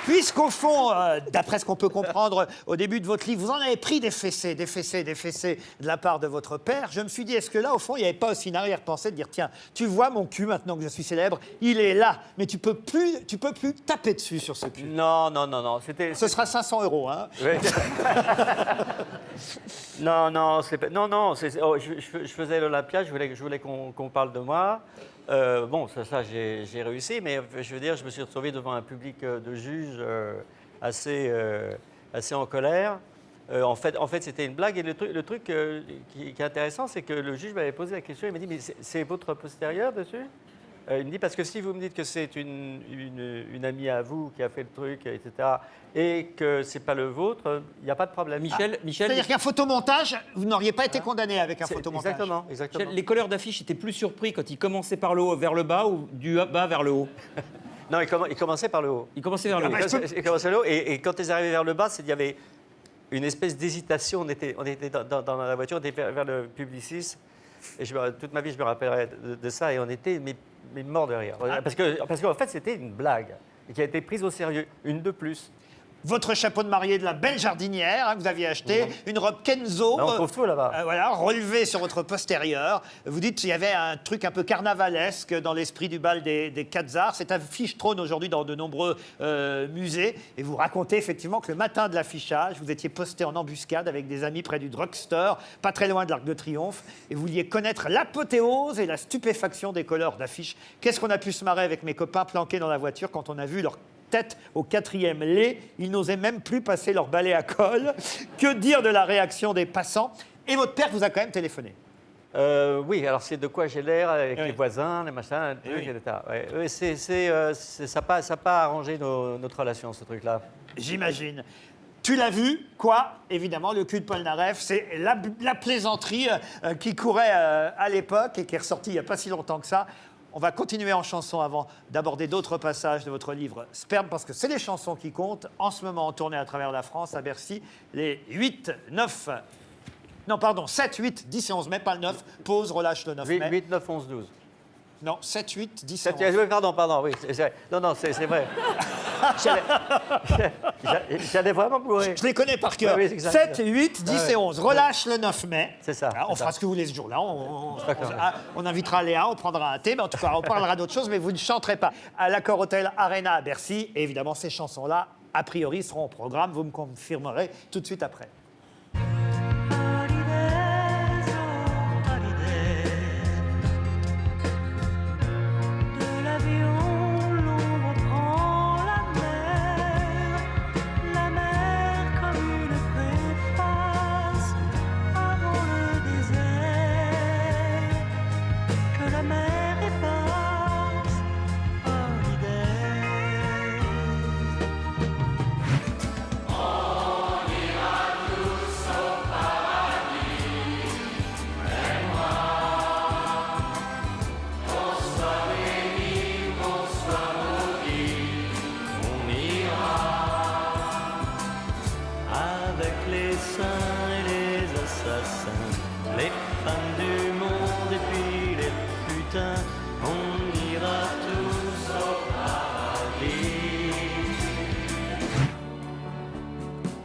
puisqu'au fond, d'après ce qu'on peut comprendre au début de votre livre, vous en avez pris des fessées de la part de votre père, je me suis dit, est-ce que là, au fond, il n'y avait pas aussi une arrière-pensée de dire, tiens, tu vois mon cul maintenant que je suis célèbre, il est là, mais tu peux plus taper dessus sur ce cul.
Non.
Ce sera 500 €, hein.
Oui. Non, je faisais l'Olympia, je voulais qu'on parle de moi. Bon, ça j'ai réussi, mais je veux dire, je me suis retrouvé devant un public de juges assez en colère. En fait, c'était une blague. Et le truc qui est intéressant, c'est que le juge m'avait posé la question, il m'a dit, mais c'est votre postérieur dessus? Il me dit, parce que si vous me dites que c'est une amie à vous qui a fait le truc, etc., et que c'est pas le vôtre, il n'y a pas de problème.
Michel,
C'est-à-dire qu'un photomontage, vous n'auriez pas été condamné avec un photomontage.
Exactement.
Michel, les couleurs d'affiches étaient plus surpris quand ils commençaient par le haut vers le bas ou du bas vers le haut?
Non, il commençait par le haut.
Il commençait vers le haut.
Il commençait vers le haut, et quand ils arrivaient vers le bas, il y avait une espèce d'hésitation. On était dans la voiture, on était vers le Publicis, et toute ma vie, je me rappellerai de ça, et on était mais morts de rire. Parce qu'en fait, c'était une blague qui a été prise au sérieux, une de plus.
Votre chapeau de mariée de la belle jardinière que vous aviez acheté, une robe Kenzo,
on trouve tout là-bas.
voilà, relevée sur votre postérieur. Vous dites qu'il y avait un truc un peu carnavalesque dans l'esprit du bal des 4 arts. Cette affiche trône aujourd'hui dans de nombreux musées. Et vous racontez effectivement que le matin de l'affichage, vous étiez posté en embuscade avec des amis près du drugstore, pas très loin de l'Arc de Triomphe, et vous vouliez connaître l'apothéose et la stupéfaction des couleurs d'affiches. Qu'est-ce qu'on a pu se marrer avec mes copains planqués dans la voiture quand on a vu leur tête au 4e lait, ils n'osaient même plus passer leur balai à colle. Que dire de la réaction des passants? Et votre père vous a quand même téléphoné.
Oui, alors c'est de quoi j'ai l'air avec les voisins, les machins, les trucs, etc. Ouais. Ça n'a pas arrangé notre relation, ce truc-là.
J'imagine. Tu l'as vu, quoi? Évidemment, le cul de Polnareff, c'est la plaisanterie qui courait à l'époque et qui est ressortie il n'y a pas si longtemps que ça. On va continuer en chanson avant d'aborder d'autres passages de votre livre Sperme, parce que c'est les chansons qui comptent. En ce moment, en tournée à travers la France, à Bercy, les 7, 8, 10 et 11 mai, pas le 9. Pause, relâche le 9 mai.
8, 9, 11, 12.
Non, 7, 8, 10 et 11.
Oui, pardon, oui. Non, c'est vrai. J'allais vraiment pleurer.
Je les connais par cœur.
Oui,
7, 8, 10 et 11. Relâche le 9 mai.
C'est ça.
On fera ce que vous voulez ce jour-là. On invitera Léa, on prendra un thé, mais en tout cas, on parlera d'autre chose, mais vous ne chanterez pas. À l'Accor Hotel Arena à Bercy. Et évidemment, ces chansons-là, a priori, seront au programme. Vous me confirmerez tout de suite après.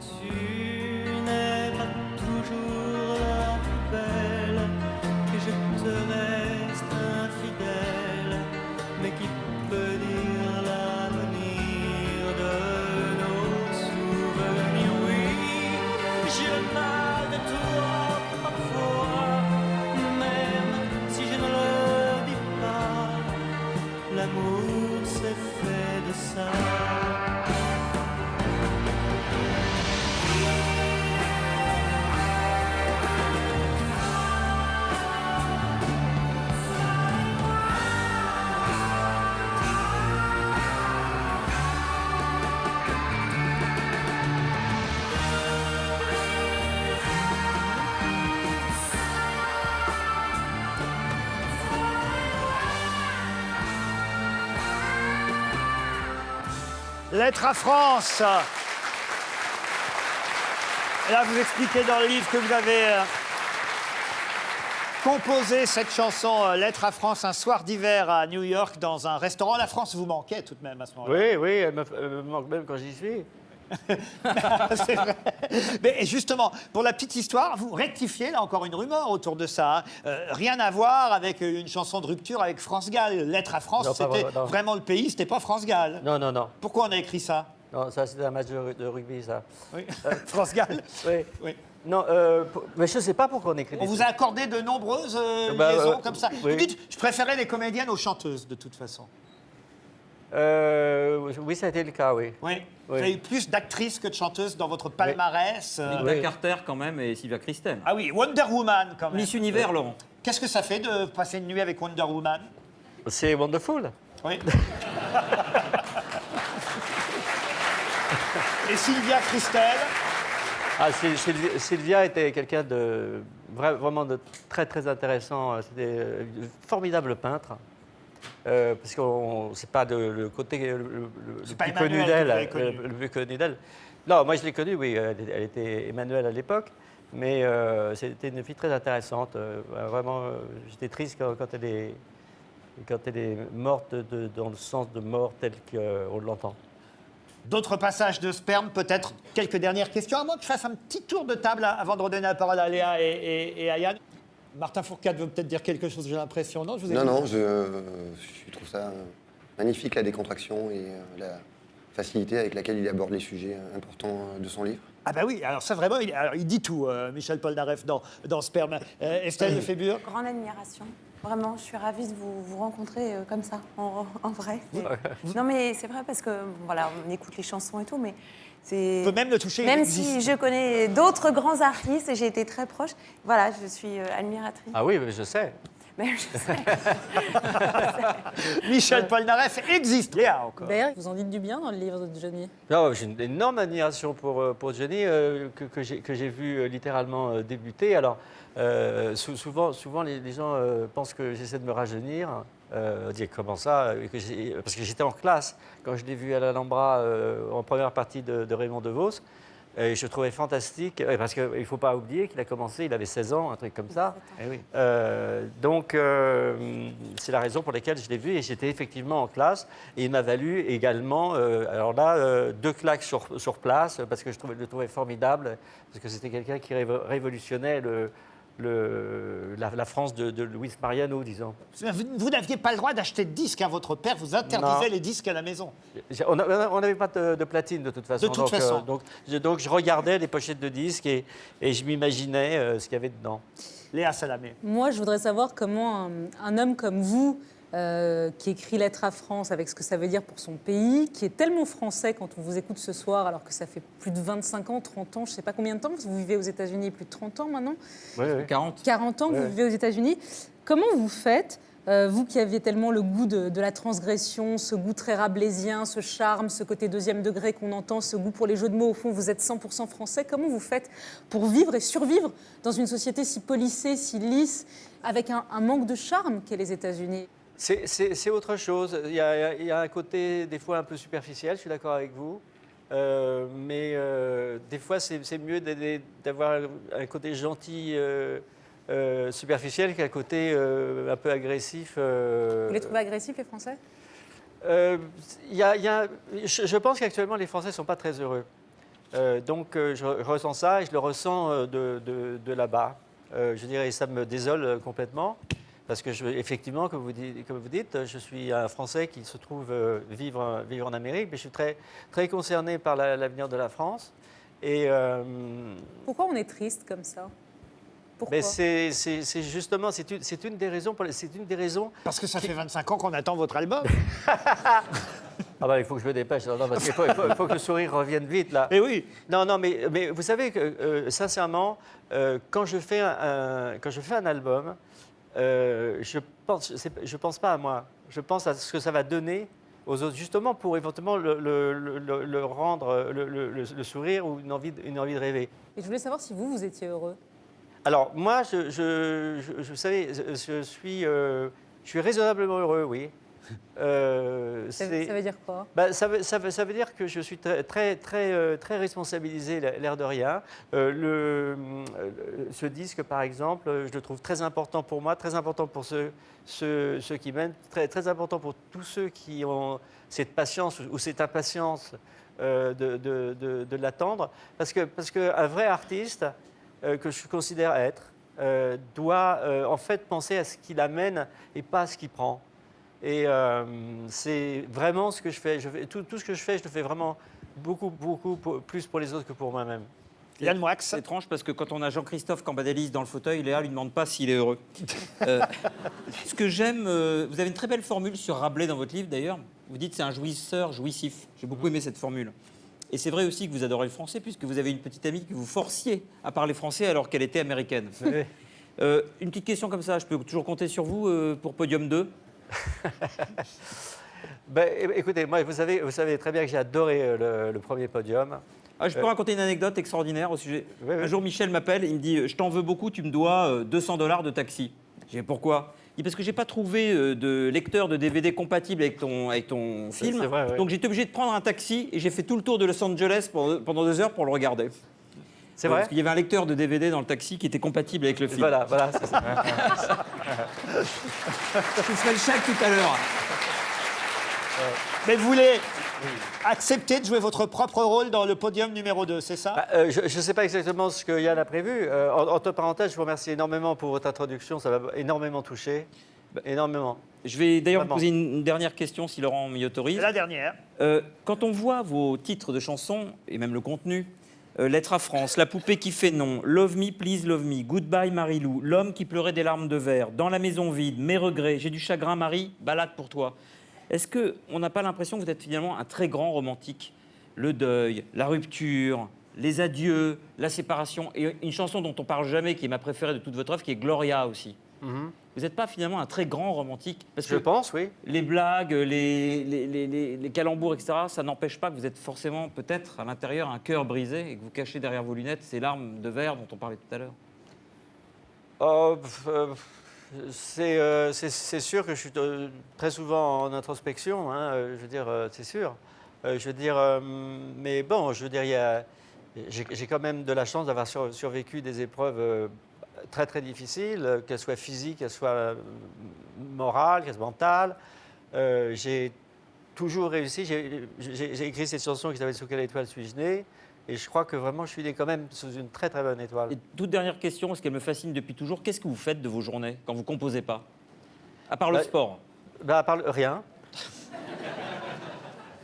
Tu n'es pas toujours la plus belle, que je te reste infidèle, mais qui peut dire l'avenir de nos souvenirs? Oui, j'ai le mal de toi parfois, même si je ne le dis pas, l'amour c'est fait de ça.
Lettre à France. Là, vous expliquez dans le livre que vous avez composé cette chanson Lettre à France un soir d'hiver à New York dans un restaurant. La France vous manquait tout de même à ce moment-là.
Oui, oui, elle me manque même quand j'y suis.
C'est vrai. Mais justement, pour la petite histoire, vous rectifiez là encore une rumeur autour de ça. Rien à voir avec une chanson de rupture avec France Gall. Lettre à France,
Non, pas
c'était
vraiment, non.
vraiment le pays, c'était pas France Gall.
Non, non, non.
Pourquoi on a écrit ça?
Non, ça c'était un match de rugby, ça.
Oui. France Gall.
Oui.
Oui.
Non, mais je ne sais pas pourquoi on écrit
On
des
vous a accordé de nombreuses liaisons comme ça.
oui.
Vous dites, je préférais les comédiennes aux chanteuses, de toute façon.
Oui, ça a été le cas, oui.
Oui.
Oui.
Vous avez eu plus d'actrices que de chanteuses dans votre palmarès.
Linda Carter, quand même, et Sylvia Kristen.
Ah oui, Wonder Woman, quand même.
Miss Univers, Laurent.
Qu'est-ce que ça fait de passer une nuit avec Wonder Woman?
C'est wonderful.
Oui. Et Sylvia Kristen?
Ah, Sylvia était quelqu'un de vraiment de très très intéressant. C'était un formidable peintre. Parce que c'est pas le côté le plus connu d'elle, le plus connu d'elle. Non, moi je l'ai connue, oui, elle était Emmanuelle à l'époque, mais c'était une fille très intéressante. Vraiment, j'étais triste quand elle est morte dans le sens de mort tel qu'on l'entend.
D'autres passages de sperme, peut-être quelques dernières questions, à moins que je fasse un petit tour de table avant de redonner la parole à Léa et à Yann. Martin Fourcade veut peut-être dire quelque chose, j'ai l'impression. Non,
je trouve ça magnifique, la décontraction et la facilité avec laquelle il aborde les sujets importants de son livre.
Ah bah oui, alors ça vraiment, il dit tout, Michel Polnareff, dans Sperme. Estelle Lefébure?
Grande admiration. Vraiment, je suis ravie de vous rencontrer comme ça, en vrai. Non mais c'est vrai parce que, voilà, on écoute les chansons et tout, mais c'est...
On peut même le toucher.
Même si je connais d'autres grands artistes et j'ai été très proche, voilà, je suis admiratrice.
Ah oui, je sais.
Mais je sais.
Michel Polnareff existe, Léa encore.
D'ailleurs, vous en dites du bien dans le livre de Johnny.
Non, j'ai une énorme admiration pour Johnny que j'ai vu littéralement débuter. Alors, souvent les gens pensent que j'essaie de me rajeunir. Dire comment ça parce que j'étais en classe quand je l'ai vu à l'Alhambra en première partie de Raymond DeVos. Et je trouvais fantastique, parce qu'il ne faut pas oublier qu'il a commencé, il avait 16 ans, un truc comme ça.
Eh oui.
Donc, c'est la raison pour laquelle je l'ai vu et j'étais effectivement en classe. Et il m'a valu également, alors là, 2 claques sur place, parce que je le trouvais formidable, parce que c'était quelqu'un qui révolutionnait la France de Luis Mariano, disons.
Vous n'aviez pas le droit d'acheter de disques, hein. Votre père vous interdisait les disques à la maison.
On n'avait pas de platine de toute façon.
De toute façon.
Donc je regardais les pochettes de disques et je m'imaginais ce qu'il y avait dedans.
Léa Salamé.
Moi, je voudrais savoir comment un homme comme vous, qui écrit Lettre à France avec ce que ça veut dire pour son pays, qui est tellement français quand on vous écoute ce soir, alors que ça fait plus de 25 ans, 30 ans, je ne sais pas combien de temps, vous vivez aux États-Unis plus de 30 ans maintenant.
Oui.
40 ans que vous vivez aux États-Unis. Comment vous faites, vous qui aviez tellement le goût de la transgression, ce goût très rabelaisien, ce charme, ce côté deuxième degré qu'on entend, ce goût pour les jeux de mots, au fond, vous êtes 100% français. Comment vous faites pour vivre et survivre dans une société si policée, si lisse, avec un manque de charme qu'est les États-Unis?
C'est autre chose. Il y a un côté des fois un peu superficiel, je suis d'accord avec vous. Mais des fois, c'est mieux d'avoir un côté gentil, superficiel, qu'un côté un peu agressif.
Vous les trouvez agressifs, les Français?
Je pense qu'actuellement, les Français ne sont pas très heureux. Donc, je ressens ça et je le ressens de là-bas. Je dirais, ça me désole complètement. Parce que, effectivement, comme vous dites, je suis un Français qui se trouve vivre en Amérique, mais je suis très, très concerné par l'avenir de la France. Et,
Pourquoi on est triste comme ça? Pourquoi?
mais c'est justement, c'est une des raisons.
Parce que ça fait 25 ans qu'on attend votre album.
Ah bah, il faut que je me dépêche, non, parce qu'il faut que le sourire revienne vite, là.
Mais oui.
Non, mais vous savez que, sincèrement, quand je fais un album, je pense pas à moi. Je pense à ce que ça va donner aux autres, justement pour éventuellement le rendre, le sourire ou une envie de rêver.
Et je voulais savoir si vous étiez heureux.
Alors, moi, vous savez, je suis raisonnablement heureux, oui.
Ça veut dire quoi?
Ça veut dire que je suis très responsabilisé, l'air de rien. Ce disque, par exemple, je le trouve très important pour moi, très important pour ceux qui m'aiment, très important pour tous ceux qui ont cette patience ou cette impatience de l'attendre. Parce qu'un vrai artiste, que je considère être, doit en fait penser à ce qu'il amène et pas à ce qu'il prend. Et c'est vraiment ce que je fais. Tout ce que je fais, je le fais vraiment beaucoup plus pour les autres que pour moi-même.
Yann Moix.
C'est étrange parce que quand on a Jean-Christophe Cambadélis dans le fauteuil, Léa lui demande pas s'il est heureux. Ce que j'aime, vous avez une très belle formule sur Rabelais dans votre livre d'ailleurs. Vous dites c'est un jouisseur jouissif. J'ai beaucoup aimé cette formule. Et c'est vrai aussi que vous adorez le français puisque vous avez une petite amie que vous forciez à parler français alors qu'elle était américaine.
Oui.
Une petite question comme ça, je peux toujours compter sur vous pour Podium 2?
Écoutez, moi, vous savez très bien que j'ai adoré le premier Podium.
Ah, je peux raconter une anecdote extraordinaire au sujet. Un jour, Michel m'appelle, il me dit « Je t'en veux beaucoup, tu me dois $200 de taxi. » J'ai dit « Pourquoi ?» Il dit « Parce que j'ai pas trouvé de lecteur de DVD compatible avec ton film.
C'est vrai, oui.
Donc j'étais obligé de prendre un taxi et j'ai fait tout le tour de Los Angeles pendant 2 heures pour le regarder. »
C'est vrai.
Parce qu'il y avait un lecteur de DVD dans le taxi qui était compatible avec le film.
Voilà, c'est ça.
Je ferai le chèque tout à l'heure.
Mais vous voulez accepter de jouer votre propre rôle dans le Podium numéro 2, c'est ça?
Je ne sais pas exactement ce que Yann a prévu. Entre parenthèses, je vous remercie énormément pour votre introduction. Ça m'a énormément touché. Énormément.
Je vais d'ailleurs vous
Vraiment.
poser une dernière question, si Laurent m'y autorise.
La dernière.
Quand on voit vos titres de chansons, et même le contenu, Lettre à France, La poupée qui fait non, Love me, please love me, Goodbye Marilou, L'homme qui pleurait des larmes de verre, Dans la maison vide, Mes regrets, J'ai du chagrin Marie, Balade pour toi. Est-ce qu'on n'a pas l'impression que vous êtes finalement un très grand romantique? Le deuil, la rupture, les adieux, la séparation, et une chanson dont on parle jamais, qui est ma préférée de toute votre œuvre, qui est Gloria aussi. Vous n'êtes pas finalement un très grand romantique? Parce que
Je pense, oui.
Les blagues, les calembours, etc., ça n'empêche pas que vous êtes forcément peut-être à l'intérieur un cœur brisé et que vous cachez derrière vos lunettes ces larmes de verre dont on parlait tout à l'heure.
C'est sûr que je suis très souvent en introspection, hein, je veux dire, c'est sûr. Mais bon, je veux dire, j'ai quand même de la chance d'avoir survécu des épreuves très très difficiles, qu'elles soient physiques, qu'elles soient morales, qu'elles soient mentales. J'ai toujours réussi. J'ai écrit cette chanson qui s'appelle « Sous quelle étoile suis-je né ?» et je crois que vraiment je suis né quand même sous une très très bonne étoile.
Et toute dernière question, parce qu'elle me fascine depuis toujours, qu'est-ce que vous faites de vos journées quand vous composez pas? À part le sport?
À part rien.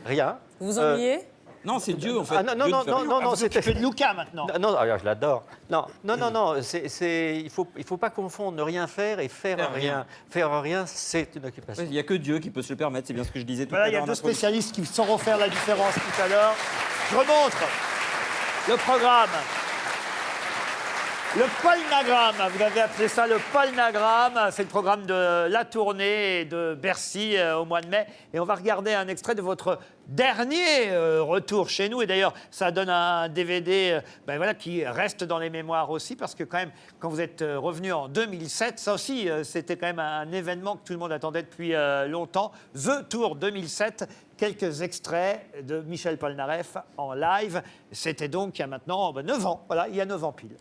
Rien.
Vous vous ennuyez?
Non, c'est Dieu en fait.
Ah, non,
c'était fait de Luca maintenant.
Non, je l'adore. Non, il faut pas confondre ne rien faire et faire rien. Faire rien, c'est une occupation.
Il n'y a que Dieu qui peut se le permettre, c'est bien ce que je disais tout
Voilà,
à
il y
l'heure.
a deux spécialistes qui sauront faire la différence tout à l'heure. Je remontre le programme. Le Polnagram, vous avez appelé ça le Polnagram, c'est le programme de la tournée de Bercy au mois de mai. Et on va regarder un extrait de votre dernier retour chez nous. Et d'ailleurs, ça donne un DVD qui reste dans les mémoires aussi, parce que quand même, quand vous êtes revenu en 2007, ça aussi, c'était quand même un événement que tout le monde attendait depuis longtemps. The Tour 2007, quelques extraits de Michel Polnareff en live. C'était donc il y a maintenant 9 ans, voilà, il y a 9 ans pile.